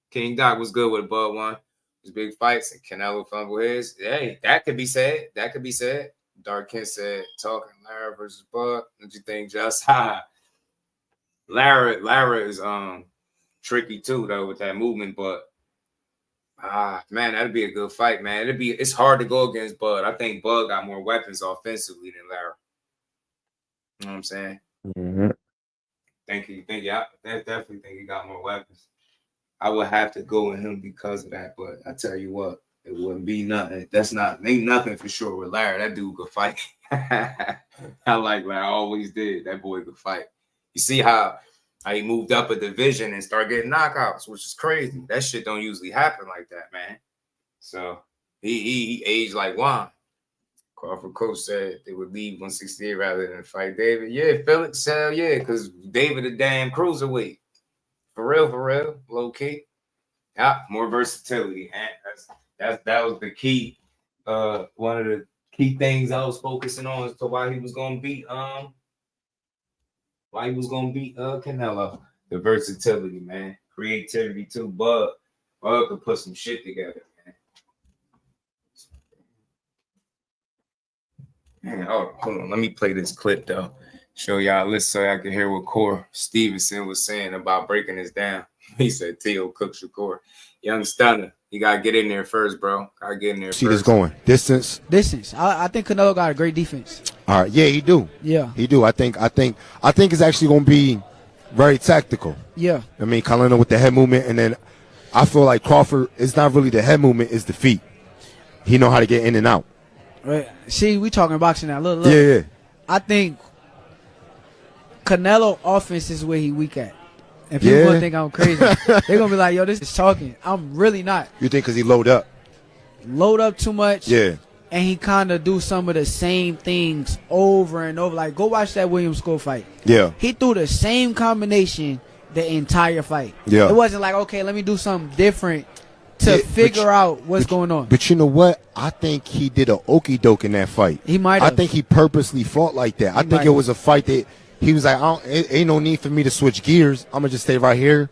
King Doc was good with Bud one. His big fights and Canelo fumble his. Hey, that could be said. That could be said. Dark Kent said, talking Lara versus Bud. What you think, Just? Lara is tricky too, though, with that movement, but man, that'd be a good fight, man. It's hard to go against Bud. I think Bud got more weapons offensively than Lara. You know what I'm saying? Mm-hmm. I definitely think he got more weapons. I would have to go with him because of that, but I tell you what, it wouldn't be nothing. Ain't nothing for sure with Larry. That dude could fight. I like Larry. I always did. That boy could fight. You see how he moved up a division and started getting knockouts, which is crazy. That shit don't usually happen like that, man. So he aged like wine. Crawford coach said they would leave 168 rather than fight David. Yeah, Felix, hell yeah, because David a damn cruiserweight. For real, low key. Yeah, more versatility. And that was the key. One of the key things I was focusing on as to why he was gonna beat Canelo. The versatility, man. Creativity too. Bud could put some shit together, man. Hold on. Let me play this clip though. Show y'all listen so y'all can hear what Core Stevenson was saying about breaking this down. He said, Teo Cook Shakur. Young stunner. You gotta get in there first, bro. Gotta get in there See first. this going. Distance. I think Canelo got a great defense. All right. Yeah, he do. Yeah. He do. I think it's actually gonna be very tactical. Yeah. I mean, Canelo with the head movement, and then I feel like Crawford, it's not really the head movement, it's the feet. He know how to get in and out. Right. See, we talking boxing now. Look. Yeah. I think Canelo offense is where he weak at. And people gonna think I'm crazy. They're gonna be like, yo, this is talking. I'm really not. You think because he load up? Load up too much. Yeah. And he kind of do some of the same things over and over. Like, go watch that Williams School fight. Yeah. He threw the same combination the entire fight. Yeah. It wasn't like, okay, let me do something different to figure out what's going on. But you know what? I think he did an okie doke in that fight. He might have. I think he purposely fought like that. I think it was a fight that he was like, ain't no need for me to switch gears. I'm going to just stay right here.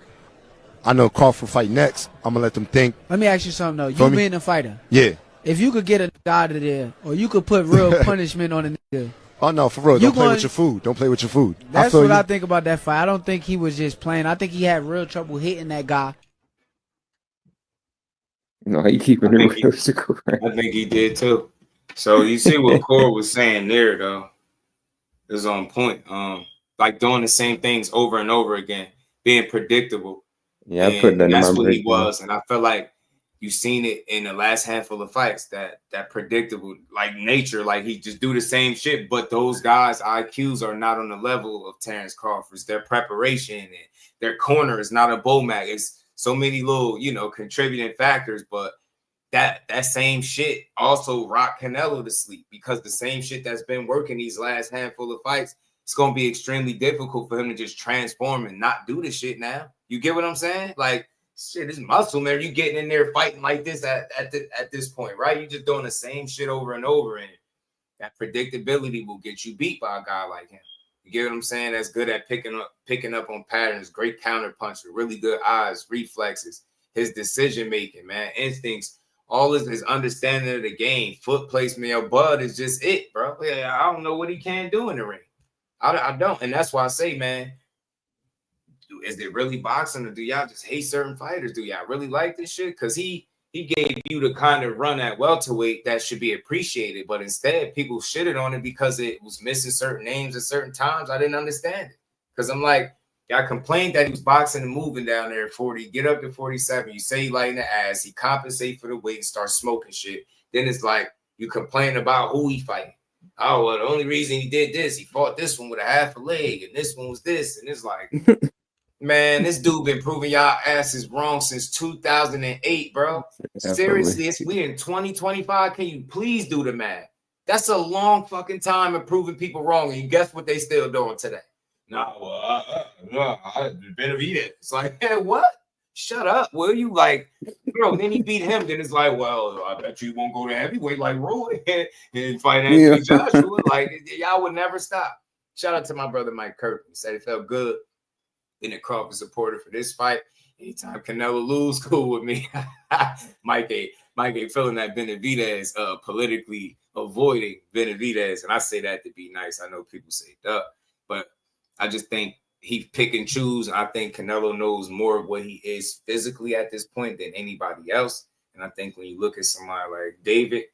I know Crawford fight next. I'm going to let them think. Let me ask you something, though. You being a fighter. Yeah. If you could get a guy out of there, or you could put real punishment on a nigga. Oh, no, for real. Don't play with your food. Don't play with your food. That's what I think about that fight. I don't think he was just playing. I think he had real trouble hitting that guy. No, he keeping him. I think he did too. So you see what Core was saying there, though, is on point. Like doing the same things over and over again, being predictable. Yeah, I put that in my that's what he breakdown. was, and I feel like you've seen it in the last handful of fights. That predictable, like nature, like he just do the same shit. But those guys' IQs are not on the level of Terence Crawford's. Their preparation and their corner is not a Bomac. It's so many little, contributing factors, but that same shit also rocked Canelo to sleep because the same shit that's been working these last handful of fights, it's going to be extremely difficult for him to just transform and not do this shit now. You get what I'm saying? Like, shit, this muscle, man, you getting in there fighting like this at this point, right? You just doing the same shit over and over, and that predictability will get you beat by a guy like him. You get what I'm saying? That's good at picking up on patterns, great counter puncher, really good eyes, reflexes, his decision making, man, instincts, all this is understanding of the game, foot placement. Your Bud is just it, bro. Yeah, I don't know what he can do in the ring. I don't, and that's why I say, man, is it really boxing, or do y'all just hate certain fighters? Do y'all really like this shit? Because he gave you the kind of run at welterweight that should be appreciated, but instead people shitted on it because it was missing certain names at certain times. I didn't understand it because I'm like, y'all complained that he was boxing and moving down there at 40, get up to 47. You say he lighting the ass, he compensate for the weight and start smoking shit. Then it's like you complain about who he fighting. Oh, well, the only reason he did this, he fought this one with a half a leg, and this one was this, and it's like, Man, this dude been proving y'all asses wrong since 2008, bro. Seriously, we in 2025. Can you please do the math? That's a long fucking time of proving people wrong. And guess what they still doing today? Nah, well, Benavidez. It's like, man, what? Shut up, will you? Like, bro, then he beat him. Then it's like, well, I bet you won't go to heavyweight like Roy and fight Anthony Joshua. Like, y'all would never stop. Shout out to my brother Mike Kirk. He said it felt good being a Crawford supporter for this fight. Anytime Canelo lose, cool with me. Mike ain't feeling that Benavidez politically avoiding Benavidez. And I say that to be nice. I know people say duh, but I just think he pick and choose. I think Canelo knows more of what he is physically at this point than anybody else. And I think when you look at somebody like David,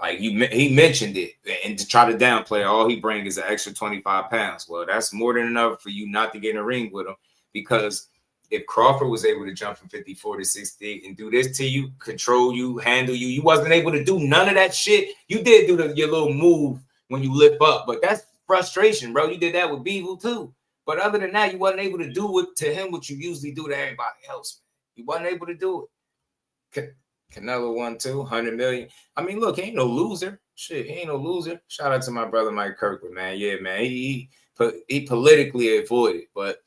like he mentioned it, and to try to downplay, all he brings is an extra 25 pounds. Well, that's more than enough for you not to get in a ring with him, because if Crawford was able to jump from 54 to 68 and do this to you, control you, handle you, you wasn't able to do none of that shit. You did do your little move when you lift up, but that's frustration, bro. You did that with Bevel too. But other than that, you wasn't able to do it to him what you usually do to everybody else. You wasn't able to do it. Canelo won 200 million. I mean, look, he ain't no loser. Shit, he ain't no loser. Shout out to my brother Mike Kirkwood, man. Yeah, man. He politically avoided, but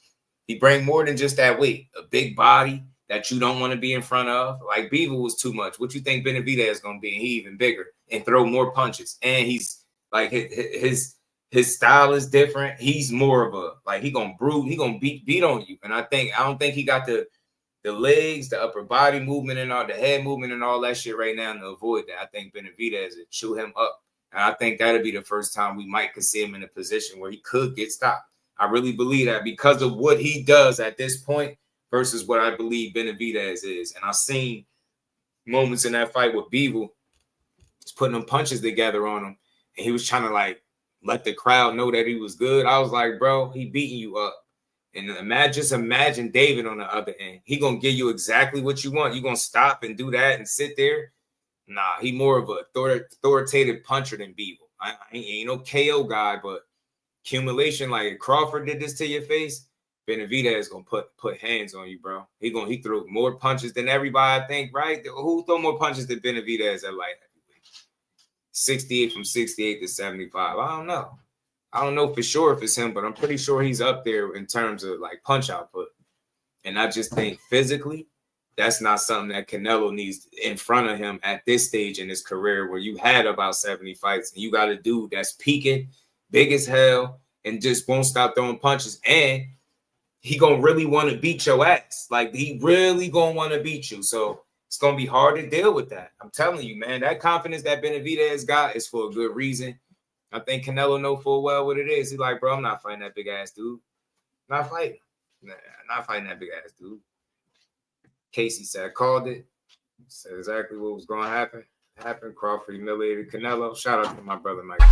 he bring more than just that weight. A big body that you don't want to be in front of. Like Beaver was too much. What you think Benavidez is gonna be? And he even bigger and throw more punches. And he's like his style is different. He's more of a like he gonna beat on you. And I don't think he got the legs, the upper body movement, and all the head movement and all that shit right now to avoid that. I think Benavidez would chew him up. And I think that'll be the first time we might see him in a position where he could get stopped. I really believe that because of what he does at this point versus what I believe Benavidez is. And I've seen moments in that fight with Bevel, just putting them punches together on him. And he was trying to like let the crowd know that he was good. I was like, bro, he beating you up. And just imagine David on the other end. He gonna give you exactly what you want. You gonna stop and do that and sit there? Nah, he more of a authoritative puncher than Bevel. I ain't no KO guy, but accumulation, like Crawford did this to your face, Benavidez gonna put hands on you, bro. He threw more punches than everybody, I think, right? Who throw more punches than Benavidez at light heavyweight? 68 from 68 to 75. I don't know. I don't know for sure if it's him, but I'm pretty sure he's up there in terms of like punch output. And I just think physically, that's not something that Canelo needs in front of him at this stage in his career, where you had about 70 fights and you got a dude that's peaking, big as hell, and just won't stop throwing punches. And he gonna really want to beat your ass. Like, he really gonna want to beat you. So it's gonna be hard to deal with that. I'm telling you, man, that confidence that Benavidez got is for a good reason. I think Canelo know full well what it is. He's like, bro, I'm not fighting that big ass dude. Not fighting. Nah, not fighting that big ass dude. Casey said, called it. Said exactly what was going to happen. Happened. Crawford humiliated Canelo. Shout out to my brother Mike.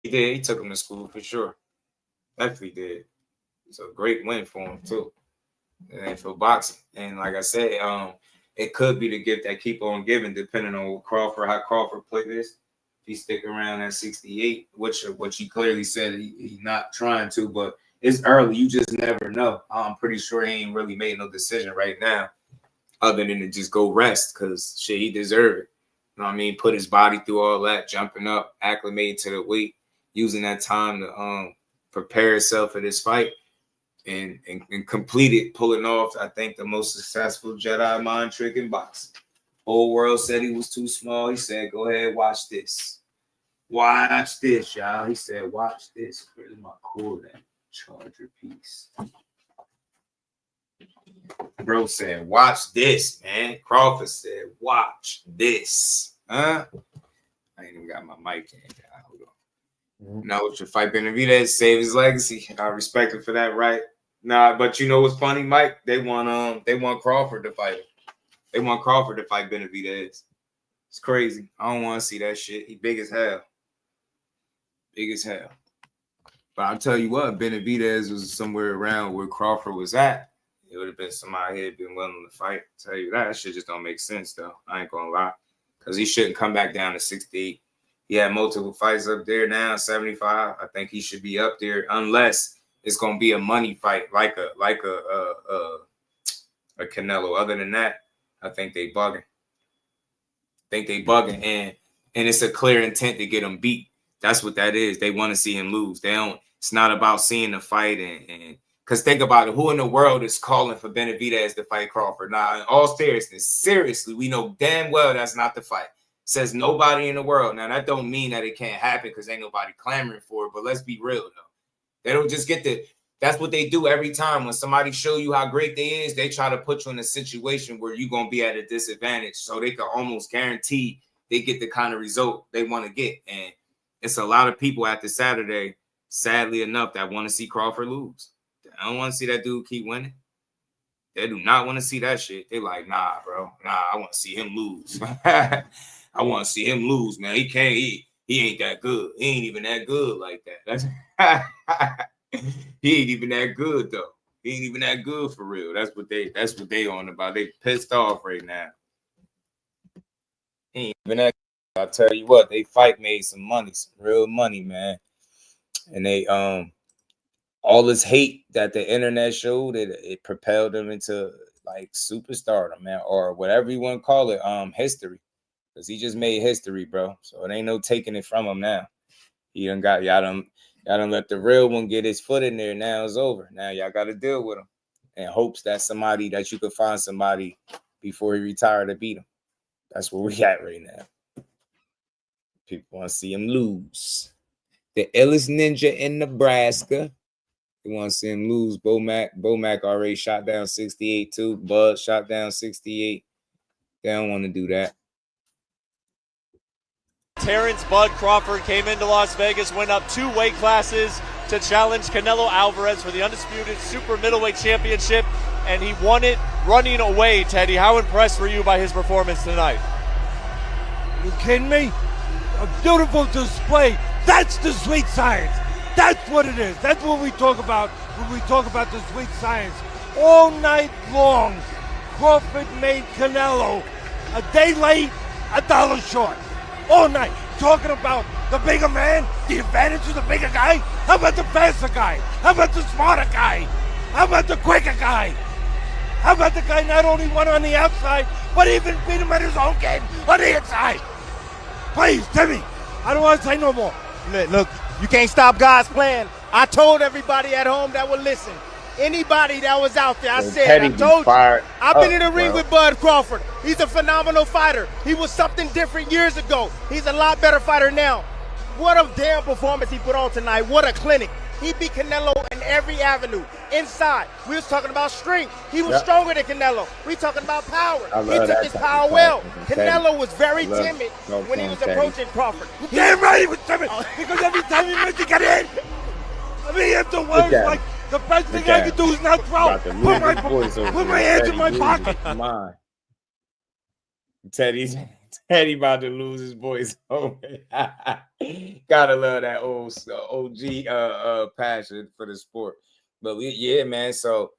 He did. He took him to school for sure. Definitely did. It's a great win for him too. And for boxing. And like I said, it could be the gift that keep on giving, depending on how Crawford play this. If he stick around at 68, which he clearly said he's not trying to, but it's early. You just never know. I'm pretty sure he ain't really made no decision right now, other than to just go rest, because shit, he deserve it. You know what I mean? Put his body through all that, jumping up, acclimating to the weight, using that time to prepare himself for this fight. And complete it, pulling off, I think, the most successful Jedi mind trick in boxing. Whole world said he was too small. He said, go ahead, watch this. Watch this, y'all. He said, watch this. Where's my cord at? Charger piece. Bro said, watch this, man. Crawford said, watch this. Huh? I ain't even got my mic in. Hold on. Now with your fight, Benavidez, save his legacy. I respect him for that, right? Nah, but you know what's funny, Mike? They want Crawford to fight him. They want Crawford to fight Benavidez. It's crazy. I don't want to see that shit. He big as hell. Big as hell. But I'll tell you what, Benavidez was somewhere around where Crawford was at. It would have been somebody who had been willing to fight. I'll tell you that. That shit just don't make sense, though. I ain't gonna lie. Because he shouldn't come back down to 68 He had multiple fights up there now, 75. I think he should be up there unless it's gonna be a money fight like a Canelo. Other than that, I think they bugging. And it's a clear intent to get him beat. That's what that is. They want to see him lose. They don't. It's not about seeing the fight and because think about it. Who in the world is calling for Benavidez to fight Crawford? Now, in all seriousness, seriously, we know damn well that's not the fight. Says nobody in the world. Now, that don't mean that it can't happen because ain't nobody clamoring for it. But let's be real, though. They don't just get the. That's what they do every time. When somebody show you how great they is, they try to put you in a situation where you're going to be at a disadvantage. So they can almost guarantee they get the kind of result they want to get. And it's a lot of people after Saturday, sadly enough, that want to see Crawford lose. I don't want to see that dude keep winning. They do not want to see that shit. They like, nah, bro. Nah, I want to see him lose. I want to see him lose, man. He can't. He ain't that good. He ain't even that good like that. That's he ain't even that good though. He ain't even that good for real. That's what they on about. They pissed off right now. He ain't even that good. I tell you what, they fight made some money, some real money, man. And they all this hate that the internet showed, it propelled them into like superstardom, man, or whatever you want to call it, history. Because he just made history, bro. So it ain't no taking it from him now. He done got y'all done let the real one get his foot in there. Now it's over. Now y'all got to deal with him. And hopes that you could find somebody before he retired to beat him. That's where we at right now. People want to see him lose. The illest ninja in Nebraska. They want to see him lose. Bomac already shot down 68 too. Bud shot down 68. They don't want to do that. Terence Bud Crawford came into Las Vegas, went up 2 weight classes to challenge Canelo Alvarez for the undisputed super middleweight championship, and he won it running away. Teddy, how impressed were you by his performance tonight? Are you kidding me? A beautiful display. That's the sweet science. That's what it is. That's what we talk about when we talk about the sweet science. All night long, Crawford made Canelo a day late, $1 short. All night, talking about the bigger man, the advantage of the bigger guy. How about the faster guy? How about the smarter guy? How about the quicker guy? How about the guy not only won on the outside, but even beat him at his own game on the inside? Please, Timmy, I don't want to say no more. Look, you can't stop God's plan. I told everybody at home that would listen. Anybody that was out there, I told you. I've been in the ring with Bud Crawford. He's a phenomenal fighter. He was something different years ago. He's a lot better fighter now. What a damn performance he put on tonight. What a clinic. He beat Canelo in every avenue. Inside, we was talking about strength. He was stronger than Canelo. We talking about power. He took his power well. Canelo was very timid when he was approaching Crawford. Damn right he was timid, because every time he went to get in, I mean, if the words like, the best thing I can do is not throw. Put my hands in my pocket. Teddy about to lose his voice. Gotta love that old OG passion for the sport. But yeah, man. So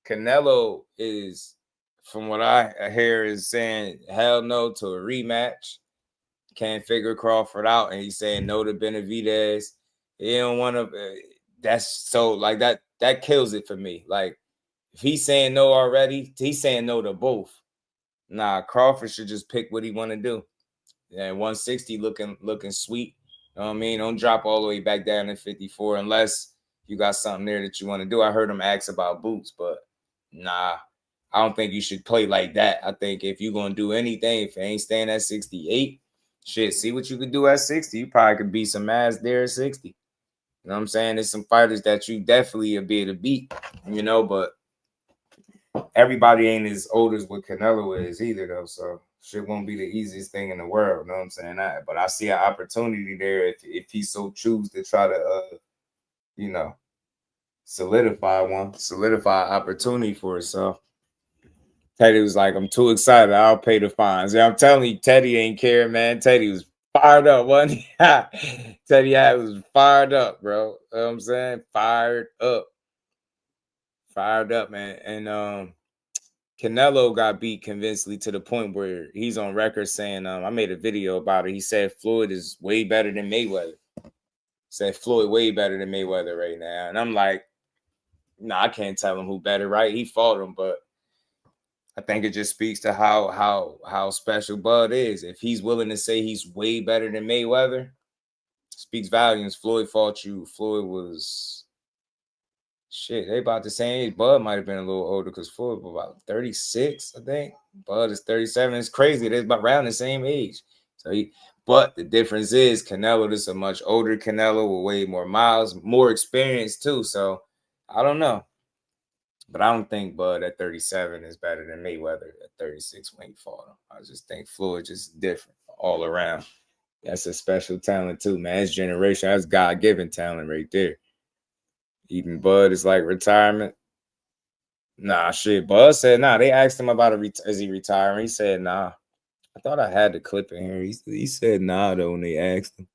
Canelo is, from what I hear, is saying hell no to a rematch. Can't figure Crawford out, and he's saying no to Benavidez. He don't want to. That's so like that. That kills it for me. Like if he's saying no already, he's saying no to both. Nah, Crawford should just pick what he want to do. And 160 looking sweet. You know what I mean? Don't drop all the way back down to 54 unless you got something there that you want to do. I heard him ask about boots, but nah, I don't think you should play like that. I think if you're going to do anything, if it ain't staying at 68, shit, see what you could do at 60. You probably could beat some ass there at 60. You know what I'm saying? There's some fighters that you definitely will be able to beat, you know, but everybody ain't as old as what Canelo is either, though. So shit won't be the easiest thing in the world. You know what I'm saying? But I see an opportunity there if he so choose to try to, you know, solidify opportunity for himself. Teddy was like, I'm too excited. I'll pay the fines. Yeah, I'm telling you, Teddy ain't care, man. Teddy was fired up, wasn't he? Teddy was fired up, bro. You know what I'm saying? Fired up, man. And Canelo got beat convincingly to the point where he's on record saying, I made a video about it. He said Floyd is way better than Mayweather. Said Floyd way better than Mayweather right now. And I'm like, I can't tell him who better, right? He fought him, but I think it just speaks to how special Bud is. If he's willing to say he's way better than Mayweather, speaks volumes. Floyd fought you. Floyd was they about the same age. Bud might have been a little older because Floyd was about 36, I think. Bud is 37. It's crazy. They're about around the same age. But the difference is Canelo, this is a much older Canelo with way more miles, more experience too. So I don't know. But I don't think Bud at 37 is better than Mayweather at 36 when he fought him. I just think Floyd just different all around. That's a special talent too, man. His generation, that's God-given talent right there. Even Bud is like retirement. Nah, shit. Bud said, they asked him about is he retiring? He said, nah. I thought I had the clip in here. He said, nah, though, when they asked him.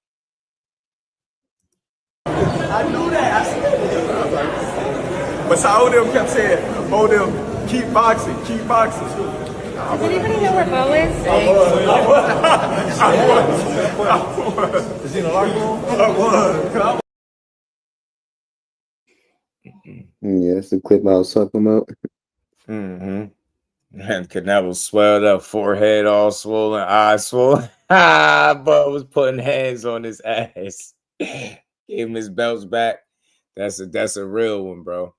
I knew that. But Odell kept saying, Odell, keep boxing, keep boxing. Does anybody know where Bo is? I was. Is he in the locker room? I was. Yeah, that's the clip I was talking about. And Canelo swelled up, forehead all swollen, eyes swollen. Bud was putting hands on his ass. Gave him his belts back. That's a real one, bro.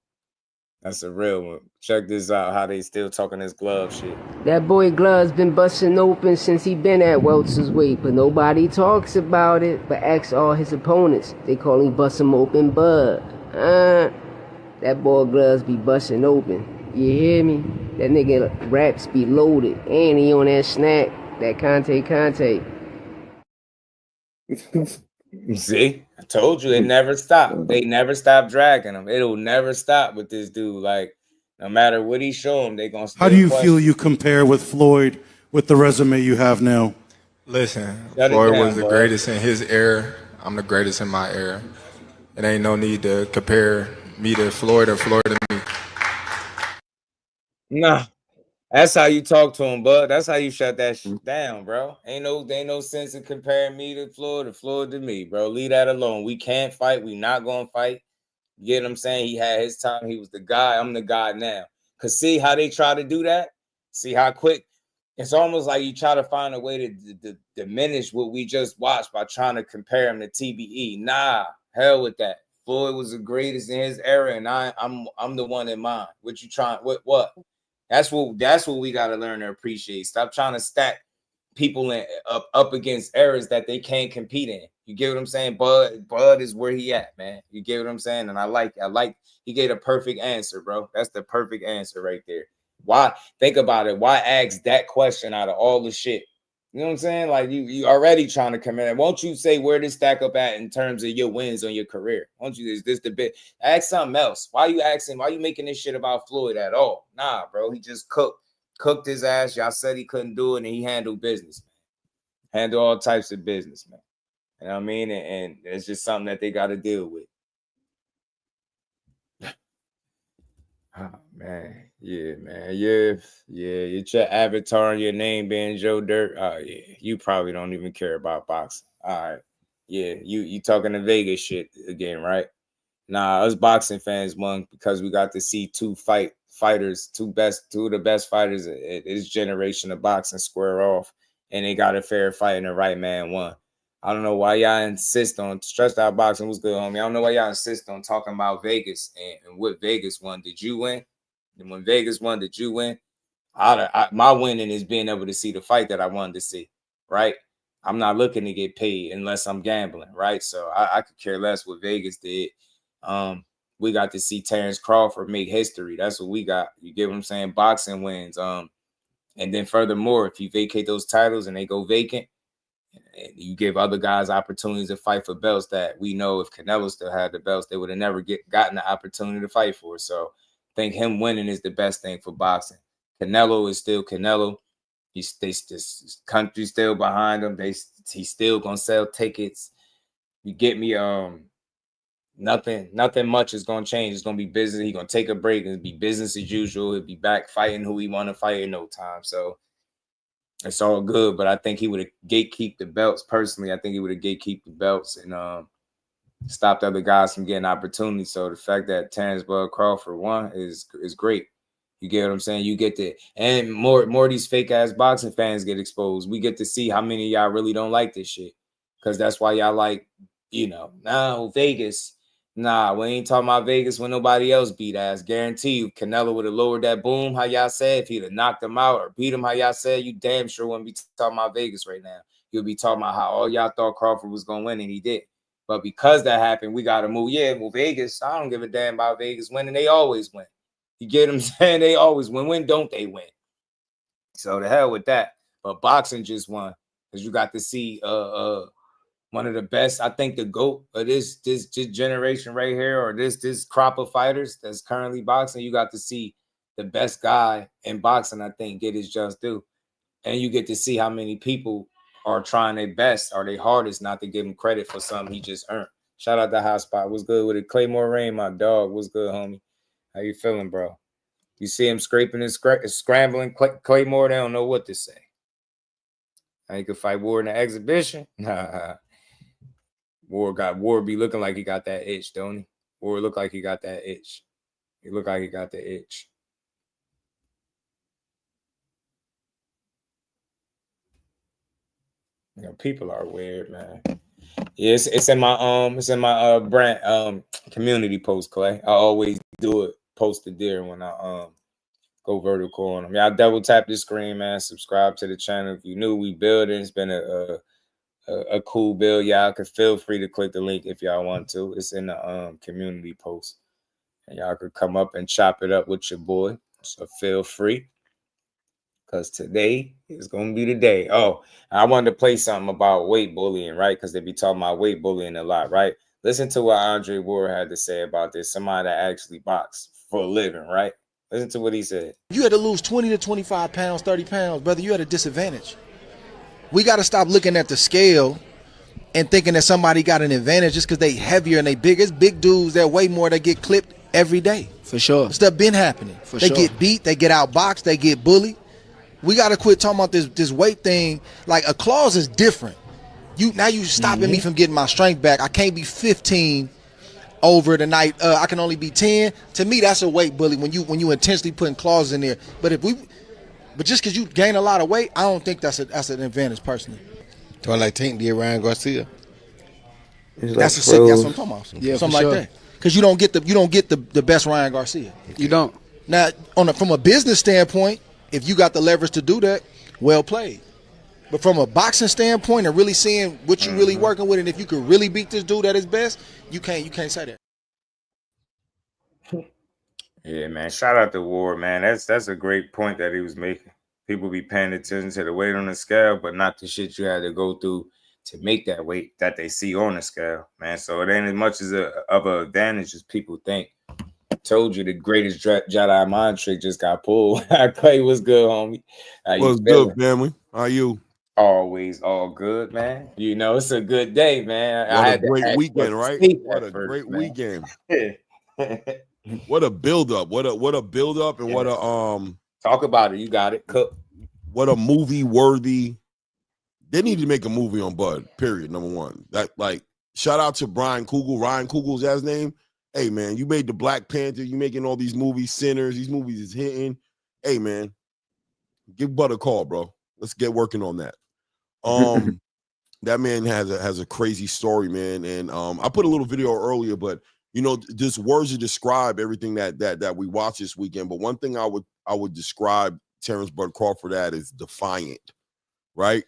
That's a real one. Check this out, how they still talking this glove shit. That boy Glove's been busting open since he been at welter's weight, but nobody talks about it. But ask all his opponents. They call him bust him open Bud. That boy Gloves be busting open. You hear me? That nigga raps be loaded. And he on that snack. That Conte. You see? I told you it never stopped. They never stop dragging him. It'll never stop with this dude. Like, no matter what he show him, they gonna still How do you question. feel you compare with Floyd with the resume you have now? Listen, Floyd was the greatest in his era. I'm the greatest in my era. It ain't no need to compare me to Floyd or Floyd to me. Nah. That's how you talk to him, bud. That's how you shut that shit down, bro. Ain't no sense in comparing me to Floyd or Floyd to me, bro. Leave that alone. We can't fight. We not gonna fight. You get what I'm saying? He had his time. He was the guy. I'm the guy now. Cause see how they try to do that? See how quick? It's almost like you try to find a way to diminish what we just watched by trying to compare him to TBE. Nah, hell with that. Floyd was the greatest in his era, and I'm the one in mine. What you trying? What? That's what we got to learn to appreciate. Stop trying to stack people up against eras that they can't compete in. You get what I'm saying? Bud is where he at, man. You get what I'm saying? And I like he gave a perfect answer, bro. That's the perfect answer right there. Why? Think about it. Why ask that question out of all the shit? You know what I'm saying? Like you already trying to come in. Won't you say where this stack up at in terms of your wins on your career? Won't you? Is this the bit? Ask something else. Why you asking? Why you making this shit about Floyd at all? Nah, bro. He just cooked his ass. Y'all said he couldn't do it, and he handled business, man. Handle all types of business, man. You know what I mean? And it's just something that they got to deal with. Oh, man. Yeah, man. Yeah. It's your avatar and your name being Joe Dirt. Oh, yeah. You probably don't even care about boxing. All right. Yeah, you talking to Vegas shit again, right? Nah, us boxing fans won because we got to see two of the best fighters at this generation of boxing square off, and they got a fair fight, and the right man won. I don't know why y'all insist on Stretched Out Boxing was good, homie. I don't know why y'all insist on talking about Vegas and what Vegas won. Did you win? And when Vegas won, did you win? My winning is being able to see the fight that I wanted to see, right? I'm not looking to get paid unless I'm gambling, right? So I could care less what Vegas did. We got to see Terence Crawford make history. That's what we got. You get what I'm saying? Boxing wins. And then furthermore, if you vacate those titles and they go vacant, and you give other guys opportunities to fight for belts that we know if Canelo still had the belts, they would have never gotten the opportunity to fight for. So I think him winning is the best thing for boxing. Canelo is still Canelo. This country's still behind him. He's still gonna sell tickets. You get me? nothing much is gonna change. It's gonna be business. He's gonna take a break and be business as usual. He'll be back fighting who he want to fight in no time. So it's all good. But I think he would have gatekeep the belts personally. I think he would have gatekeep the belts and stopped other guys from getting opportunities. So the fact that Terence Crawford won is great. You get what I'm saying? You get to, and more of these fake ass boxing fans get exposed. We get to see how many of y'all really don't like this shit. Because that's why y'all like, now Vegas. Nah, we ain't talking about Vegas when nobody else beat ass. Guarantee you, Canelo would have lowered that boom, how y'all said. If he'd have knocked him out or beat him, how y'all said, you damn sure wouldn't be talking about Vegas right now. You'll be talking about how all y'all thought Crawford was going to win, and he did. But because that happened, we got to move. Yeah, well, Vegas, I don't give a damn about Vegas winning. They always win. You get what I'm saying? They always win. When don't they win? So the hell with that. But boxing just won because you got to see one of the best, I think, the GOAT of this generation right here, or this crop of fighters that's currently boxing. You got to see the best guy in boxing, I think, get his just due. And you get to see how many people are trying their best or their hardest not to give him credit for something he just earned. Shout out to Hot Spot. What's good with it? Claymore Rain, my dog. What's good, homie? How you feeling, bro? You see him scraping and scrambling. Claymore, they don't know what to say. Now he could fight Ward in the exhibition. Nah. Ward be looking like he got that itch, don't he? Ward look like he got that itch. He look like he got the itch. People are weird, man. Yeah, it's in my brand community post, Clay. I always do it, post the deer when I go vertical on them. Yeah, I double tap this screen, man. Subscribe to the channel if you new. We building. It's been a cool build. Y'all could feel free to click the link if y'all want to. It's in the community post, and y'all could come up and chop it up with your boy. So feel free, because today is gonna be the day. Oh, I wanted to play something about weight bullying, right? Because they be talking about weight bullying a lot, right? Listen to what Andre Ward had to say about this. Somebody that actually boxed for a living, right? Listen to what he said. You had to lose 20 to 25 pounds, 30 pounds, brother. You had a disadvantage. We got to stop looking at the scale and thinking that somebody got an advantage just because they heavier and they big. It's big dudes that weigh more that get clipped every day. For sure. Stuff been happening. They get beat, they get outboxed, they get bullied. We got to quit talking about this weight thing. Like, a clause is different. Now you stopping me from getting my strength back. I can't be 15 over the night. I can only be 10. To me, that's a weight bully when you intentionally putting clauses in there. But just because you gain a lot of weight, I don't think that's an advantage personally. Do I like Tank did Ryan Garcia? That's what I'm talking about. Yeah, something like that. Because you don't get the best Ryan Garcia. You don't. Now, from a business standpoint, if you got the leverage to do that, well played. But from a boxing standpoint and really seeing what you really working with, and if you could really beat this dude at his best, you can't say that. Yeah, man. Shout out to Ward, man. That's a great point that he was making. People be paying attention to the weight on the scale, but not the shit you had to go through to make that weight that they see on the scale, man. So it ain't as much of an advantage as people think. Told you the greatest Jedi mind trick just got pulled. Clay, what's good, homie? What's good, family? How are you? Always all good, man. It's a good day, man. What a great weekend, right? What a great weekend. What a build up. What a build up, and what a talk about it. You got it. Cook. What a movie worthy. They need to make a movie on Bud. Period. Number one. That, like, shout out to Brian Coogler. Ryan Coogler's his name. Hey, man, you made the Black Panther. You making all these movies, Sinners. These movies is hitting. Hey, man, give Bud a call, bro. Let's get working on that. That man has a crazy story, man. And I put a little video earlier, but just words to describe everything that we watched this weekend. But one thing I would describe Terence Bud Crawford is defiant, right?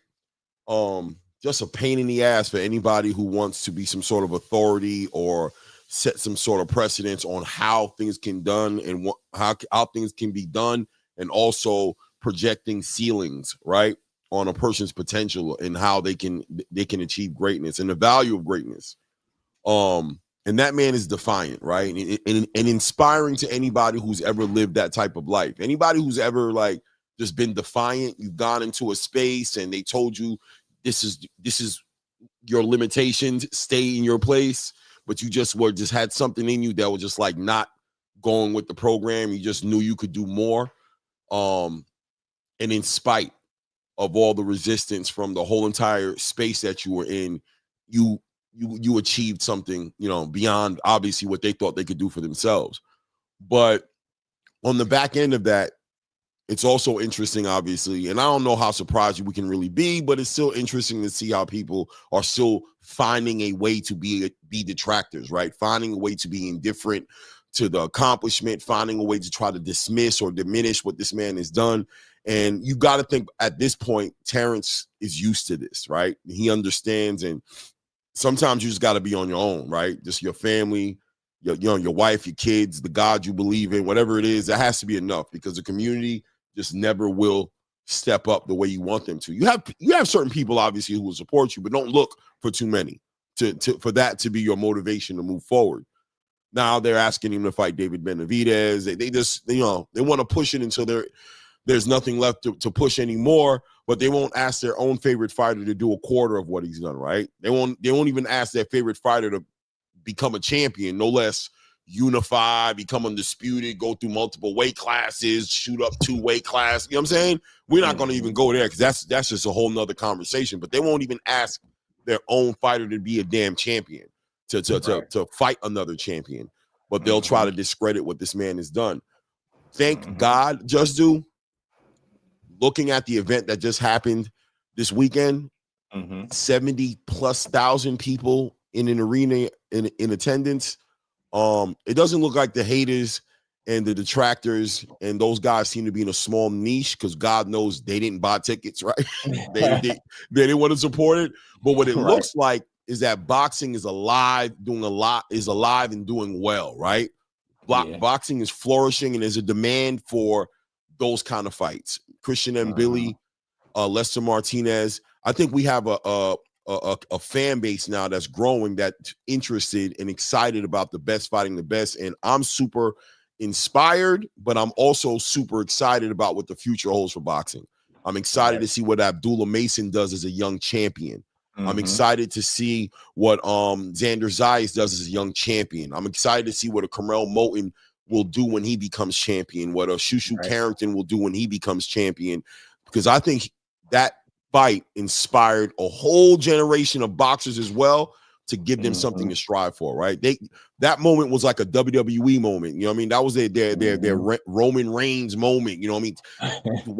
Just a pain in the ass for anybody who wants to be some sort of authority or set some sort of precedence on how things can done and how things can be done, and also projecting ceilings, right, on a person's potential and how they can achieve greatness and the value of greatness. And that man is defiant, right? And inspiring to anybody who's ever lived that type of life. Anybody who's ever like just been defiant, you've gone into a space and they told you this is your limitations, stay in your place. but you just had something in you that was just like not going with the program. You just knew you could do more. And in spite of all the resistance from the whole entire space that you were in, you achieved something, beyond obviously what they thought they could do for themselves. But on the back end of that, it's also interesting, obviously, and I don't know how surprised we can really be, but it's still interesting to see how people are still finding a way to be detractors, right? Finding a way to be indifferent to the accomplishment, finding a way to try to dismiss or diminish what this man has done. And you got to think at this point, Terence is used to this, right? He understands, and sometimes you just got to be on your own, right? Just your family, your wife, your kids, the God you believe in, whatever it is, that has to be enough, because the community just never will step up the way you want them to. You have certain people, obviously, who will support you, but don't look for too many for that to be your motivation to move forward. Now they're asking him to fight David Benavidez. They just, they want to push it until there's nothing left to push anymore, but they won't ask their own favorite fighter to do a quarter of what he's done, right? They won't even ask their favorite fighter to become a champion, no less unify, become undisputed, go through multiple weight classes, shoot up 2 weight classes. You know what I'm saying? We're not going to even go there, because that's just a whole nother conversation. But they won't even ask their own fighter to be a damn champion, to fight another champion. But they'll try to discredit what this man has done. Thank God, Jusdu, looking at the event that just happened this weekend, 70,000+ people in an arena in attendance. It doesn't look like the haters and the detractors and those guys seem to be in a small niche, because God knows they didn't buy tickets, right? they didn't want to support it. But what it looks like is that boxing is alive, and doing well, right? Boxing is flourishing, and there's a demand for those kind of fights. Christian and Billy, Lester Martinez. I think we have a fan base now that's growing, that's interested and excited about the best fighting the best. And I'm super inspired, but I'm also super excited about what the future holds for boxing. I'm excited to see what Abdullah Mason does as a young champion. I'm excited to see what Xander Zayas does as a young champion. I'm excited to see what a Carmel Moulton will do when he becomes champion, what a Shushu Carrington will do when he becomes champion, because I think that fight inspired a whole generation of boxers as well, to give them something to strive for, right? That moment was like a WWE moment, you know what I mean? That was their Roman Reigns moment, you know what I mean?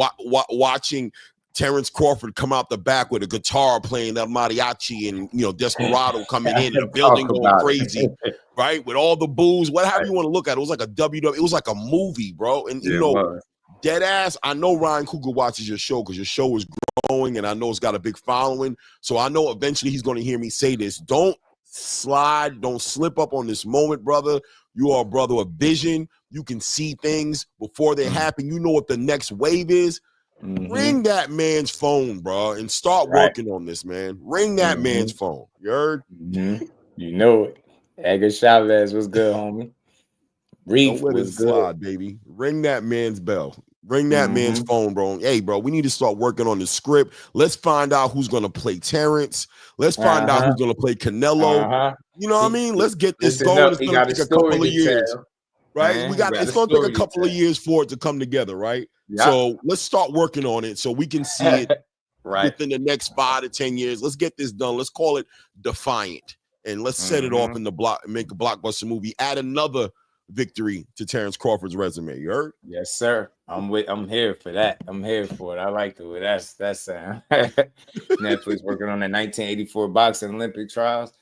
Watching Terence Crawford come out the back with a guitar playing that mariachi, and Desperado coming in and the building going crazy, right? With all the boos, whatever you want to look at. It was like a WWE, it was like a movie, bro. And dead ass, I know Ryan Coogler watches your show, because your show is growing, and I know it's got a big following. So I know eventually he's going to hear me say this. Don't slip up on this moment, brother. You are a brother of vision. You can see things before they happen. You know what the next wave is. Ring that man's phone, bro, and start working on this, man. Ring that man's phone. You heard? You know it. Edgar Chavez was good, homie. Reef was good, slide, baby. Ring that man's bell. Ring that man's phone, bro. Hey, bro, we need to start working on the script. Let's find out who's going to play Terence. Let's find out who's going to play Canelo. You know what I mean? Let's get this going. It's going to take a couple of years, right? It's going to take a couple of years for it to come together, right? So let's start working on it so we can see it within the next 5 to 10 years. Let's get this done. Let's call it Defiant, and let's set it off in the block and make a blockbuster movie. Add another victory to Terence Crawford's resume. You heard? Yes, sir. I'm here for that. I'm here for it. I like the way that's Netflix working on the 1984 boxing Olympic trials.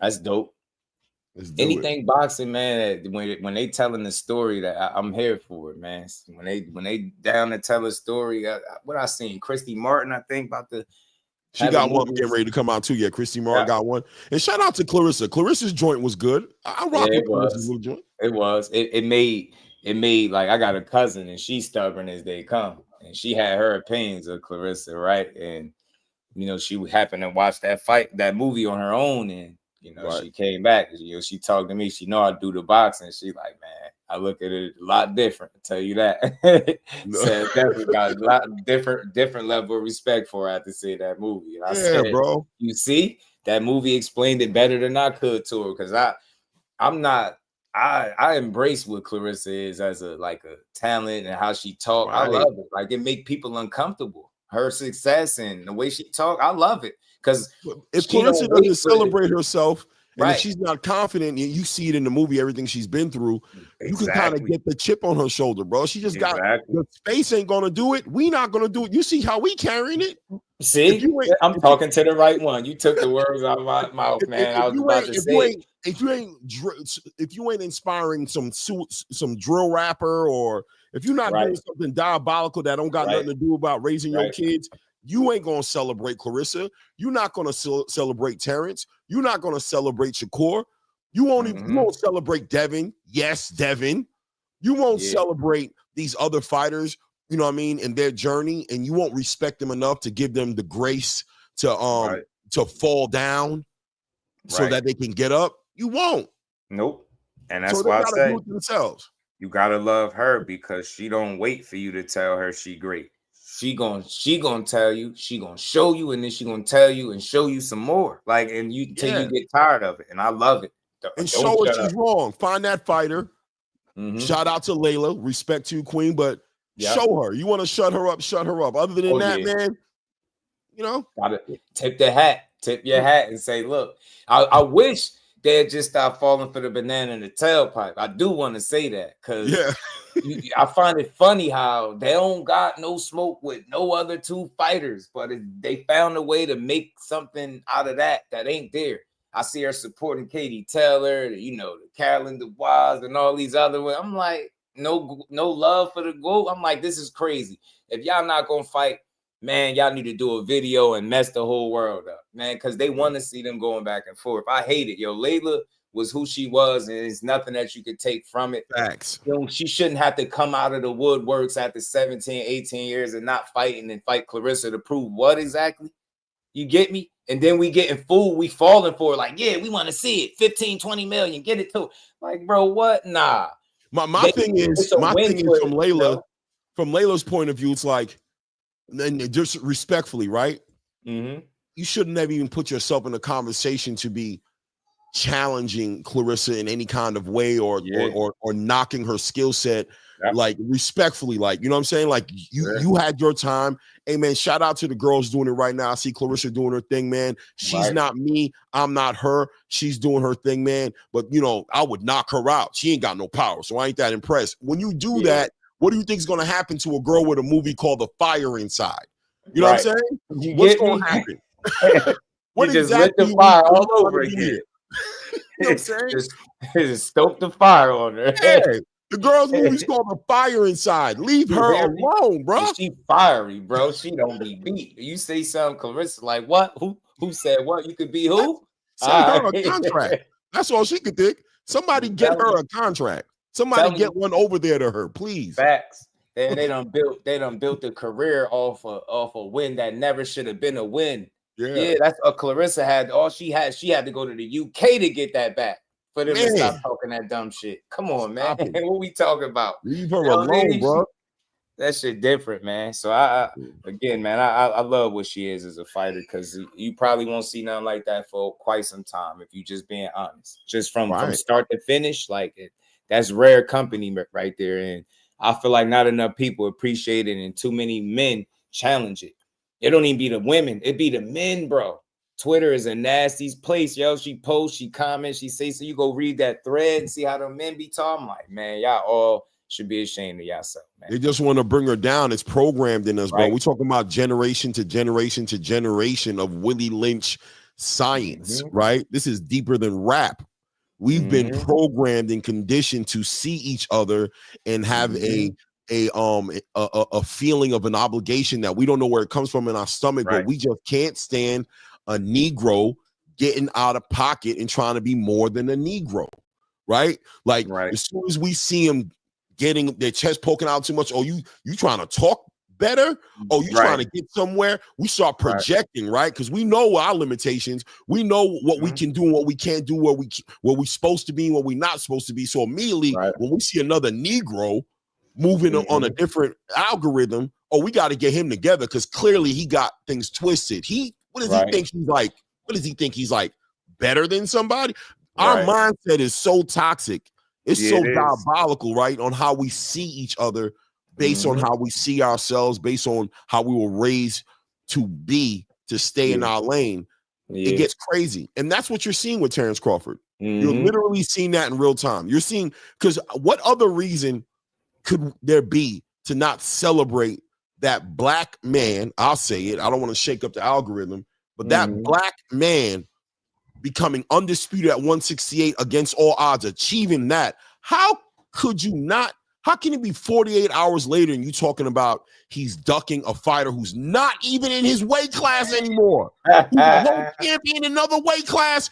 That's dope. Anything boxing, man. When they telling the story, that I'm here for it, man. When they down to tell a story, what I seen, Christy Martin, I think about the. She got one getting ready to come out too. Yeah, Christy Martin got one. And shout out to Clarissa. Clarissa's joint was good. I rock with Clarissa's little joint. It was. It made like, I got a cousin and she's stubborn as they come, and she had her opinions of Clarissa, right? And she happened to watch that movie on her own, and she came back. She talked to me. She know I do the boxing. She like, man, I look at it a lot different. I tell you that. So definitely got a lot different level of respect for her after seeing that movie. And I said, bro, you see, that movie explained it better than I could to her, because I embrace what Clarissa is as a talent and how she talk. I love it. Like, it make people uncomfortable. Her success and the way she talk, I love it. Because if Clarissa doesn't celebrate herself, and right. if she's not confident, you see it in the movie, everything she's been through, you can kind of get the chip on her shoulder, bro. She just got the space ain't gonna do it. We not gonna do it. You see how we carrying it? See, I'm talking to the right one. You took the words out of my mouth, man. I was about to say, if you ain't inspiring some drill rapper, or if you're not doing something diabolical that don't got nothing to do about raising your kids, you ain't gonna celebrate Clarissa. You're not gonna celebrate Terence. You're not gonna celebrate Shakur. You won't even, you won't celebrate Devin. Yes, Devin. You won't celebrate these other fighters, you know what I mean, in their journey, and you won't respect them enough to give them the grace to fall down so that they can get up. You won't. Nope. And that's why I say do it themselves. You gotta love her, because she don't wait for you to tell her she great. She gonna tell you, she gonna show you, and then she gonna tell you and show you some more. Like, and you till you get tired of it. And I love it. And show her she's wrong. Find that fighter. Shout out to Layla. Respect to you, Queen, but show her. You want to shut her up, shut her up. Other than that, man, you know, gotta tip your hat and say, look, I wish they'd just stop falling for the banana in the tailpipe. I do want to say that, because I find it funny how they don't got no smoke with no other two fighters, but they found a way to make something out of that ain't there. I see her supporting Katie Taylor, the Carolyn Dubois and all these other ones. I'm like, no love for the GOAT. I'm like, this is crazy. If y'all not gonna fight, man, y'all need to do a video and mess the whole world up, man, because they want to see them going back and forth. I hate it. Layla was who she was, and it's nothing that you could take from it. Facts. She shouldn't have to come out of the woodworks after 17, 18 years and not fighting and fight Clarissa to prove what exactly? You get me? And then we getting fooled. We falling for it. Like, yeah, we want to see it. 15, 20 million. Get it to. Like, bro, what? Nah. My thing is from Layla, from Layla's point of view, it's like, and just respectfully, right? You shouldn't have even put yourself in a conversation to be challenging Clarissa in any kind of way, or knocking her skill set, like, respectfully, like, you know what I'm saying? Like, you had your time. Hey, man, shout out to the girls doing it right now. I see Clarissa doing her thing, man. She's not me. I'm not her. She's doing her thing, man. But, I would knock her out. She ain't got no power, so I ain't that impressed. When you do that, what do you think is going to happen to a girl with a movie called The Fire Inside? You know what I'm saying? What's going to happen? What just lit the fire all over again. You know what I'm saying? Just stoke the fire on her. Yeah. The girl's movie's called The Fire Inside. Leave her alone, bro. She fiery, bro. She don't be beat. You say something, Clarissa, like, what? Who said what? You could be who? Send her a contract. That's all she could think. Somebody get her a contract. Somebody get one over there to her, please. Facts. And they done built a career off a win that never should have been a win. Yeah, that's what Clarissa had. All she had to go to the UK to get that back. For them to stop talking that dumb shit. Come on, man. What we talking about? Leave her alone, bro. That shit different, man. So I love what she is as a fighter, because you probably won't see nothing like that for quite some time if you just being honest. Just from start to finish, that's rare company right there. And I feel like not enough people appreciate it, and too many men challenge it. It don't even be the women, it be the men, bro. Twitter is a nasty place, yo. She posts, she comments, she says, so you go read that thread and see how the men be talking. I'm like, man, y'all all should be ashamed of yourself, man. They just want to bring her down. It's programmed in us, bro. We're talking about generation to generation to generation of Willie Lynch science, right? This is deeper than rap. We've been programmed and conditioned to see each other and have a feeling of an obligation that we don't know where it comes from in our stomach, but we just can't stand a Negro getting out of pocket and trying to be more than a Negro, right? Like, as soon as we see them getting their chest poking out too much, you trying to talk better? You trying to get somewhere? We start projecting, right? Because we know our limitations. We know what we can do and what we can't do, where we supposed to be and what we're not supposed to be. So immediately when we see another Negro moving on a different algorithm, we got to get him together, because clearly he got things twisted. What does he think he's like? What does he think? He's like better than somebody? Our mindset is so toxic. It's so diabolical, right? On how we see each other based on how we see ourselves, based on how we were raised to be, to stay in our lane. It gets crazy. And that's what you're seeing with Terence Crawford. You're literally seeing that in real time. You're seeing, because what other reason could there be to not celebrate that black man? I'll say it. I don't want to shake up the algorithm, but that black man becoming undisputed at 168 against all odds, achieving that. How could you not? How can it be 48 hours later and you talking about he's ducking a fighter who's not even in his weight class anymore? Who's a world champion in another weight class.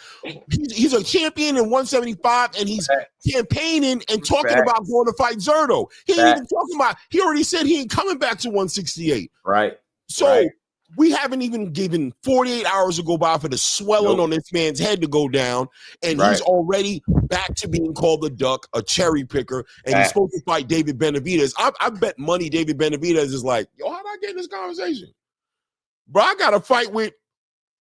He's a champion in 175 and he's campaigning and talking about going to fight Zerto. He ain't even talking about, he already said he ain't coming back to 168. Right. So we haven't even given 48 hours to go by for the swelling on this man's head to go down, and he's already back to being called a duck, a cherry picker, and he's supposed to fight David Benavidez. I bet money David Benavidez is like, yo, how'd I get in this conversation? Bro, I got a fight with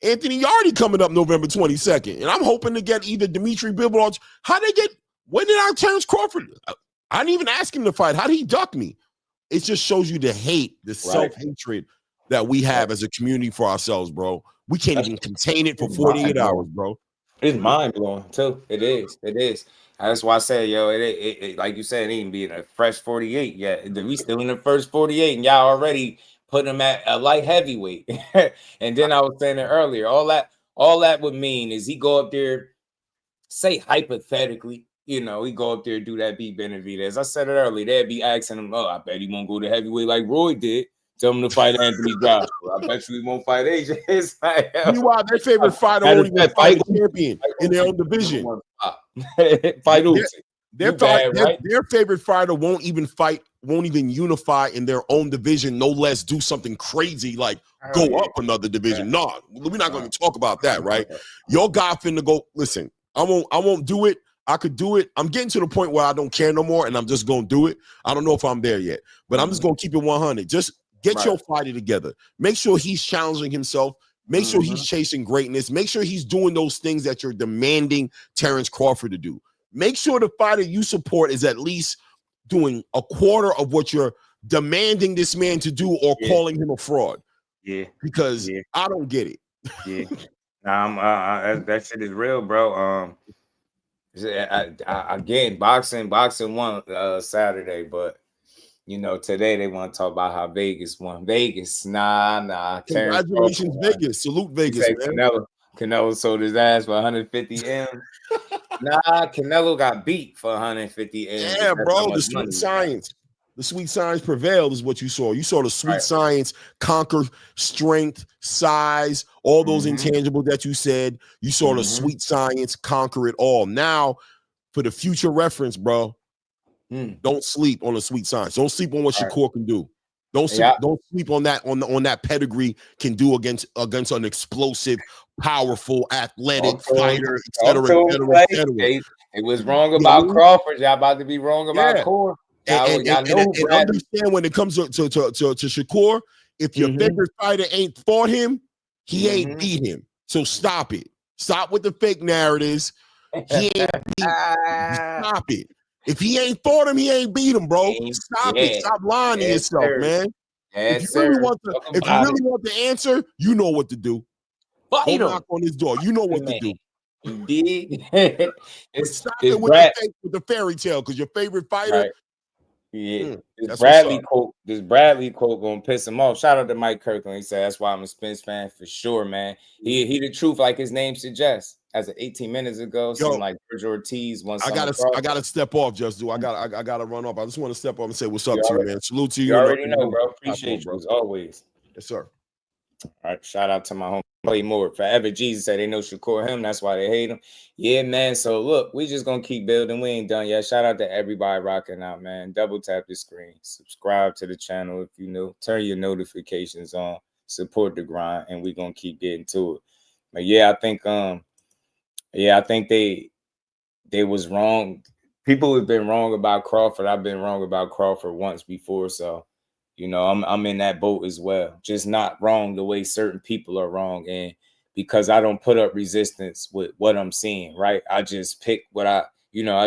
Anthony Yardy coming up November 22nd, and I'm hoping to get either Dimitri Bivol. When did I Terence Crawford? I didn't even ask him to fight. How did he duck me? It just shows you the hate, the self-hatred that we have as a community for ourselves, bro. We can't even contain it for 48 hours, bro. It's mind blowing too. It is. That's why I said, yo, it like you said, it ain't being a fresh 48 yet. We still in the first 48, and y'all already putting him at a light heavyweight. And then I was saying it earlier, all that would mean is he go up there, say hypothetically, he go up there and do that, beat Benavidez. I said it earlier, they'd be asking him, oh, I bet he won't go to heavyweight like Roy did. Tell him to fight Anthony Joshua. I bet you he won't fight AJ. Meanwhile, their favorite fighter won't even fight a champion in their own division. Fight their favorite fighter won't even unify in their own division, no less do something crazy like go up another division. No, we're not going to talk about that, right? Your guy finna go, listen, I won't do it. I could do it. I'm getting to the point where I don't care no more, and I'm just going to do it. I don't know if I'm there yet, but I'm just going to keep it 100. Just get your fighter together. Make sure he's challenging himself. Make sure he's chasing greatness. Make sure he's doing those things that you're demanding Terence Crawford to do. Make sure the fighter you support is at least doing a quarter of what you're demanding this man to do or calling him a fraud. Yeah. Because I don't get it. Yeah. That shit is real, bro. Again, boxing won Saturday, but today they want to talk about how Vegas won. Vegas, nah. Congratulations, Vegas. Salute Vegas, man. Canelo sold his ass for 150 M. Nah, Canelo got beat for 150 M. Yeah, bro. The sweet science. The sweet science prevailed is what you saw. You saw the sweet science conquer strength, size, all those intangibles that you said. You saw the sweet science conquer it all. Now, for the future reference, bro, don't sleep on the sweet science. Don't sleep on what Shakur can do. Don't sleep on that on that pedigree can do against an explosive, powerful, athletic fighter, etc. It was wrong about Crawford. Y'all about to be wrong about Core. And understand when it comes to Shakur, if your favorite fighter ain't fought him, he ain't beat him. So stop it. Stop with the fake narratives. He ain't beat him. Stop it. If he ain't fought him, he ain't beat him, bro. Stop it. Stop lying to yourself, man. If you really want the answer, you know what to do. Don't knock on his door. You know what to do. Stop it with the fairy tale, because your favorite fighter. Yeah, this Bradley quote gonna piss him off. Shout out to Mike Kirkland. He said that's why I'm a Spence fan for sure, man. He the truth, like his name suggests. As of 18 minutes ago, something like George Ortiz. I gotta step off, Jusdu. I gotta run off. I just want to step off and say what's up to you, man. Salute to you. You already know, bro. Appreciate you as always. Yes, sir. All right, shout out to my home Play More. Forever Jesus said they know Shakur him. That's why they hate him. Yeah, man. So look, we just gonna keep building. We ain't done yet. Shout out to everybody rocking out, man. Double tap the screen. Subscribe to the channel if you new. Turn your notifications on. Support the grind, and we gonna keep getting to it. But yeah, I think they was wrong. People have been wrong about Crawford. I've been wrong about Crawford once before, so I'm in that boat as well. Just not wrong the way certain people are wrong. And because I don't put up resistance with what I'm seeing, right? I just pick what I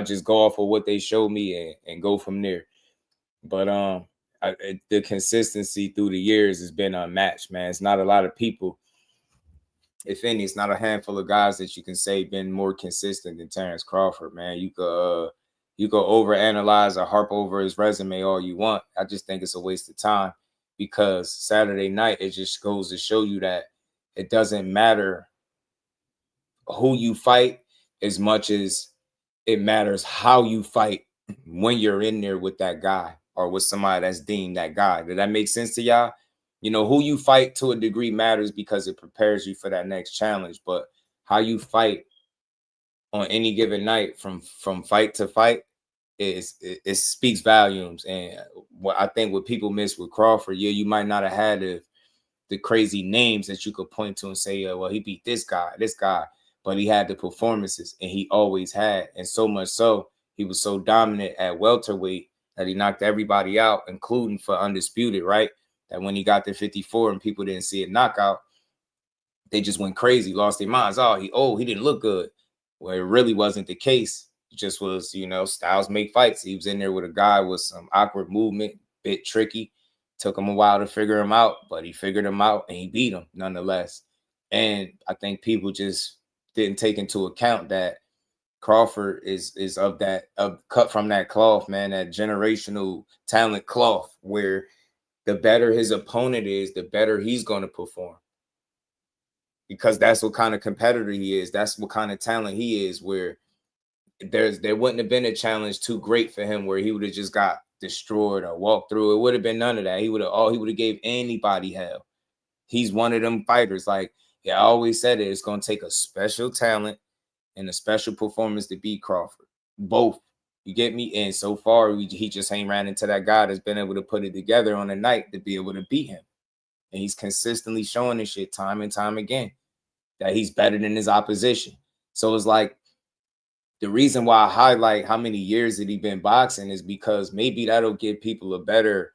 just go off of what they show me and go from there. But the consistency through the years has been unmatched, man. It's not a lot of people, if any, it's not a handful of guys that you can say been more consistent than Terence Crawford, man. You could overanalyze or harp over his resume all you want. I just think it's a waste of time, because Saturday night, it just goes to show you that it doesn't matter who you fight as much as it matters how you fight when you're in there with that guy or with somebody that's deemed that guy. Did that make sense to y'all? You know, who you fight to a degree matters because it prepares you for that next challenge. But how you fight on any given night from fight to fight, it speaks volumes. And what I think what people miss with Crawford, you might not have had the crazy names that you could point to and say, well, he beat this guy, but he had the performances, and he always had. And so much so, he was so dominant at welterweight that he knocked everybody out, including for undisputed, right? That when he got to 54 and people didn't see a knockout, they just went crazy, lost their minds. He didn't look good. Well, it really wasn't the case. It just was, styles make fights. He was in there with a guy with some awkward movement, bit tricky. Took him a while to figure him out, but he figured him out and he beat him nonetheless. And I think people just didn't take into account that Crawford is cut from that cloth, man, that generational talent cloth, where the better his opponent is, the better he's going to perform. Because that's what kind of competitor he is. That's what kind of talent he is, where there wouldn't have been a challenge too great for him where he would have just got destroyed or walked through. It would have been none of that. He would have gave anybody hell. He's one of them fighters. Like, I always said it's going to take a special talent and a special performance to beat Crawford. Both. You get me? And so far, he just ain't ran into that guy that's been able to put it together on a night to be able to beat him. And he's consistently showing this shit time and time again, that he's better than his opposition. So it's like, the reason why I highlight how many years that he's been boxing is because maybe that'll give people a better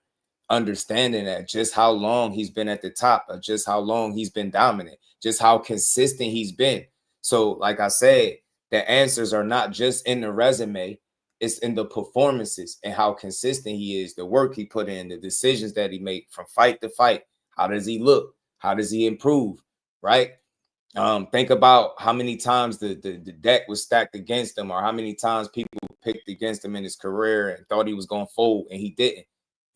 understanding at just how long he's been at the top, or just how long he's been dominant, just how consistent he's been. So like I said, the answers are not just in the resume, it's in the performances and how consistent he is, the work he put in, the decisions that he made from fight to fight. How does he look? How does he improve? Right? Think about how many times the deck was stacked against him, or how many times people picked against him in his career and thought he was going to fold, and he didn't.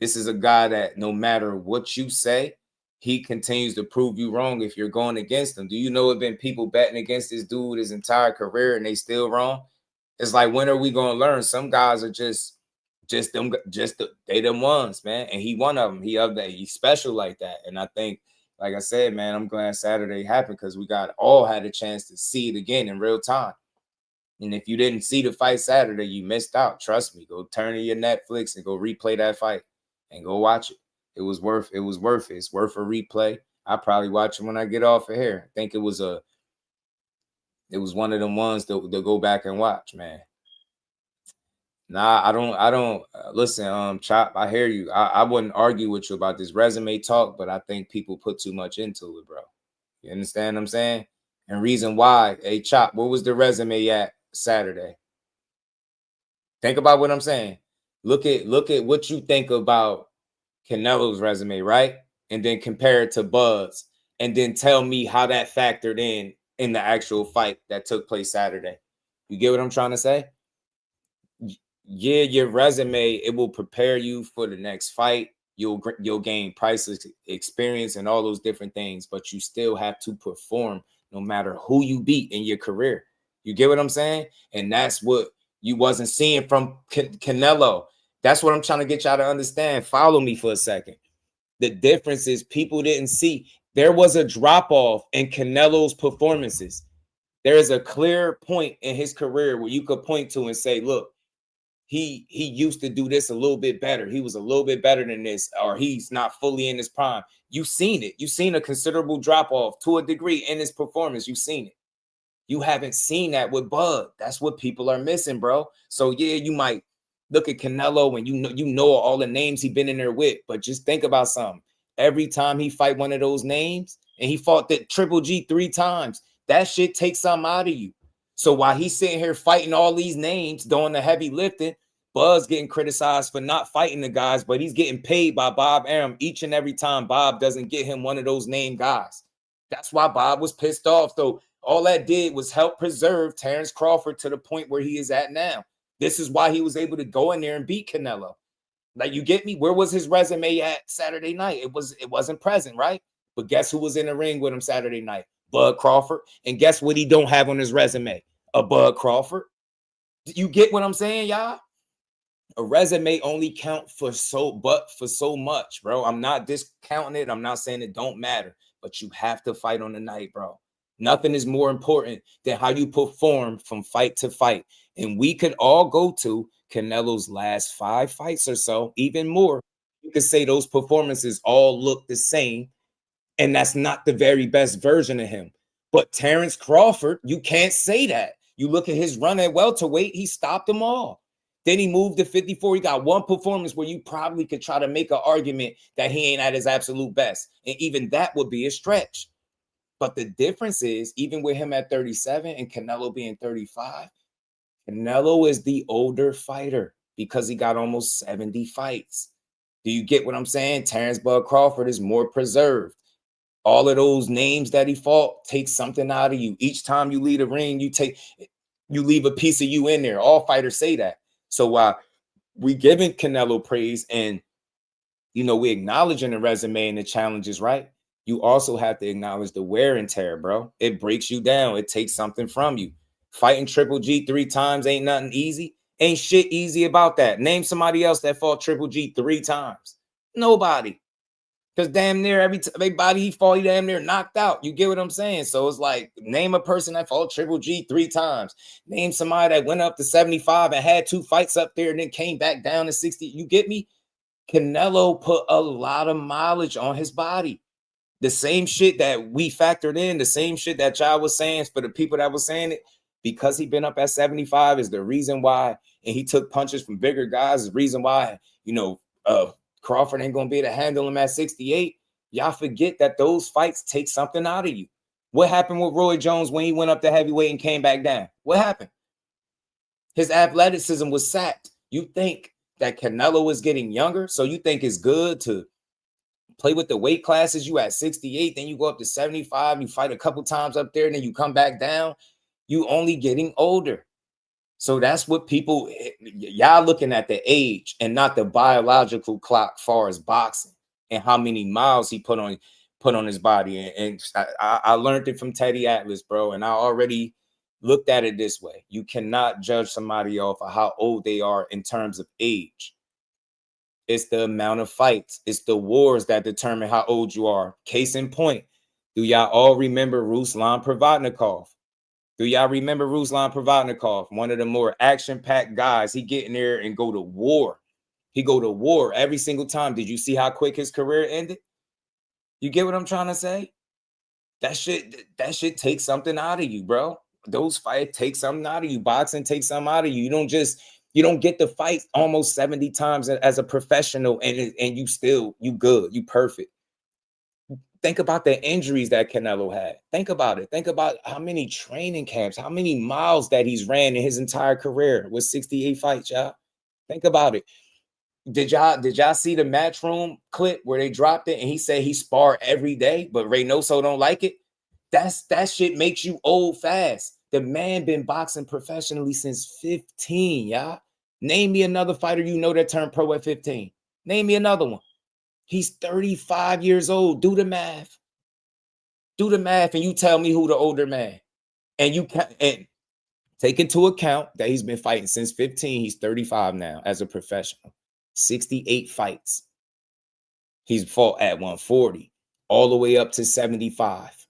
This is a guy that no matter what you say, he continues to prove you wrong if you're going against him. Do you know there have been people betting against this dude his entire career and they still wrong? It's like, when are we going to learn? Some guys are they them ones, man. And he one of them. He's special like that. And I think, like I said, man, I'm glad Saturday happened, because we all had a chance to see it again in real time. And if you didn't see the fight Saturday, you missed out. Trust me. Go turn to your Netflix and go replay that fight and go watch it. It was worth it. It's worth a replay. I'll probably watch it when I get off of here. I think it was one of them ones to go back and watch, man. Nah, I don't listen, Chop, I hear you. I wouldn't argue with you about this resume talk, but I think people put too much into it, bro. You understand what I'm saying? And reason why, hey, Chop, what was the resume at Saturday? Think about what I'm saying. Look at what you think about Canelo's resume, right? And then compare it to Bud's, and then tell me how that factored in the actual fight that took place Saturday. You get what I'm trying to say? Yeah, your resume, it will prepare you for the next fight. You'll gain priceless experience and all those different things, but you still have to perform no matter who you beat in your career. You get what I'm saying? And that's what you wasn't seeing from Canelo. That's what I'm trying to get y'all to understand. Follow me for a second. The difference is people didn't see. There was a drop-off in Canelo's performances. There is a clear point in his career where you could point to and say, look, he used to do this a little bit better. He was a little bit better than this, or he's not fully in his prime. You've seen it. You've seen a considerable drop-off to a degree in his performance. You've seen it. You haven't seen that with Bud. That's what people are missing, bro. So, yeah, you might look at Canelo and you know all the names he's been in there with, but just think about something. Every time he fight one of those names, and he fought the Triple G 3 times. That shit takes something out of you. So while he's sitting here fighting all these names, doing the heavy lifting, Bud's getting criticized for not fighting the guys, but he's getting paid by Bob Arum each and every time Bob doesn't get him one of those named guys. That's why Bob was pissed off. So all that did was help preserve Terence Crawford to the point where he is at now. This is why he was able to go in there and beat Canelo. Like, you get me? Where was his resume at Saturday night? It wasn't present, right? But guess who was in the ring with him Saturday night? Bud Crawford. And guess what he don't have on his resume? A Bud Crawford. You get what I'm saying, y'all? A resume only count for so much, bro. I'm not discounting it. I'm not saying it don't matter, but you have to fight on the night, bro. Nothing is more important than how you perform from fight to fight. And we could all go to Canelo's last 5 fights or so, even more. You could say those performances all look the same, and that's not the very best version of him. But Terence Crawford, you can't say that. You look at his run at welterweight, he stopped them all. Then he moved to 54. He got one performance where you probably could try to make an argument that he ain't at his absolute best. And even that would be a stretch. But the difference is, even with him at 37 and Canelo being 35, Canelo is the older fighter because he got almost 70 fights. Do you get what I'm saying? Terence Bud Crawford is more preserved. All of those names that he fought take something out of you. Each time you leave the ring, you leave a piece of you in there. All fighters say that. So while we giving Canelo praise and, we acknowledging the resume and the challenges, right? You also have to acknowledge the wear and tear, bro. It breaks you down. It takes something from you. Fighting Triple G 3 times ain't nothing easy. Ain't shit easy about that. Name somebody else that fought Triple G 3 times. Nobody. Because damn near everybody he fought, he damn near knocked out. You get what I'm saying? So it's like, name a person that fought Triple G 3 times. Name somebody that went up to 75 and had 2 fights up there and then came back down to 60. You get me? Canelo put a lot of mileage on his body. The same shit that we factored in, the same shit that y'all was saying for the people that was saying it, because he been up at 75 is the reason why, and he took punches from bigger guys, is the reason why, Crawford ain't going to be able to handle him at 68. Y'all forget that those fights take something out of you. What happened with Roy Jones when he went up to heavyweight and came back down? What happened? His athleticism was sapped. You think that Canelo is getting younger, so you think it's good to play with the weight classes? You at 68, then you go up to 75, you fight a couple times up there, and then you come back down. You only getting older. So that's what y'all looking at the age and not the biological clock far as boxing and how many miles he put on his body. And I learned it from Teddy Atlas, bro. And I already looked at it this way. You cannot judge somebody off of how old they are in terms of age. It's the amount of fights. It's the wars that determine how old you are. Case in point, do y'all all remember Ruslan Provodnikov? Do y'all remember Ruslan Provodnikov? One of the more action-packed guys. He get in there and go to war. He go to war every single time. Did you see how quick his career ended? You get what I'm trying to say? That shit takes something out of you, bro. Those fights take something out of you. Boxing takes something out of you. You don't get to fight almost 70 times as a professional and you good, you perfect. Think about the injuries that Canelo had. Think about it. Think about how many training camps, how many miles that he's ran in his entire career with 68 fights, y'all. Think about it. Did y'all see the Matchroom clip where they dropped it and he said he sparred every day, but Reynoso don't like it? That shit makes you old fast. The man been boxing professionally since 15, y'all. Name me another fighter that turned pro at 15. Name me another one. He's 35 years old. Do the math. Do the math, and you tell me who the older man. And take into account that he's been fighting since 15. He's 35 now as a professional. 68 fights. He's fought at 140, all the way up to 75.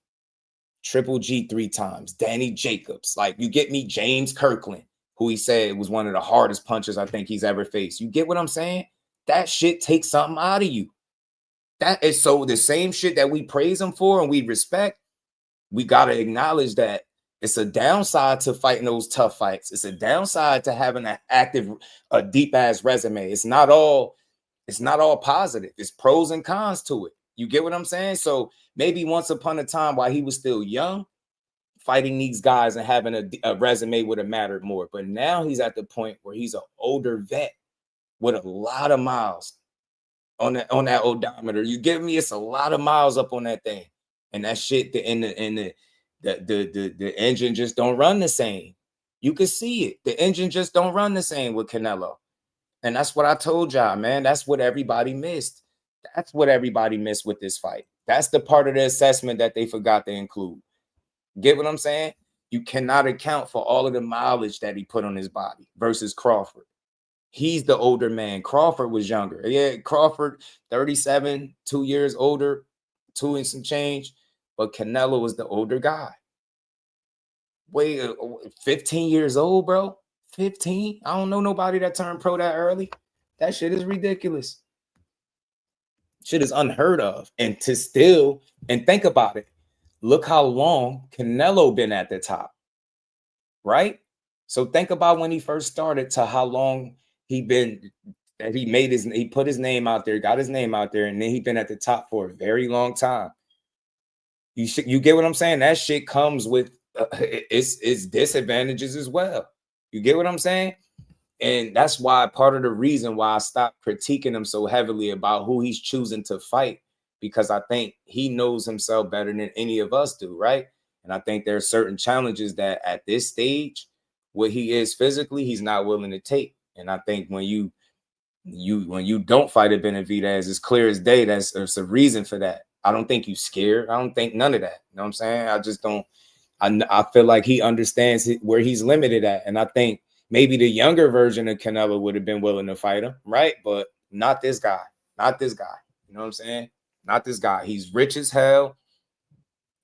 Triple G 3 times. Danny Jacobs. Like, you get me? James Kirkland, who he said was one of the hardest punchers I think he's ever faced. You get what I'm saying? That shit takes something out of you. That is so the same shit that we praise him for and we respect. We got to acknowledge that it's a downside to fighting those tough fights. It's a downside to having an active, a deep ass resume. It's not all positive. It's pros and cons to it. You get what I'm saying? So maybe once upon a time while he was still young, fighting these guys and having a resume would have mattered more. But now he's at the point where he's an older vet with a lot of miles on that odometer. You get me? It's a lot of miles up on that thing, and that shit. The engine just don't run the same. You can see it. The engine just don't run the same with Canelo, and that's what I told y'all, man. That's what everybody missed. That's what everybody missed with this fight. That's the part of the assessment that they forgot to include. Get what I'm saying? You cannot account for all of the mileage that he put on his body versus Crawford. He's the older man. Crawford was younger. Yeah, Crawford, 37, 2 years older, 2 and some change. But Canelo was the older guy. Wait, 15 years old, bro? 15? I don't know nobody that turned pro that early. That shit is ridiculous. Shit is unheard of. And to still, and think about it. Look how long Canelo been at the top, right? So think about when he first started to how long he been, that he put his name out there, got his name out there, and then he been at the top for a very long time. You get what I'm saying? That shit comes with its disadvantages as well. You get what I'm saying? And that's why part of the reason why I stopped critiquing him so heavily about who he's choosing to fight, because I think he knows himself better than any of us do, right? And I think there are certain challenges that at this stage, what he is physically, he's not willing to take. And I think when you don't fight a Benavidez, it's clear as day there's a reason for that. I don't think you scared. I don't think none of that. You know what I'm saying? I just don't. I feel like he understands where he's limited at. And I think maybe the younger version of Canelo would have been willing to fight him, right? But not this guy. Not this guy. You know what I'm saying? Not this guy. He's rich as hell.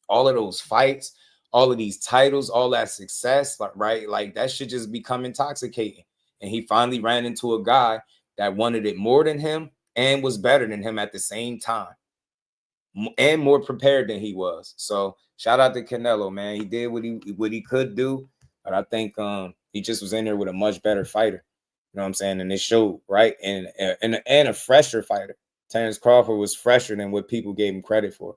All of those fights, all of these titles, all that success, right? Like that should just become intoxicating. And he finally ran into a guy that wanted it more than him and was better than him at the same time and more prepared than he was. So shout out to Canelo, man. He did what he could do, but I think he just was in there with a much better fighter. You know what I'm saying? And it showed, right? And a fresher fighter. Terence Crawford was fresher than what people gave him credit for.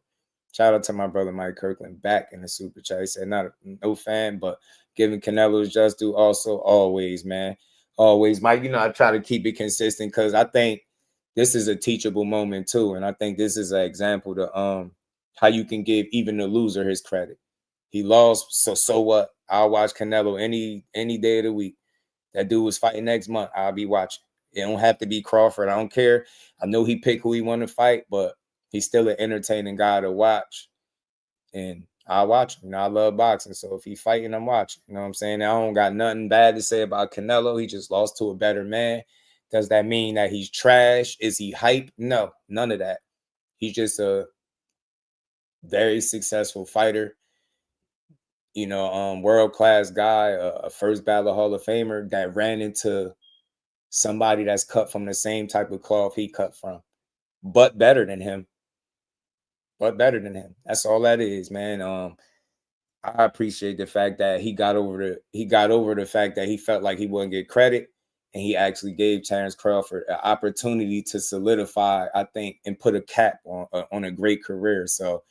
Shout out to my brother Mike Kirkland back in the super chat. He said, no fan, but giving Canelo his just due also always, man. Always, Mike. You know, I try to keep it consistent because I think this is a teachable moment too. And I think this is an example to how you can give even the loser his credit. He lost, so what? I'll watch Canelo any day of the week. That dude was fighting next month. I'll be watching. It don't have to be Crawford. I don't care. I know he picked who he want to fight, but he's still an entertaining guy to watch. And I watch him. You know, I love boxing. So if he's fighting, I'm watching. You know what I'm saying? I don't got nothing bad to say about Canelo. He just lost to a better man. Does that mean that he's trash? Is he hype? No, none of that. He's just a very successful fighter. You know, world-class guy, a first ballot Hall of Famer that ran into somebody that's cut from the same type of cloth he cut from, but better than him. But better than him. That's all that is, man. I appreciate the fact that he got over the fact that he felt like he wouldn't get credit, and he actually gave Terence Crawford an opportunity to solidify, I think, and put a cap on a great career. So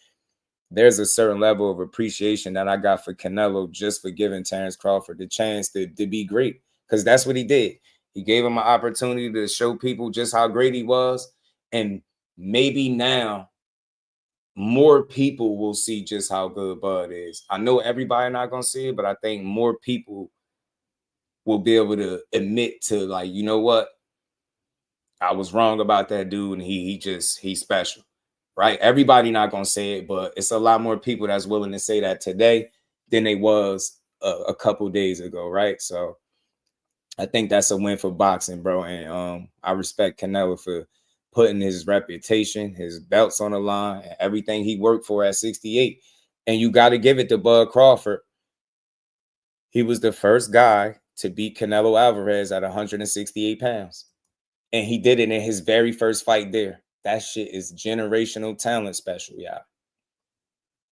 there's a certain level of appreciation that I got for Canelo just for giving Terence Crawford the chance to be great, because that's what he did. He gave him an opportunity to show people just how great he was, and maybe now more people will see just how good Bud is. I know everybody not gonna see it, but I think more people will be able to admit to, like, you know what, I was wrong about that dude, and he's special, right? Everybody not gonna say it, but it's a lot more people that's willing to say that today than they was a couple days ago, right? So I think that's a win for boxing, bro. And I respect Canelo for putting his reputation, his belts on the line, and everything he worked for at 68. And you got to give it to Bud Crawford. He was the first guy to beat Canelo Alvarez at 168 pounds. And he did it in his very first fight there. That shit is generational talent special, y'all.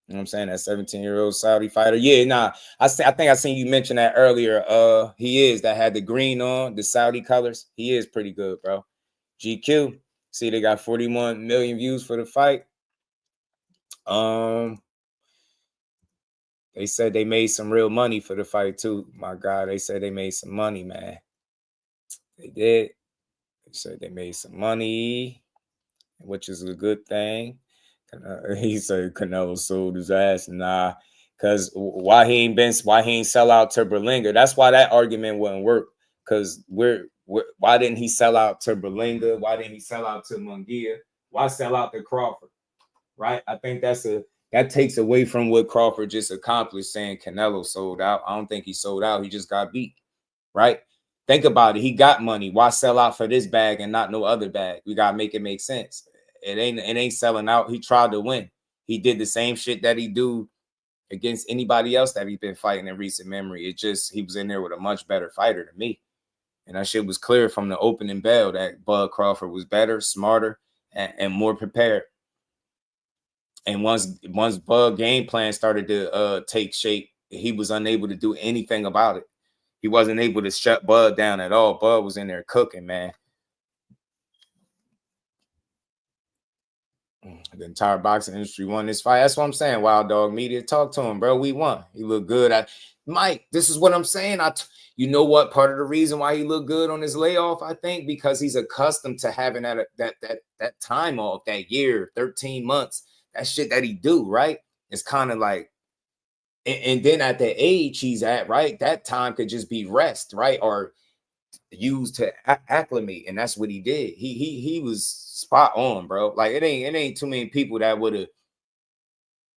You know what I'm saying? That 17-year-old Saudi fighter. Yeah, nah. I think I seen you mention that earlier. He is, that had the green on, the Saudi colors. He is pretty good, bro. GQ. See, they got 41 million views for the fight. They said they made some real money for the fight too. My God, they said they made some money, man. They did. They said they made some money, which is a good thing. He said Canelo sold his ass. Nah, because why he ain't sell out to Berlinger? That's why that argument wouldn't work. Because why didn't he sell out to Berlinger? Why didn't he sell out to Munguia? Why sell out to Crawford? Right? I think that takes away from what Crawford just accomplished, saying Canelo sold out. I don't think he sold out. He just got beat. Right? Think about it. He got money. Why sell out for this bag and not no other bag? We gotta make it make sense. It ain't selling out. He tried to win. He did the same shit that he do against anybody else that he's been fighting in recent memory. It just, he was in there with a much better fighter than me. And that shit was clear from the opening bell that Bud Crawford was better, smarter, and more prepared. And once Bud game plan started to take shape, he was unable to do anything about it. He wasn't able to shut Bud down at all. Bud was in there cooking, man. The entire boxing industry won this fight. That's what I'm saying. Wild Dog Media, talk to him, bro. We won. He looked good. Mike, this is what I'm saying. You know what? Part of the reason why he looked good on his layoff, I think, because he's accustomed to having that time off, that year, 13 months, that shit that he do, right? It's kind of like, and then at the age he's at, right, that time could just be rest, right, or used to acclimate, and that's what he did. He was spot on, bro. Like it ain't too many people that would have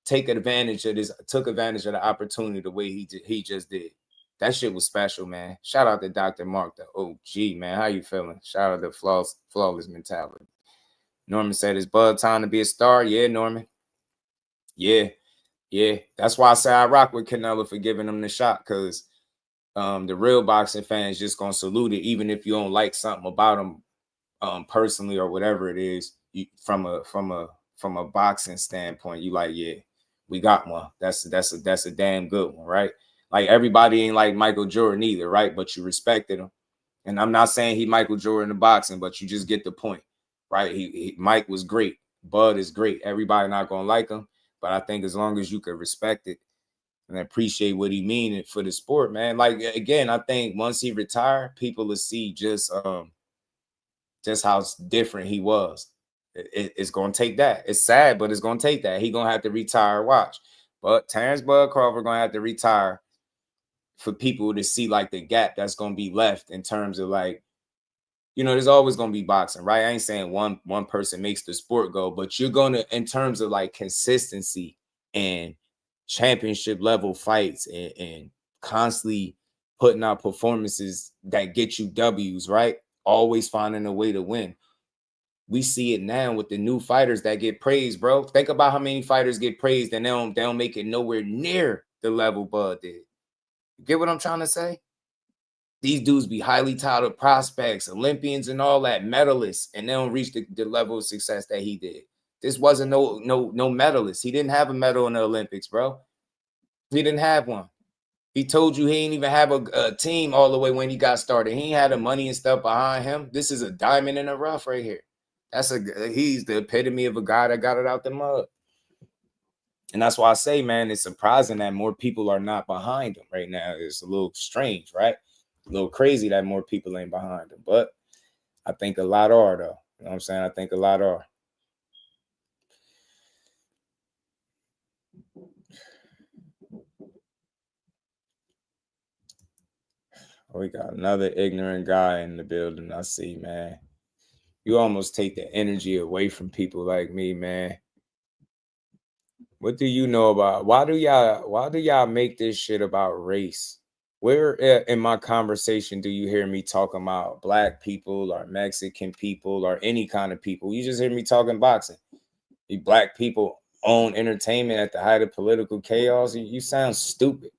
took advantage of the opportunity the way he just did. That shit was special, man. Shout out to Dr. Mark, the OG, man. How you feeling? Shout out to flawless mentality. Norman said, "It's Bud time to be a star." Yeah, Norman. Yeah. That's why I say I rock with Canelo for giving him the shot, because the real boxing fans just gonna salute it, even if you don't like something about him personally or whatever it is. From a boxing standpoint, you like, yeah, we got one. That's a damn good one, right? Like everybody ain't like Michael Jordan either, right? But you respected him, and I'm not saying he Michael Jordan in boxing, but you just get the point, right? Mike was great. Bud is great. Everybody not gonna like him, but I think as long as you can respect it and appreciate what he mean for the sport, man. Like, again, I think once he retired, people will see just how different he was. It's going to take that. It's sad, but it's going to take that. He going to have to retire, watch. But Terence Bud Crawford going to have to retire for people to see, like, the gap that's going to be left in terms of, like, you know, there's always going to be boxing, right? I ain't saying one person makes the sport go, but you're going to, in terms of, like, consistency and championship level fights and constantly putting out performances that get you W's, right? Always finding a way to win. We see it now with the new fighters that get praised, bro. Think about how many fighters get praised and they don't make it nowhere near the level Bud did. You get what I'm trying to say? These dudes be highly touted prospects, Olympians and all that, medalists, and they don't reach the level of success that he did. This wasn't no medalist. He didn't have a medal in the Olympics, bro. He didn't have one. He told you he ain't even have a team all the way when he got started. He ain't had the money and stuff behind him. This is a diamond in the rough right here. He's the epitome of a guy that got it out the mud. And that's why I say, man, it's surprising that more people are not behind him right now. It's a little strange, right? A little crazy that more people ain't behind him. But I think a lot are, though. You know what I'm saying? I think a lot are. We got another ignorant guy in the building. I see, man. You almost take the energy away from people like me, man. What do you know about? Why do y'all make this shit about race? Where in my conversation do you hear me talking about black people or Mexican people or any kind of people? You just hear me talking boxing. You black people own entertainment at the height of political chaos. You sound stupid.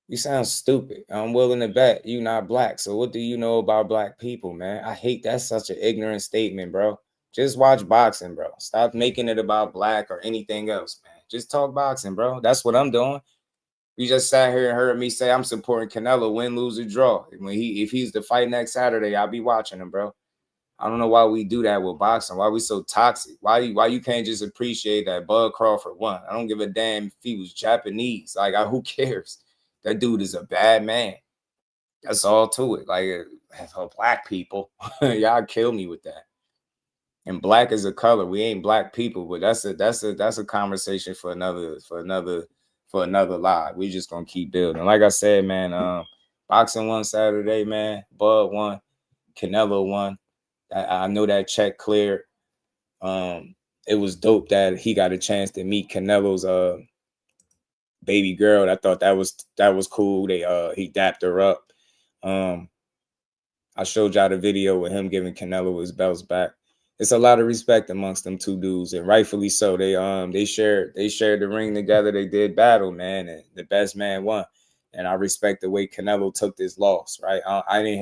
You sound stupid. I'm willing to bet you not black. So what do you know about black people, man? I hate that's such an ignorant statement, bro. Just watch boxing, bro. Stop making it about black or anything else, man. Just talk boxing, bro. That's what I'm doing. You just sat here and heard me say I'm supporting Canelo, win, lose, or draw. If he's the fight next Saturday, I'll be watching him, bro. I don't know why we do that with boxing. Why we so toxic? Why you can't just appreciate that Bud Crawford won? I don't give a damn if he was Japanese. Like, who cares? That dude is a bad man. That's all to it. Like, for black people, y'all kill me with that. And black is a color. We ain't black people, but that's a conversation for another live. We just gonna keep building. Like I said, man, boxing won Saturday, man. Bud won. Canelo won. I know that check cleared. It was dope that he got a chance to meet Canelo's baby girl. I thought that was cool. He dapped her up. I showed y'all the video with him giving Canelo his belts back. It's a lot of respect amongst them two dudes, and rightfully so. They shared the ring together. They did battle, man, and the best man won. And I respect the way Canelo took this loss. Right, I didn't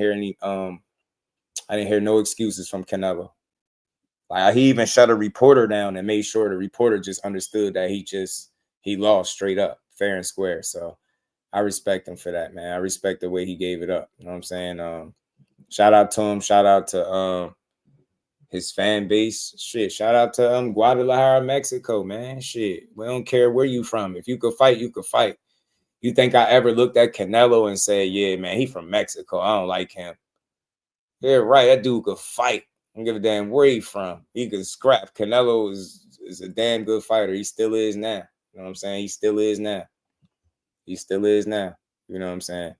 hear no excuses from Canelo. Like, he even shut a reporter down and made sure the reporter just understood that he lost straight up, fair and square. So I respect him for that, man. I respect the way he gave it up. You know what I'm saying? Shout out to him. Shout out to his fan base. Shit. Shout out to Guadalajara, Mexico, man. Shit. We don't care where you from. If you could fight, you could fight. You think I ever looked at Canelo and said, yeah, man, he from Mexico. I don't like him. Yeah, right. That dude could fight. I don't give a damn where he from. He could scrap. Canelo is a damn good fighter. He still is now. You know what I'm saying? He still is now. He still is now. You know what I'm saying?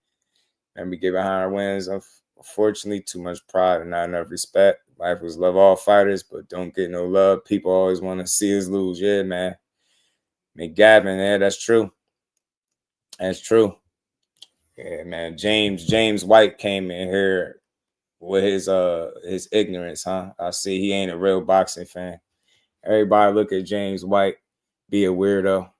And we get behind our wins. Unfortunately, too much pride and not enough respect. Life was love all fighters, but don't get no love. People always want to see us lose. Yeah, man. McGavin, yeah, that's true. That's true. Yeah, man. James White came in here with his ignorance, huh? I see he ain't a real boxing fan. Everybody look at James White, be a weirdo.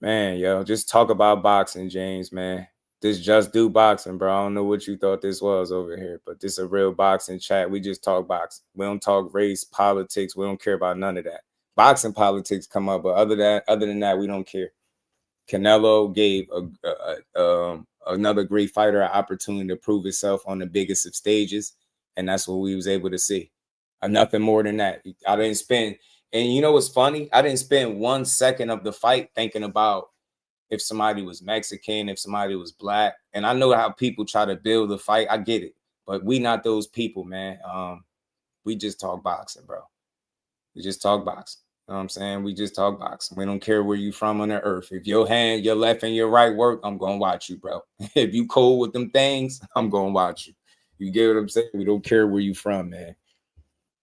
Man, yo, just talk about boxing, James, man. This Just Do Boxing, bro. I don't know what you thought this was over here, but this is a real boxing chat. We just talk boxing. We don't talk race, politics. We don't care about none of that. Boxing politics come up, but other than that, we don't care. Canelo gave another great fighter an opportunity to prove himself on the biggest of stages, and that's what we was able to see. Nothing more than that. I didn't spend, and you know what's funny? I didn't spend 1 second of the fight thinking about if somebody was Mexican, if somebody was black. And I know how people try to build the fight. I get it. But we not those people, man. We just talk boxing, bro. We just talk boxing. You know what I'm saying? We just talk boxing. We don't care where you from on the earth. If your hand, your left and your right work, I'm going to watch you, bro. If you cold with them things, I'm going to watch you. You get what I'm saying? We don't care where you from, man.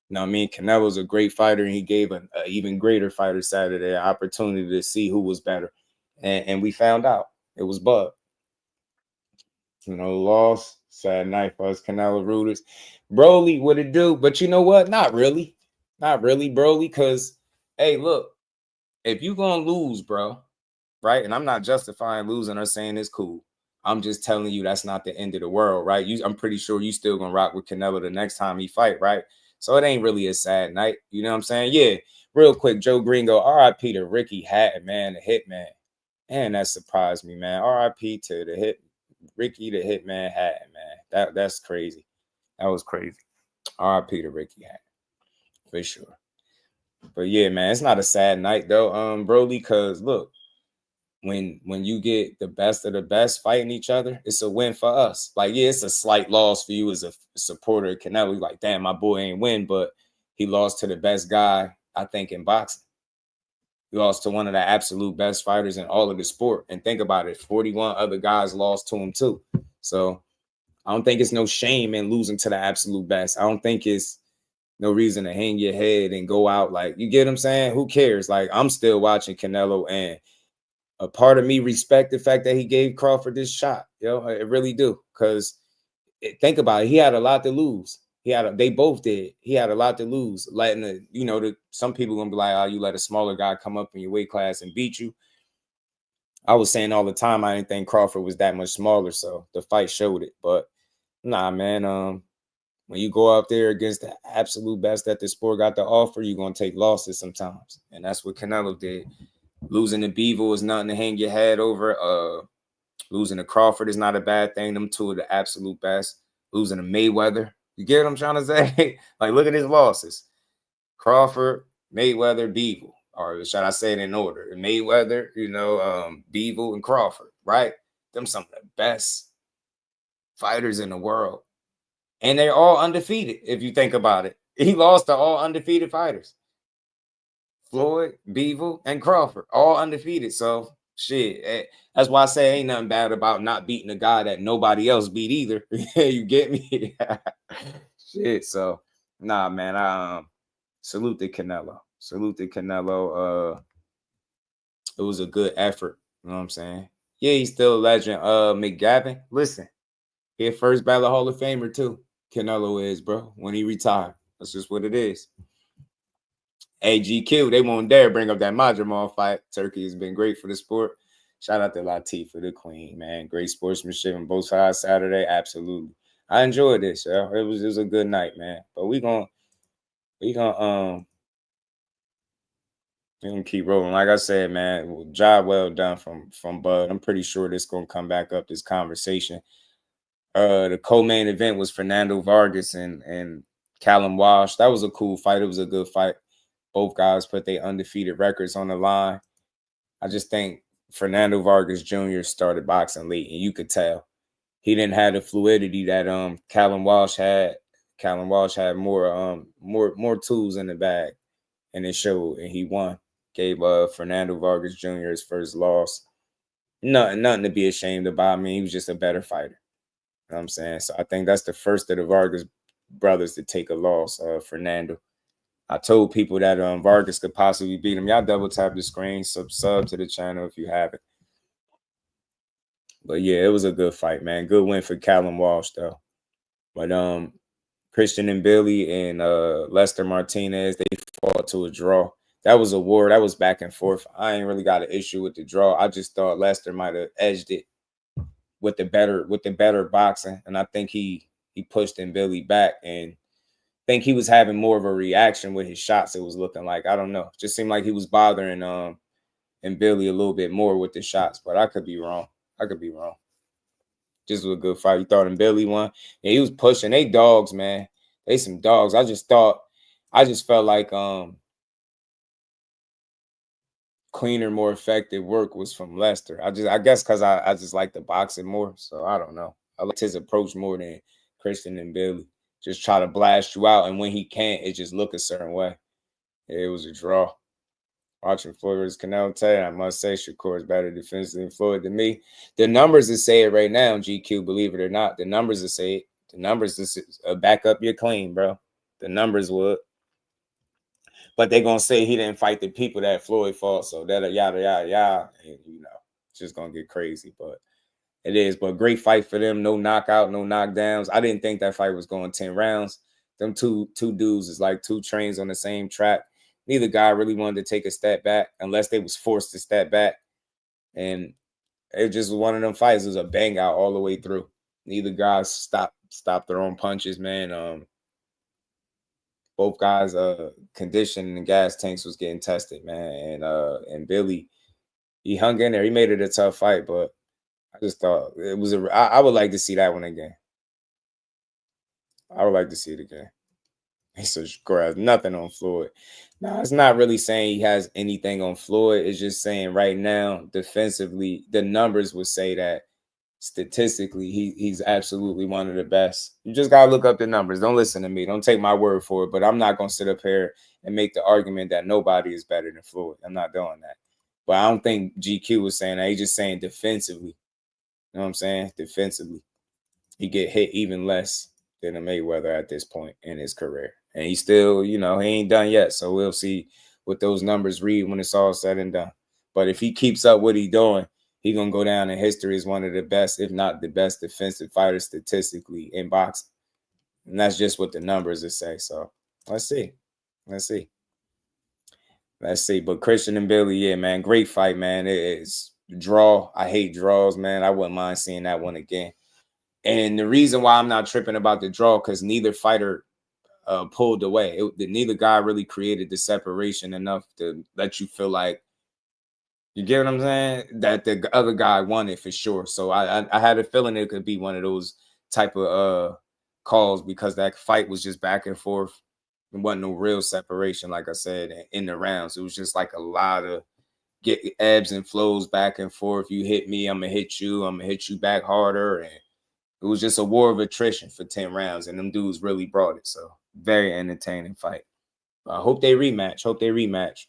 You know what I mean? Canelo's a great fighter, and he gave an even greater fighter Saturday an opportunity to see who was better. And we found out it was Bud. You know, loss, sad night for us Canelo rooters. Broly, what it do? But you know what? Not really. Not really, Broly, because, hey, look, if you going to lose, bro, right? And I'm not justifying losing or saying it's cool. I'm just telling you that's not the end of the world, right? I'm pretty sure you still going to rock with Canelo the next time he fight, right? So it ain't really a sad night. You know what I'm saying? Yeah, real quick, Joe Gringo, RIP to Ricky Hatton, man, the Hitman. And that surprised me, man. RIP to Ricky the Hitman Hatton, man. That's crazy. That was crazy. RIP to Ricky Hatton, for sure. But yeah, man, it's not a sad night though, Broly, because look, when you get the best of the best fighting each other, it's a win for us. Like, yeah, it's a slight loss for you as a supporter of Canelo. Like, damn, my boy ain't win, but he lost to the best guy, I think, in boxing. He lost to one of the absolute best fighters in all of the sport. And think about it, 41 other guys lost to him too. So I don't think it's no shame in losing to the absolute best. I don't think it's no reason to hang your head and go out. Like, you get what I'm saying? Who cares? Like, I'm still watching Canelo, and a part of me respect the fact that he gave Crawford this shot. Yo, I really do. Because think about it. He had a lot to lose. They both did. He had a lot to lose. Letting some people gonna be like, oh, you let a smaller guy come up in your weight class and beat you. I was saying all the time I didn't think Crawford was that much smaller, so the fight showed it. But nah, man. When you go out there against the absolute best that the sport got to offer, you're gonna take losses sometimes, and that's what Canelo did. Losing to Beaver is nothing to hang your head over. Losing to Crawford is not a bad thing. Them two are the absolute best. Losing to Mayweather. You get what I'm trying to say? Like, look at his losses. Crawford, Mayweather, Bivol. Or should I say it in order? Mayweather, Bivol and Crawford, right? Them some of the best fighters in the world. And they're all undefeated, if you think about it. He lost to all undefeated fighters. Floyd, Bivol, and Crawford, all undefeated. So, shit. That's why I say ain't nothing bad about not beating a guy that nobody else beat either. You get me? Shit. So, nah, man. I salute to Canelo. Salute to Canelo. It was a good effort. You know what I'm saying? Yeah, he's still a legend. McGavin, listen. He a first ballot Hall of Famer too. Canelo is, bro. When he retired. That's just what it is. AGQ, they won't dare bring up that Majamal fight. Turkey has been great for the sport. Shout out to Latifah, the queen, man. Great sportsmanship on both sides Saturday. Absolutely. I enjoyed this, yo. It was a good night, man. But we gonna keep rolling. Like I said, man, job well done from Bud. I'm pretty sure this gonna come back up, this conversation. The co-main event was Fernando Vargas and Callum Walsh. That was a cool fight. It was a good fight. Both guys put their undefeated records on the line. I just think Fernando Vargas Jr. started boxing late, and you could tell he didn't have the fluidity that Callum Walsh had. Callum Walsh had more tools in the bag, and it showed, and he won. Gave Fernando Vargas Jr. his first loss. Nothing to be ashamed about. I mean, he was just a better fighter. You know what I'm saying? So I think that's the first of the Vargas brothers to take a loss, Fernando. I told people that Vargas could possibly beat him. Y'all double tap the screen, sub to the channel if you haven't. But yeah, it was a good fight, man. Good win for Callum Walsh, though. But Christian and Billy and Lester Martinez, they fought to a draw. That was a war. That was back and forth. I ain't really got an issue with the draw. I just thought Lester might have edged it with the better boxing, and I think he pushed in Billy back, and think he was having more of a reaction with his shots. It was looking like, I don't know, just seemed like he was bothering and Billy a little bit more with the shots, but I could be wrong. Just was a good fight. You thought in Billy won? Yeah, he was pushing. They dogs, man. They some dogs. I just felt like cleaner, more effective work was from Lester. I guess because I just like the boxing more. So I don't know. I liked his approach more than Christian and Billy. Just try to blast you out, and when he can't, it just look a certain way. It was a draw. Watching Floyd versus Canelo today, I must say Shakur is better defensively than Floyd than me. The numbers that say it right now, GQ, believe it or not, the numbers that say it. The numbers that back up your claim, bro. The numbers would. But they're going to say he didn't fight the people that Floyd fought, so that yada, yada, yada. And, it's just going to get crazy, but it is. But great fight for them. No knockout, no knockdowns. I didn't think that fight was going 10 rounds. Them two dudes is like two trains on the same track. Neither guy really wanted to take a step back unless they was forced to step back. And it just was one of them fights. It was a bang out all the way through. Neither guy stopped their own punches, man. Both guys' condition and gas tanks was getting tested, man. And Billy, he hung in there. He made it a tough fight, but I just thought it was I would like to see that one again. I would like to see it again. He said Shakur has nothing on Floyd. No, it's not really saying he has anything on Floyd. It's just saying right now, defensively, the numbers would say that statistically, he's absolutely one of the best. You just got to look up the numbers. Don't listen to me. Don't take my word for it. But I'm not going to sit up here and make the argument that nobody is better than Floyd. I'm not doing that. But I don't think GQ was saying that. He's just saying defensively. You know what I'm saying? Defensively. He get hit even less than a Mayweather at this point in his career. And he still, he ain't done yet. So we'll see what those numbers read when it's all said and done. But if he keeps up what he's doing, he's going to go down in history as one of the best, if not the best defensive fighter statistically in boxing. And that's just what the numbers will say. So let's see. But Christian and Billy, yeah, man, great fight, man. It is draw. I hate draws, man. I wouldn't mind seeing that one again. And the reason why I'm not tripping about the draw, because neither fighter pulled away. Neither guy really created the separation enough to let you feel like, you get what I'm saying? That the other guy won it for sure. So I had a feeling it could be one of those type of calls because that fight was just back and forth. There wasn't no real separation, like I said, in the rounds. It was just like a lot of get ebbs and flows back and forth. You hit me, I'm gonna hit you. I'm gonna hit you back harder, and it was just a war of attrition for 10 rounds, and them dudes really brought it. So very entertaining fight. I hope they rematch.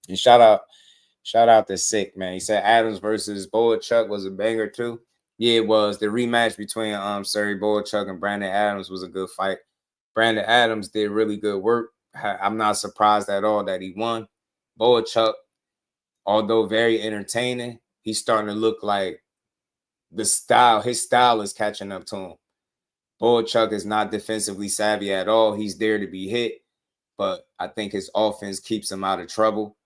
And shout out to Sick, man. He said Adams versus Boychuk was a banger too. Yeah, it was. The rematch between Surrey Boychuk and Brandon Adams was a good fight. Brandon Adams did really good work. I'm not surprised at all that he won. Boychuk, although very entertaining, he's starting to look like his style is catching up to him. Boychuk is not defensively savvy at all. He's there to be hit, but I think his offense keeps him out of trouble.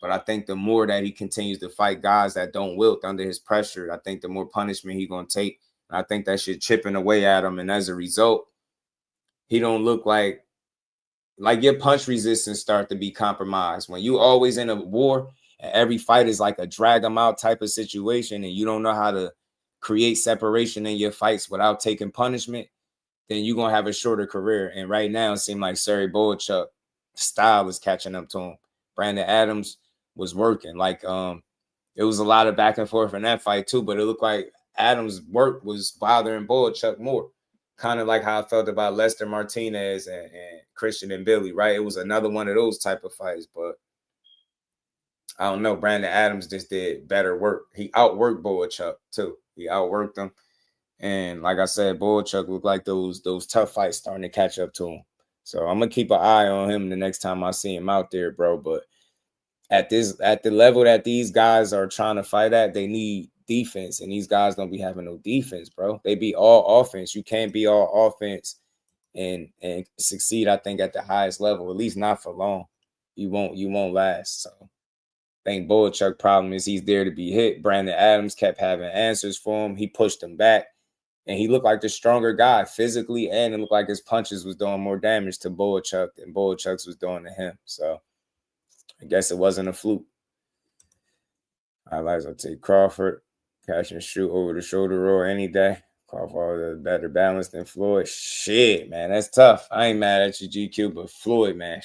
But I think the more that he continues to fight guys that don't wilt under his pressure, I think the more punishment he's going to take. And I think that shit chipping away at him. And as a result, he don't look like your punch resistance start to be compromised. When you always in a war and every fight is like a drag them out type of situation and you don't know how to create separation in your fights without taking punishment, then you're going to have a shorter career. And right now it seems like Surrey Boychuk style is catching up to him. Brandon Adams was working. Like it was a lot of back and forth in that fight too, but it looked like Adams' work was bothering Boychuk more. Kind of like how I felt about Lester Martinez and Christian and Billy, right? It was another one of those type of fights, but I don't know. Brandon Adams just did better work. He outworked Boychuk too. He outworked him. And like I said, Boychuk looked like those tough fights starting to catch up to him. So I'm going to keep an eye on him the next time I see him out there, bro. But at the level that these guys are trying to fight at, they need defense, and these guys don't be having no defense, bro. They be all offense. You can't be all offense and succeed, I think, at the highest level, at least not for long. You won't last. So I think Boychuk's problem is he's there to be hit. Brandon Adams kept having answers for him. He pushed him back, and he looked like the stronger guy physically, and it looked like his punches was doing more damage to Boychuk than Boychuk's was doing to him. So I guess it wasn't a fluke. I'll take Crawford. Catch and shoot over the shoulder roll any day. Crawford is better balanced than Floyd. Shit, man, that's tough. I ain't mad at you, GQ, but Floyd, man,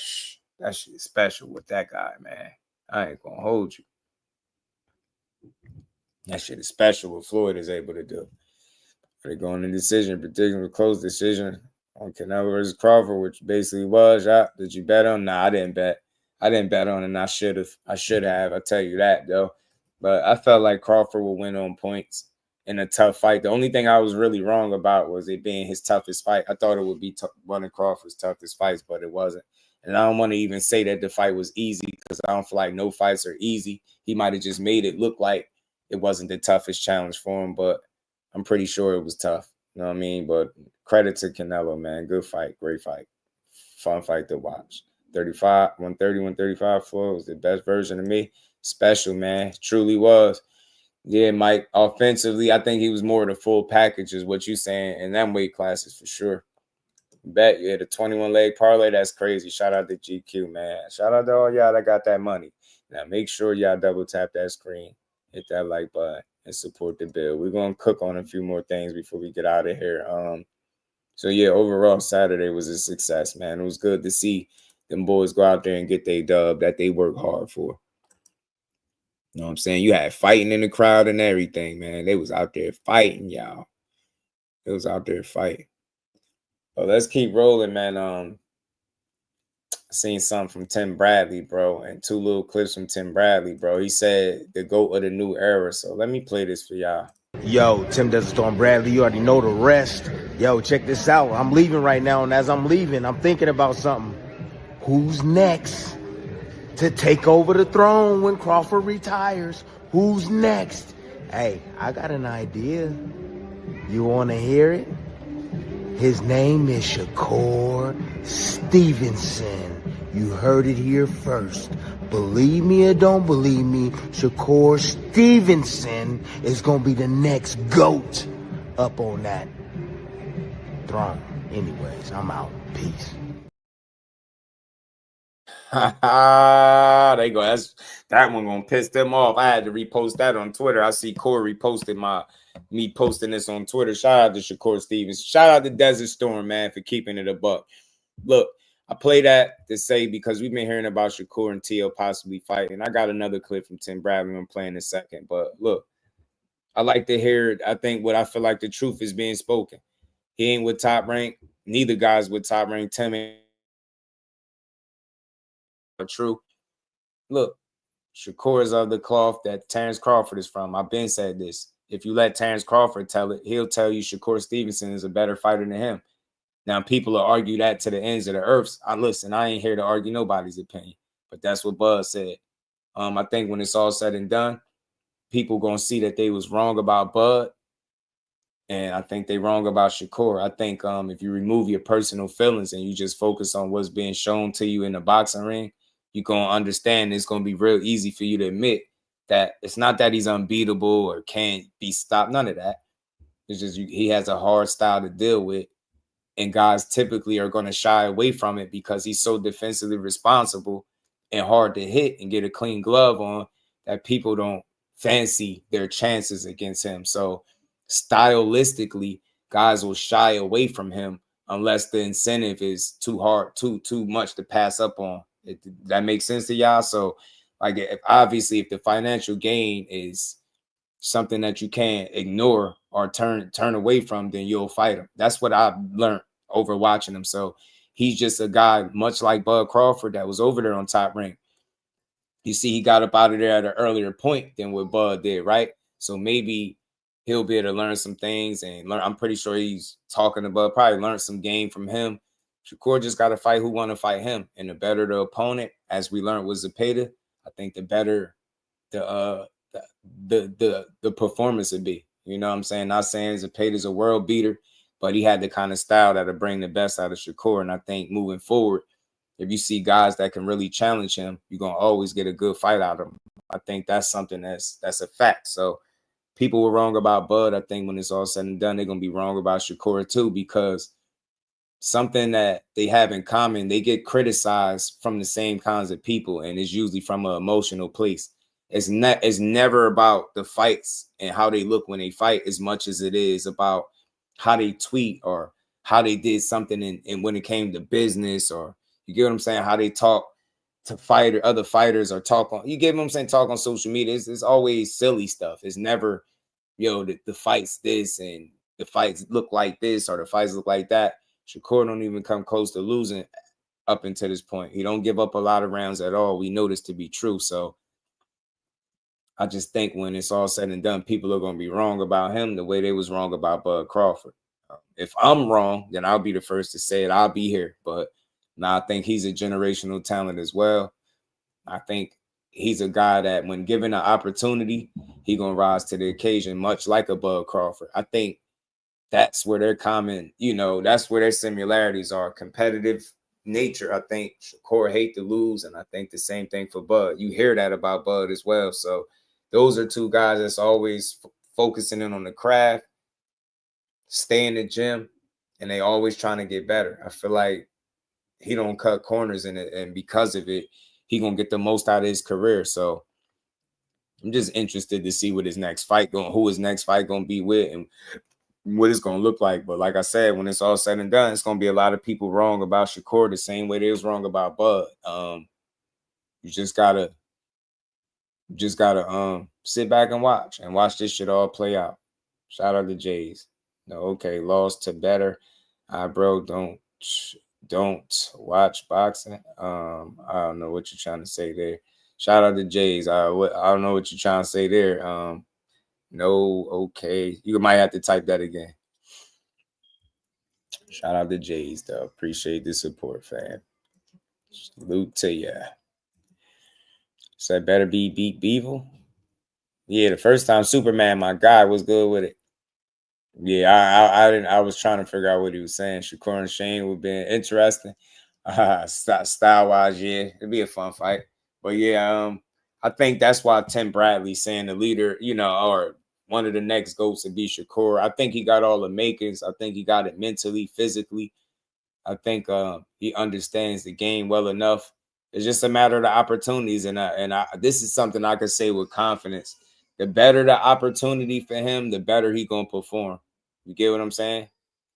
that shit is special with that guy, man. I ain't gonna hold you. That shit is special what Floyd is able to do. They're going to decision, particularly close decision on Canelo versus Crawford, which basically was, did you bet on? Nah, I didn't bet. I didn't bet on it, and I should have. I'll tell you that, though. But I felt like Crawford would win on points in a tough fight. The only thing I was really wrong about was it being his toughest fight. I thought it would be one of Crawford's toughest fights, but it wasn't. And I don't want to even say that the fight was easy because I don't feel like no fights are easy. He might have just made it look like it wasn't the toughest challenge for him, but I'm pretty sure it was tough. You know what I mean? But credit to Canelo, man. Good fight. Great fight. Fun fight to watch. 130, 135 floor was the best version of me. Special, man. Truly was. Yeah, Mike, offensively, I think he was more of the full package is what you saying in them weight classes for sure. Bet you had a 21 leg parlay. That's crazy. Shout out to GQ, man. Shout out to all y'all that got that money. Now make sure y'all double tap that screen, hit that like button, and support the build. We're gonna cook on a few more things before we get out of here. So yeah, overall Saturday was a success, man. It was good to see them boys go out there and get their dub that they work hard for. You know what I'm saying? You had fighting in the crowd and everything, man. They was out there fighting, y'all. They was out there fighting. Well, let's keep rolling, man. I seen something from Tim Bradley, bro, and 2 little clips from Tim Bradley, bro. He said the GOAT of the new era. So let me play this for y'all. Yo, Tim Desert Storm Bradley, you already know the rest. Yo, check this out. I'm leaving right now, and as I'm leaving, I'm thinking about something. Who's next to take over the throne when Crawford retires? Who's next? Hey, I got an idea. You want to hear it? His name is Shakur Stevenson. You heard it here first. Believe me or don't believe me, Shakur Stevenson is going to be the next GOAT up on that throne. Anyways, I'm out. Peace. They go. That one gonna piss them off. I had to repost that on Twitter. I see Corey posted me posting this on Twitter. Shout out to Shakur Stevenson. Shout out to Desert Storm, man, for keeping it a buck. Look, I play that to say because we've been hearing about Shakur and Teo possibly fighting. I got another clip from Tim Bradley I'm playing in a second. But look, I like to hear it. I think what I feel like the truth is being spoken. He ain't with Top Rank. Neither guy's with Top Rank. Tim ain't true. Look, Shakur is of the cloth that Terence Crawford is from. I've been said this. If you let Terence Crawford tell it, he'll tell you Shakur Stevenson is a better fighter than him. Now, people will argue that to the ends of the earth. Listen, I ain't here to argue nobody's opinion, but that's what Bud said. I think when it's all said and done, people going to see that they was wrong about Bud, and I think they wrong about Shakur. I think if you remove your personal feelings and you just focus on what's being shown to you in the boxing ring, you're going to understand it's going to be real easy for you to admit that it's not that he's unbeatable or can't be stopped. None of that. It's just he has a hard style to deal with, and guys typically are going to shy away from it because he's so defensively responsible and hard to hit and get a clean glove on that people don't fancy their chances against him. So stylistically, guys will shy away from him unless the incentive is too hard, too much to pass up on. That makes sense to y'all? So, like, obviously, if the financial gain is something that you can't ignore or turn away from, then you'll fight him. That's what I've learned over watching him. So he's just a guy, much like Bud Crawford, that was over there on Top Rank. You see, he got up out of there at an earlier point than what Bud did, right? So maybe he'll be able to learn some things and learn. I'm pretty sure he's talking to Bud, probably learned some game from him. Shakur just got to fight who want to fight him. And the better the opponent, as we learned with Zepeda, I think the better the performance would be. You know what I'm saying? Not saying Zepeda's a world beater, but he had the kind of style that'll bring the best out of Shakur. And I think moving forward, if you see guys that can really challenge him, you're going to always get a good fight out of him. I think that's something that's a fact. So people were wrong about Bud. I think when it's all said and done, they're going to be wrong about Shakur too, because something that they have in common, they get criticized from the same kinds of people, and it's usually from an emotional place. It's never about the fights and how they look when they fight as much as it is about how they tweet or how they did something and when it came to business, or you get what I'm saying, how they talk to other fighters, or talk on, you get what I'm saying, talk on social media. It's always silly stuff. It's never, the fights this and the fights look like this or the fights look like that. Shakur don't even come close to losing up until this point. He don't give up a lot of rounds at all. We know this to be true. So I just think when it's all said and done, people are going to be wrong about him the way they was wrong about Bud Crawford. If I'm wrong, then I'll be the first to say it. I'll be here. But now I think he's a generational talent as well. I think he's a guy that when given an opportunity, he going to rise to the occasion, much like a Bud Crawford. I think that's where their that's where their similarities are. Competitive nature. I think Shakur hate to lose, and I think the same thing for Bud. You hear that about Bud as well. So those are two guys that's always focusing in on the craft, stay in the gym, and they always trying to get better. I feel like he don't cut corners in it, and because of it, he gonna get the most out of his career. So I'm just interested to see what his next fight who his next fight gonna be with, and what it's going to look like. But like I said, when it's all said and done, it's going to be a lot of people wrong about Shakur the same way they was wrong about Bud. You just gotta sit back and watch this shit all play out. Shout out to Jays. No, okay, lost to better. Bro, don't watch boxing. I don't know what you're trying to say there. Shout out to Jays. I don't know what you're trying to say there. No, okay. You might have to type that again. Shout out to Jays, though. Appreciate the support, fam. Salute to ya. So that better be Beat Beevil. Yeah, the first time Superman, my guy, was good with it. Yeah, I was trying to figure out what he was saying. Shakur and Shane would be interesting. Style-wise, yeah. It'd be a fun fight. But yeah, I think that's why Tim Bradley saying the leader, or one of the next GOATs to be Shakur. I think he got all the makings. I think he got it mentally, physically. I think he understands the game well enough It's just a matter of the opportunities, and this is something I could say with confidence. The better the opportunity for him, the better he gonna perform. You get what I'm saying?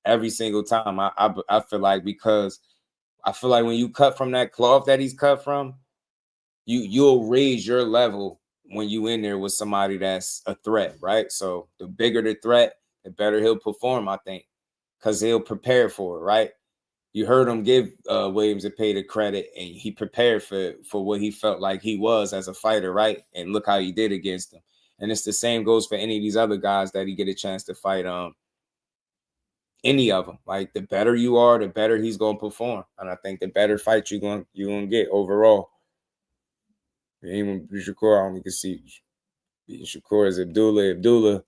Every single time, I feel like, because I feel like when you cut from that cloth that he's cut from, you'll raise your level when you in there with somebody that's a threat, right? So the bigger the threat, the better he'll perform, I think, because he'll prepare for it, right? You heard him give Williams a pay the credit, and he prepared for what he felt like he was as a fighter, right? And look how he did against him. And it's the same goes for any of these other guys that he get a chance to fight. Any of them. Like, the better you are, the better he's gonna perform, and I think the better fight you're gonna get overall. Even Shakur, I don't even see Shakur is Abdullah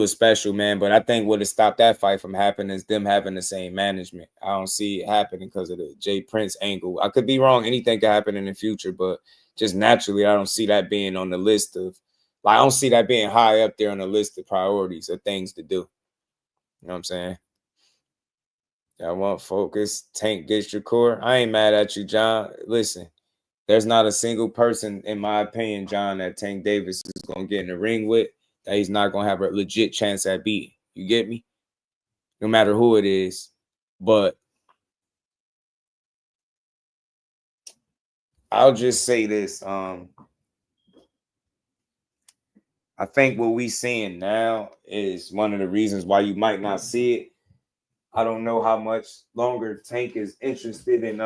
special, man. But I think what has stopped that fight from happening is them having the same management. I don't see it happening because of the Jay Prince angle. I could be wrong. Anything could happen in the future, but just naturally, I don't see that being on the list of, like, I don't see that being high up there on the list of priorities or things to do. You know what I'm saying? I want focus. Tank gets Shakur. I ain't mad at you, John. Listen, there's not a single person, in my opinion, John, that Tank Davis is going to get in the ring with that he's not going to have a legit chance at beating. You get me? No matter who it is. But I'll just say this. I think what we seeing now is one of the reasons why you might not see it. I don't know how much longer Tank is interested in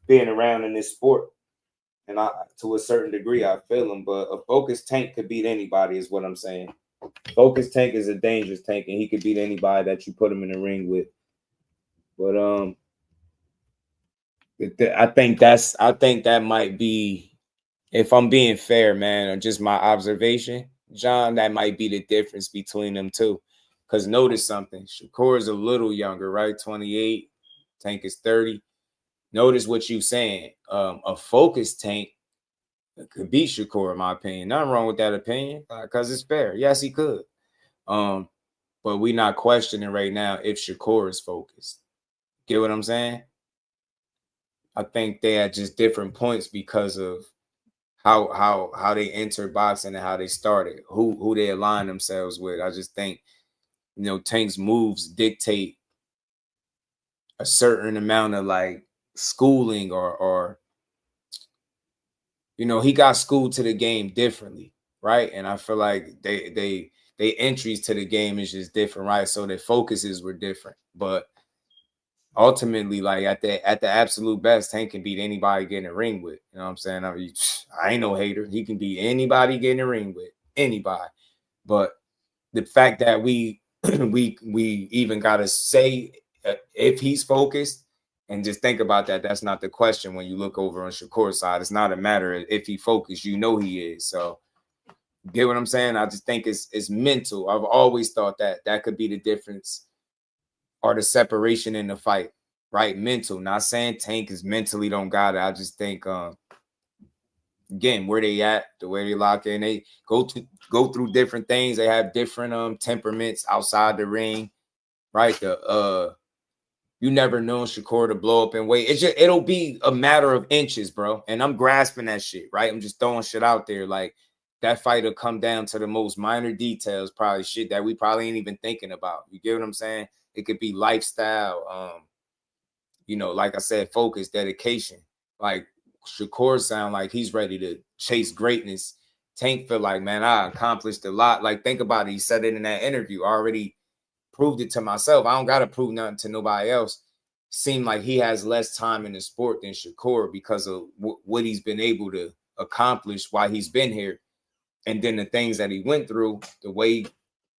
being around in this sport. And to a certain degree, I feel him. But a focused Tank could beat anybody, is what I'm saying. Focused Tank is a dangerous Tank, and he could beat anybody that you put him in the ring with. But I think that might be, if I'm being fair, man, or just my observation, John, that might be the difference between them two. Because notice something. Shakur is a little younger, right? 28. Tank is 30. Notice what you're saying. A focused Tank could beat Shakur, in my opinion. Nothing wrong with that opinion, because it's fair. Yes, he could. But we're not questioning right now if Shakur is focused. Get what I'm saying? I think they at just different points because of how they entered boxing and how they started, who they align themselves with. I just think, Tank's moves dictate a certain amount of like schooling or he got schooled to the game differently, right? And I feel like they entries to the game is just different, right? So their focuses were different, but ultimately, like at the absolute best, Tank can beat anybody getting a ring with. You know what I'm saying? I ain't no hater. He can beat anybody getting a ring with, anybody. But the fact that we even gotta say if he's focused, and just think about that. That's not the question when you look over on Shakur's side. It's not a matter of if he focused. He is. So get what I'm saying? I just think it's mental. I've always thought that could be the difference or the separation in the fight, right? Mental. Not saying Tank is mentally don't got it. I just think again, where they at, the way they lock in, they go through different things. They have different temperaments outside the ring, right? You never know Shakur to blow up in weight. It'll be a matter of inches, bro. And I'm grasping that shit, right? I'm just throwing shit out there. Like, that fight will come down to the most minor details, probably shit that we probably ain't even thinking about. You get what I'm saying? It could be lifestyle, like I said, focus, dedication. Like, Shakur sound like he's ready to chase greatness. Tank feel like, man, I accomplished a lot. Like, think about it. He said it in that interview. I already proved it to myself. I don't got to prove nothing to nobody else. Seemed like he has less time in the sport than Shakur because of what he's been able to accomplish while he's been here. And then the things that he went through, the way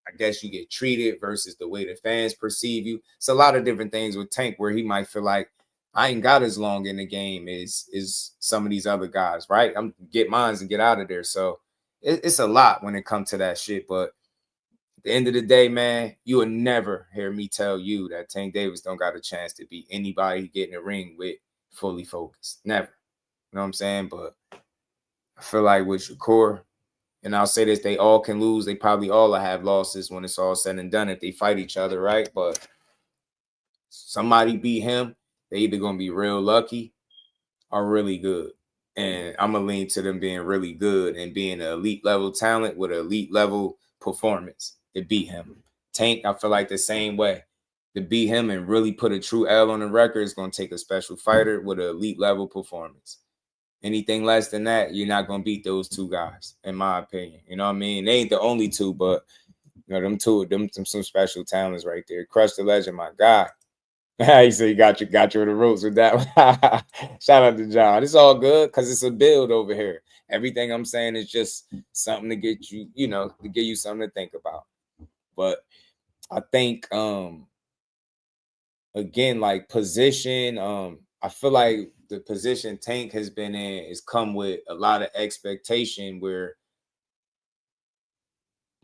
I guess you get treated versus the way the fans perceive you. It's a lot of different things with Tank where he might feel like, I ain't got as long in the game as some of these other guys, right? I'm get mines and get out of there. So it's a lot when it comes to that shit. But at the end of the day, man, you will never hear me tell you that Tank Davis don't got a chance to beat anybody he get in the ring with fully focused. Never. You know what I'm saying? But I feel like with Shakur, and I'll say this, they all can lose. They probably all have losses when it's all said and done if they fight each other, right? But somebody beat him. They either going to be real lucky are really good. And I'm going to lean to them being really good and being an elite level talent with an elite level performance to beat him. Tank, I feel like the same way. To beat him and really put a true L on the record is going to take a special fighter with an elite level performance. Anything less than that, you're not going to beat those two guys, in my opinion. You know what I mean? They ain't the only two, but you know, them some special talents right there. Crush the Legend, my guy. He said he got you in the ropes with that one. Shout out to John. It's all good because it's a build over here. Everything I'm saying is just something to get you, you know, to give you something to think about. But I think again, like position, I feel like the position Tank has been in is come with a lot of expectation where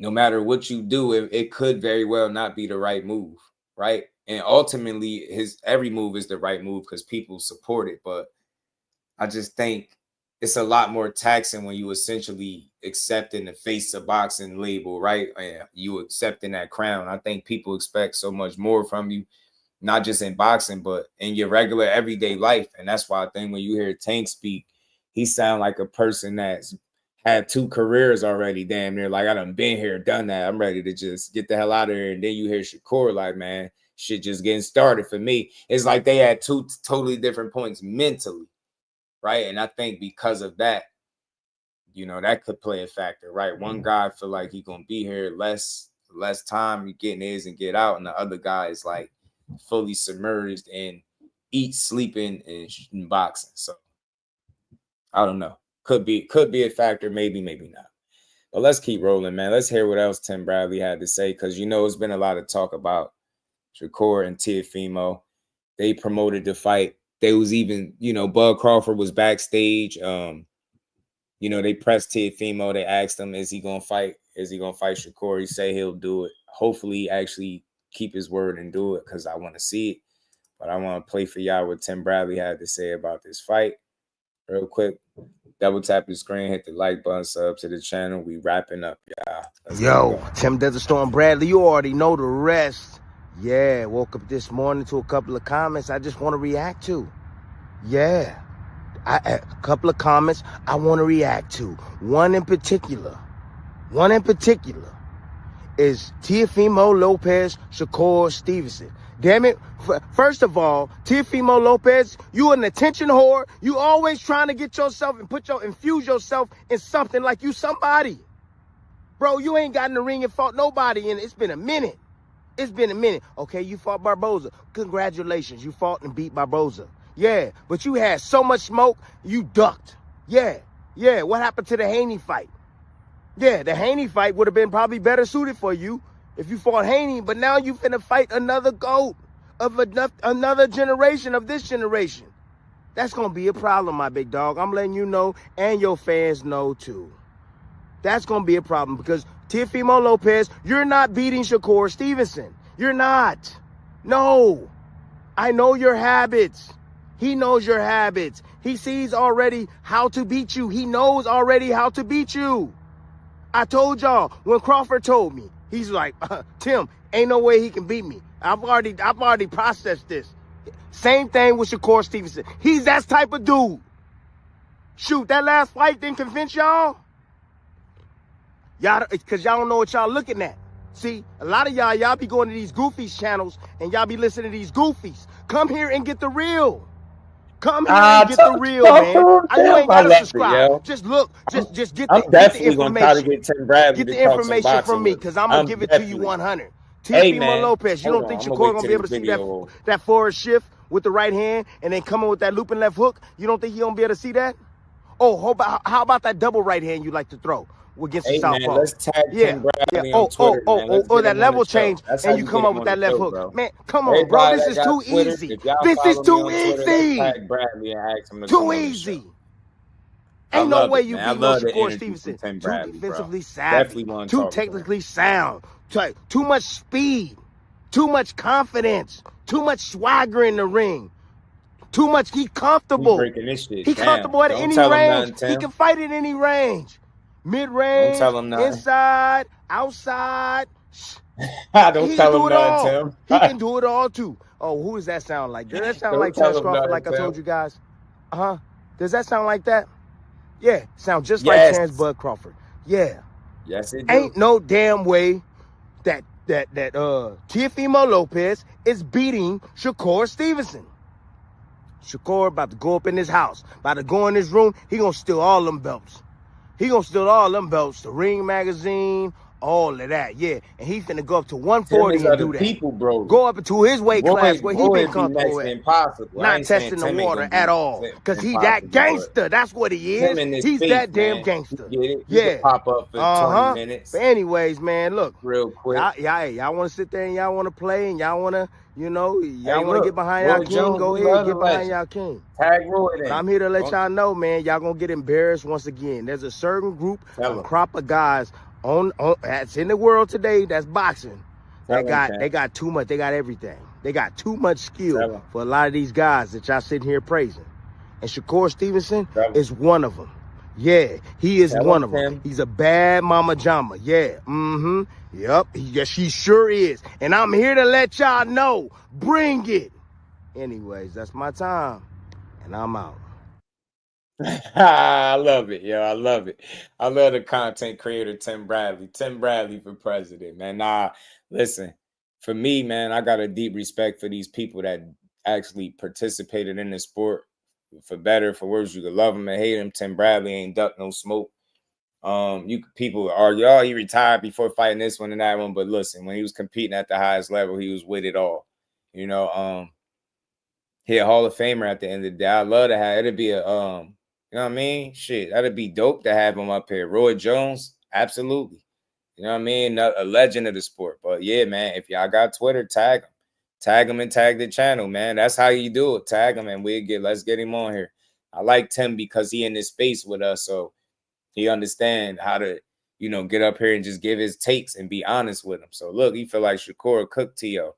no matter what you do, it could very well not be the right move, right? And ultimately, his every move is the right move because people support it. But I just think it's a lot more taxing when you essentially accepting the face of boxing label, right? And you accepting that crown. I think people expect so much more from you, not just in boxing, but in your regular everyday life. And that's why I think when you hear Tank speak, he sound like a person that's had 2 careers already, damn near. Like, I done been here, done that. I'm ready to just get the hell out of here. And then you hear Shakur like, man, shit just getting started for me. It's like they had 2 totally different points mentally, right? And I think because of that, you know, that could play a factor, right? One guy feel like he gonna be here less time, you getting his and get out, and the other guy is like fully submerged in sleeping, and boxing. So I don't know. Could be a factor, maybe not. But let's keep rolling, man. Let's hear what else Tim Bradley had to say, because you know it's been a lot of talk about Shakur and Teofimo. They promoted the fight. They was even, you know, Bud Crawford was backstage. You know, they pressed Teofimo. They asked him, is he gonna fight? Is he gonna fight Shakur? He say he'll do it. Hopefully, actually keep his word and do it, because I want to see it. But I want to play for y'all what Tim Bradley had to say about this fight. Real quick, double tap the screen, hit the like button, sub to the channel. We wrapping up, y'all. Yo, Tim Desert Storm Bradley, you already know the rest. Yeah, woke up this morning to a couple of comments I just want to react to. Yeah, a couple of comments I want to react to. One in particular is Teofimo Lopez, Shakur Stevenson. Damn it. First of all, Teofimo Lopez, you an attention whore. You always trying to get yourself and infuse yourself in something like you somebody. Bro, you ain't got in the ring and fought nobody, and it's been a minute. Okay, you fought Barboza. Congratulations. You fought and beat Barboza. Yeah, but you had so much smoke, you ducked. Yeah. What happened to the Haney fight? Yeah, the Haney fight would have been probably better suited for you if you fought Haney, but now you finna fight another GOAT of another generation of this generation. That's gonna be a problem, my big dog. I'm letting you know, and your fans know too. That's gonna be a problem, because Teofimo Lopez, you're not beating Shakur Stevenson. You're not. No. I know your habits. He knows your habits. He sees already how to beat you. He knows already how to beat you. I told y'all when Crawford told me, he's like, Tim, ain't no way he can beat me. I've already processed this. Same thing with Shakur Stevenson. He's that type of dude. Shoot, that last fight didn't convince y'all? Y'all, because y'all don't know what y'all looking at. See, a lot of y'all be going to these goofies channels and y'all be listening to these goofies. Come here and get the real. Come here and get the real, man. You ain't got to subscribe. Just look. Just get the information. I'm definitely going to try to get Tim Bradley to talk some boxing. Get the information from me, because I'm going to give it to you 100. Teofimo Lopez, you don't think Shakur going to be able to see that forward shift with the right hand and then coming with that looping left hook? You don't think he going to be able to see that? Oh, how about that double right hand you like to throw against the southpaw? Man, let's tag Tim Bradley on Twitter, man. That level change, and you come up with that left hook. Bro. Man, come on, bro. This is too easy. This is too easy. Too easy. Ain't no way you beat Shakur Stevenson. Too defensively savvy. Too technically sound. Too much speed. Too much confidence. Too much swagger in the ring. Too much. He comfortable. He comfortable at any range. He can fight at any range. Mid-range, inside, outside. Don't tell him nothing, Tim. He can do it all too. Oh, who does that sound like? Does that sound like Terence Crawford, like I told you guys? Does that sound like that? Yeah, sound just like Terence Bud Crawford. Yeah. Yes, it do. Ain't no damn way that Teofimo Lopez is beating Shakur Stevenson. Shakur about to go up in his house, about to go in his room. He gonna steal all them belts. He gonna steal all them belts, the Ring magazine, all of that, yeah. And he finna go up to 140 and do that. People, bro. Go up to his weight class where he been comfortable at. Impossible. Not testing the water at all. Because he that gangster. That's what he is. He's that damn gangster. Yeah. Pop up for 20 minutes. But anyways, man, look. Real quick. Y'all want to sit there and y'all want to play and y'all want to, y'all want to get behind y'all king, go ahead, get behind y'all king. Tag Roy. But I'm here to let y'all know, man, y'all going to get embarrassed once again. There's a certain group, a crop of guys on that's in the world today that's boxing. They got too much. They got everything. They got too much skill for a lot of these guys that y'all sitting here praising. And Shakur Stevenson is one of them. Yeah, he is one of them. He's a bad mama jama. Yeah, yep. Yes, he sure is. And I'm here to let y'all know. Bring it. Anyways, that's my time. And I'm out. I love it, yo. I love it. I love the content creator, Tim Bradley. Tim Bradley for president, man. Nah, listen. For me, man, I got a deep respect for these people that actually participated in the sport. For better, for worse, you could love him and hate him. Tim Bradley ain't duck no smoke. People argue, oh, he retired before fighting this one and that one. But listen, when he was competing at the highest level, he was with it all. He a Hall of Famer at the end of the day. I love to have it'd be a you know what I mean? Shit, that'd be dope to have him up here. Roy Jones, absolutely. You know what I mean? A legend of the sport. But yeah, man, if y'all got Twitter, tag him. Tag him and tag the channel, man. That's how you do it. Tag him and let's get him on here. I like Tim because he in this space with us, so he understand how to, get up here and just give his takes and be honest with him. So look, he feel like Shakur cooked Tio.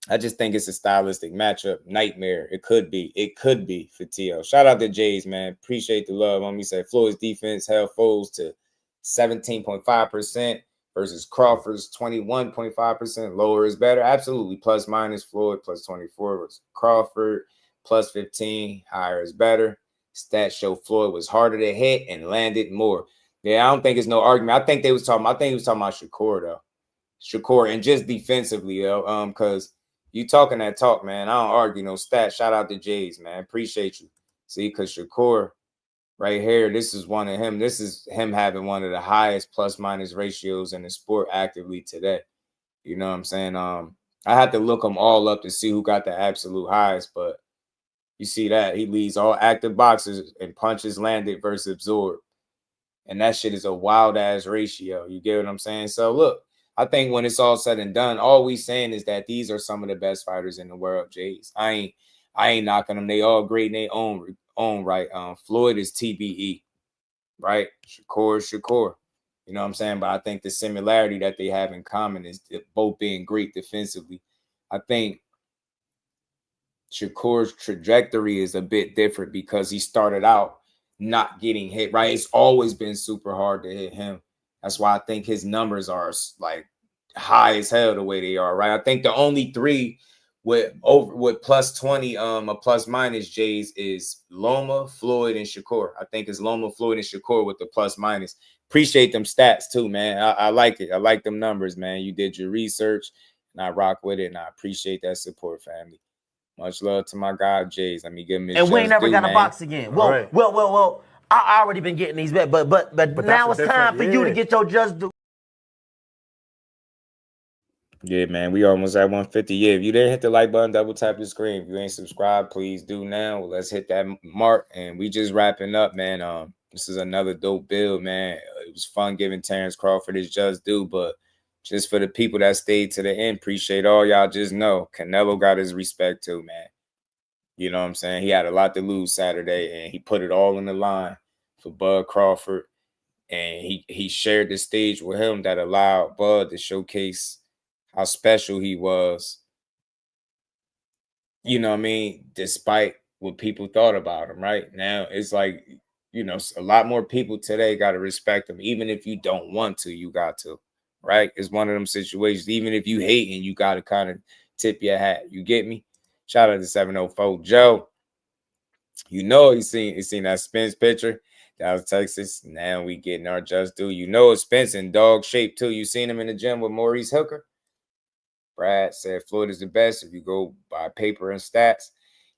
I just think it's a stylistic matchup nightmare. It could be for Tio. Shout out to Jays, man. Appreciate the love. Let me say Floyd's defense held foes to 17.5% versus Crawford's 21.5%. Lower is better. Absolutely. Plus minus Floyd, plus 24 was Crawford, plus 15. Higher is better. Stats show Floyd was harder to hit and landed more. Yeah, I don't think it's no argument. I think he was talking about Shakur, though. Shakur, and just defensively, though, because you talking that talk, man. I don't argue no stats. Shout out to Jays, man. Appreciate you. See, because Shakur right here, this is one of him. This is him having one of the highest plus-minus ratios in the sport actively today. You know what I'm saying? I had to look them all up to see who got the absolute highest, but you see that. He leads all active boxers in punches landed versus absorbed. And that shit is a wild-ass ratio. You get what I'm saying? So, look. I think when it's all said and done, all we saying is that these are some of the best fighters in the world, Jays. I ain't knocking them. They all great in their own right. Floyd is TBE, right? Shakur. You know what I'm saying? But I think the similarity that they have in common is both being great defensively. I think Shakur's trajectory is a bit different because he started out not getting hit, right? It's always been super hard to hit him. That's why I think his numbers are like high as hell the way they are, right? I think the only three with plus 20, a plus minus Jays is Loma, Floyd, and Shakur. I think it's Loma, Floyd, and Shakur with the plus minus. Appreciate them stats too, man. I like it. I like them numbers, man. You did your research, and I rock with it, and I appreciate that support, family. Much love to my guy Jays. Let me give him his. And we ain't never got to box again. Well. I already been getting these bets, but now it's time for you to get your just do. Yeah, man, we almost at 150. Yeah, if you didn't hit the like button, double tap the screen. If you ain't subscribed, please do now. Let's hit that mark, and we just wrapping up, man. This is another dope build, man. It was fun giving Terence Crawford his just due, but just for the people that stayed to the end, appreciate all y'all. Just know Canelo got his respect too, man. You know what I'm saying? He had a lot to lose Saturday, and he put it all in the line for Bud Crawford. And he shared the stage with him that allowed Bud to showcase how special he was. You know what I mean? Despite what people thought about him, right? Now, it's like, a lot more people today got to respect him. Even if you don't want to, you got to, right? It's one of them situations. Even if you hating, you got to kind of tip your hat. You get me? Shout out to 704 Joe. You know, he seen that Spence picture. Dallas, Texas. Now we getting our just due. You know, Spence in dog shape too. You seen him in the gym with Maurice Hooker. Brad said Floyd is the best if you go by paper and stats.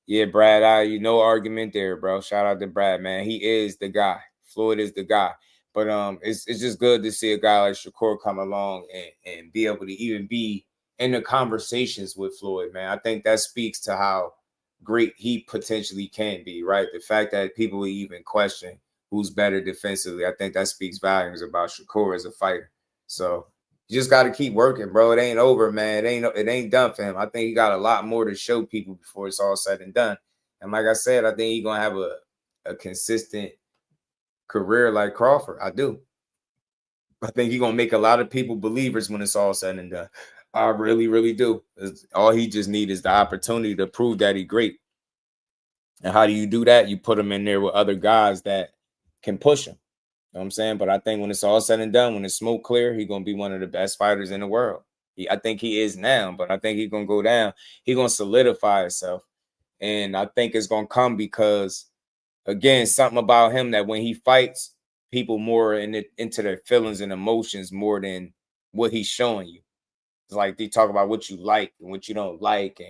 Yeah, Brad, no argument there, bro. Shout out to Brad, man. He is the guy. Floyd is the guy. But it's just good to see a guy like Shakur come along and be able to even be in the conversations with Floyd, man. I think that speaks to how great he potentially can be, right? The fact that people will even question who's better defensively, I think that speaks volumes about Shakur as a fighter. So you just got to keep working, bro. It ain't over, man. It ain't done for him. I think he got a lot more to show people before it's all said and done. And like I said, I think he's going to have a consistent career like Crawford. I do. I think he's going to make a lot of people believers when it's all said and done. I really, really do. All he just needs is the opportunity to prove that he's great. And how do you do that? You put him in there with other guys that can push him. You know what I'm saying? But I think when it's all said and done, when it's smoke clear, he's going to be one of the best fighters in the world. I think he is now, but I think he's going to go down. He's going to solidify himself. And I think it's going to come because, again, something about him that when he fights, people more into their feelings and emotions more than what he's showing you. It's like they talk about what you like and what you don't like.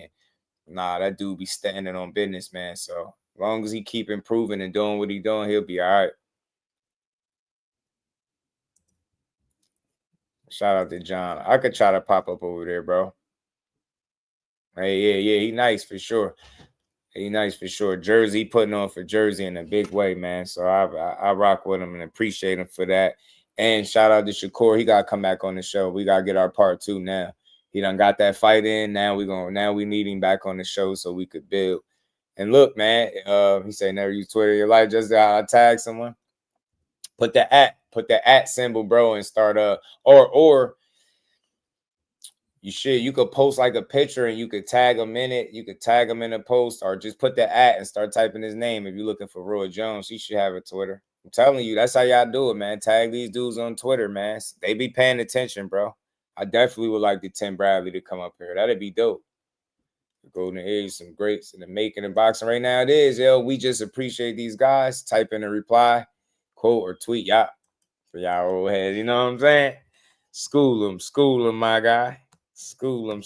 And that dude be standing on business, man. So as long as he keep improving and doing what he's doing, he'll be all right. Shout out to John. I could try to pop up over there, bro. Hey, yeah, he nice for sure. He nice for sure. Jersey, putting on for Jersey in a big way, man. So I rock with him and appreciate him for that. And shout out to Shakur. He gotta come back on the show. We gotta get our part 2 now. He done got that fight in. Now we need him back on the show so we could build. And look, man, he said never use Twitter in your life. Just tag someone. Put the at symbol, bro, and start or you could post like a picture and you could tag them in it. You could tag them in a post or just put the at and start typing his name. If you're looking for Roy Jones, he should have a Twitter. I'm telling you, that's how y'all do it, man. Tag these dudes on Twitter, man. They be paying attention, bro. I definitely would like the Tim Bradley to come up here. That'd be dope. The Golden Age, some greats in the making of boxing right now. It is, yo. We just appreciate these guys. Type in a reply, quote, or tweet y'all for y'all old heads. You know what I'm saying? School them, my guy. School them.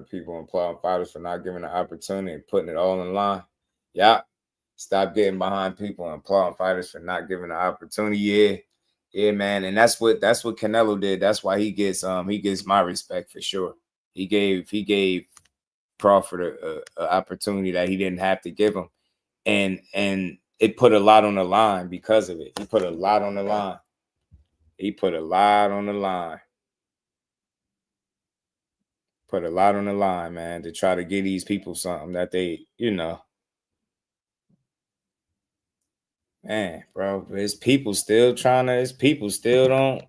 People applaud fighters for not giving the opportunity and putting it all in line. Yeah. Stop getting behind people and applauding fighters for not giving the opportunity. Yeah, man. And that's what Canelo did. That's why he gets my respect for sure. He gave Crawford an opportunity that he didn't have to give him. And it put a lot on the line because of it. He put a lot on the line. Put a lot on the line, man, to try to get these people something that they, man, bro, it's people still don't,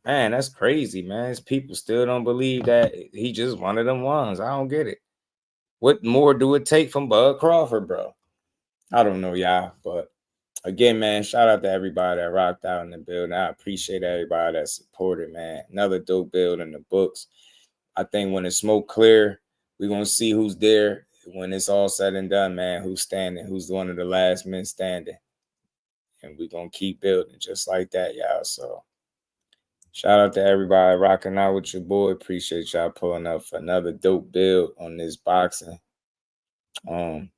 man, that's crazy, man. It's people still don't believe that he just one of them ones. I don't get it. What more do it take from Bud Crawford, bro? I don't know, y'all, but again, man, shout out to everybody that rocked out in the building. I appreciate everybody that supported, man. Another dope build in the books. I think when the smoke clear, we're going to see who's there. When it's all said and done, man, who's standing, who's one of the last men standing. And we're going to keep building just like that, y'all. So shout out to everybody rocking out with your boy. Appreciate y'all pulling up for another dope build on this boxing. Y'all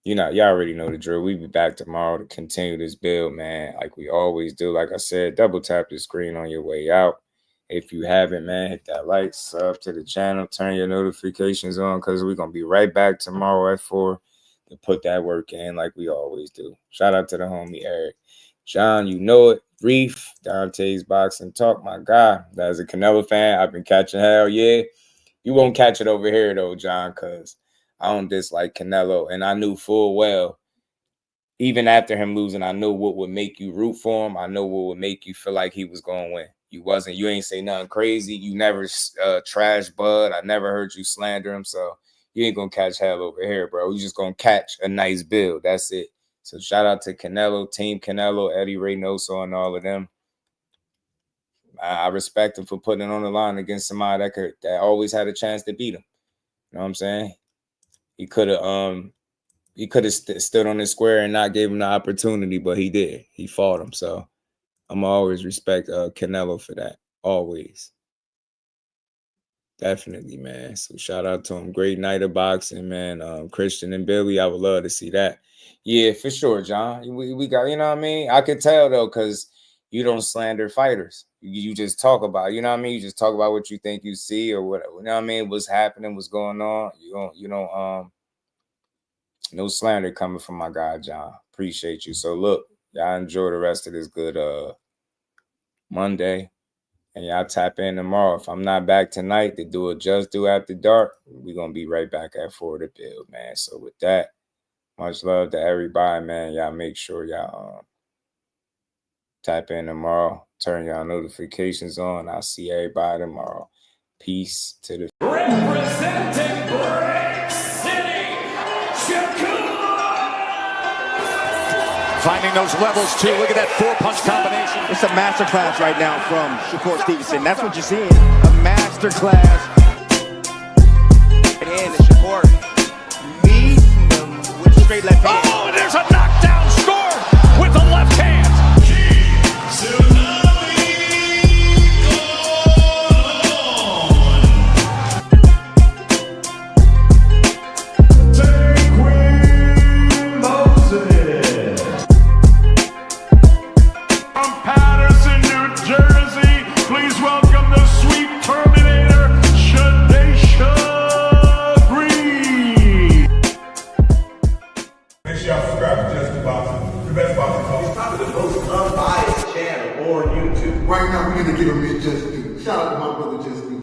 already know the drill. We'll be back tomorrow to continue this build, man, like we always do. Like I said, double tap the screen on your way out. If you haven't, man, hit that like, sub to the channel, turn your notifications on because we're going to be right back tomorrow at 4 to put that work in like we always do. Shout out to the homie Eric. John, you know it. Reef, Dante's Boxing Talk, my guy. As a Canelo fan, I've been catching hell, yeah. You won't catch it over here, though, John, because I don't dislike Canelo. And I knew full well, even after him losing, I knew what would make you root for him. I know what would make you feel like he was going to win. You ain't say nothing crazy. You never trash Bud. I never heard you slander him. So you ain't going to catch hell over here, bro. You just going to catch a nice build. That's it. So shout out to Canelo, Team Canelo, Eddie Reynoso, and all of them. I respect him for putting it on the line against somebody that always had a chance to beat him. know what I'm saying? He could have stood on his square and not gave him the opportunity, but he did. He fought him. So I'm always respect Canelo for that. Always. Definitely, man. So shout out to him. Great night of boxing, man. Christian and Billy, I would love to see that. Yeah, for sure, John. We got, you know what I mean? I could tell though, because you don't slander fighters. You just talk about, you know what I mean? You just talk about what you think you see or whatever. You know what I mean? What's happening, what's going on. You don't no slander coming from my guy, John. Appreciate you. So look, y'all enjoy the rest of this good Monday. And y'all tap in tomorrow. If I'm not back tonight to do a Just Do After Dark, we're going to be right back at For the Build, man. So with that, much love to everybody, man. Y'all make sure y'all tap in tomorrow. Turn y'all notifications on. I'll see everybody tomorrow. Peace to the... Representing Brick City, Shakur! Finding those levels, too. Look at that four-punch combination. It's a masterclass right now from Shakur Stevenson. That's what you're seeing. A masterclass. And Shakur meeting them with straight left hand. Oh, there's a knockdown score with the left hand. Right now, we're going to give him his Just Do. Shout out to my brother Just Do.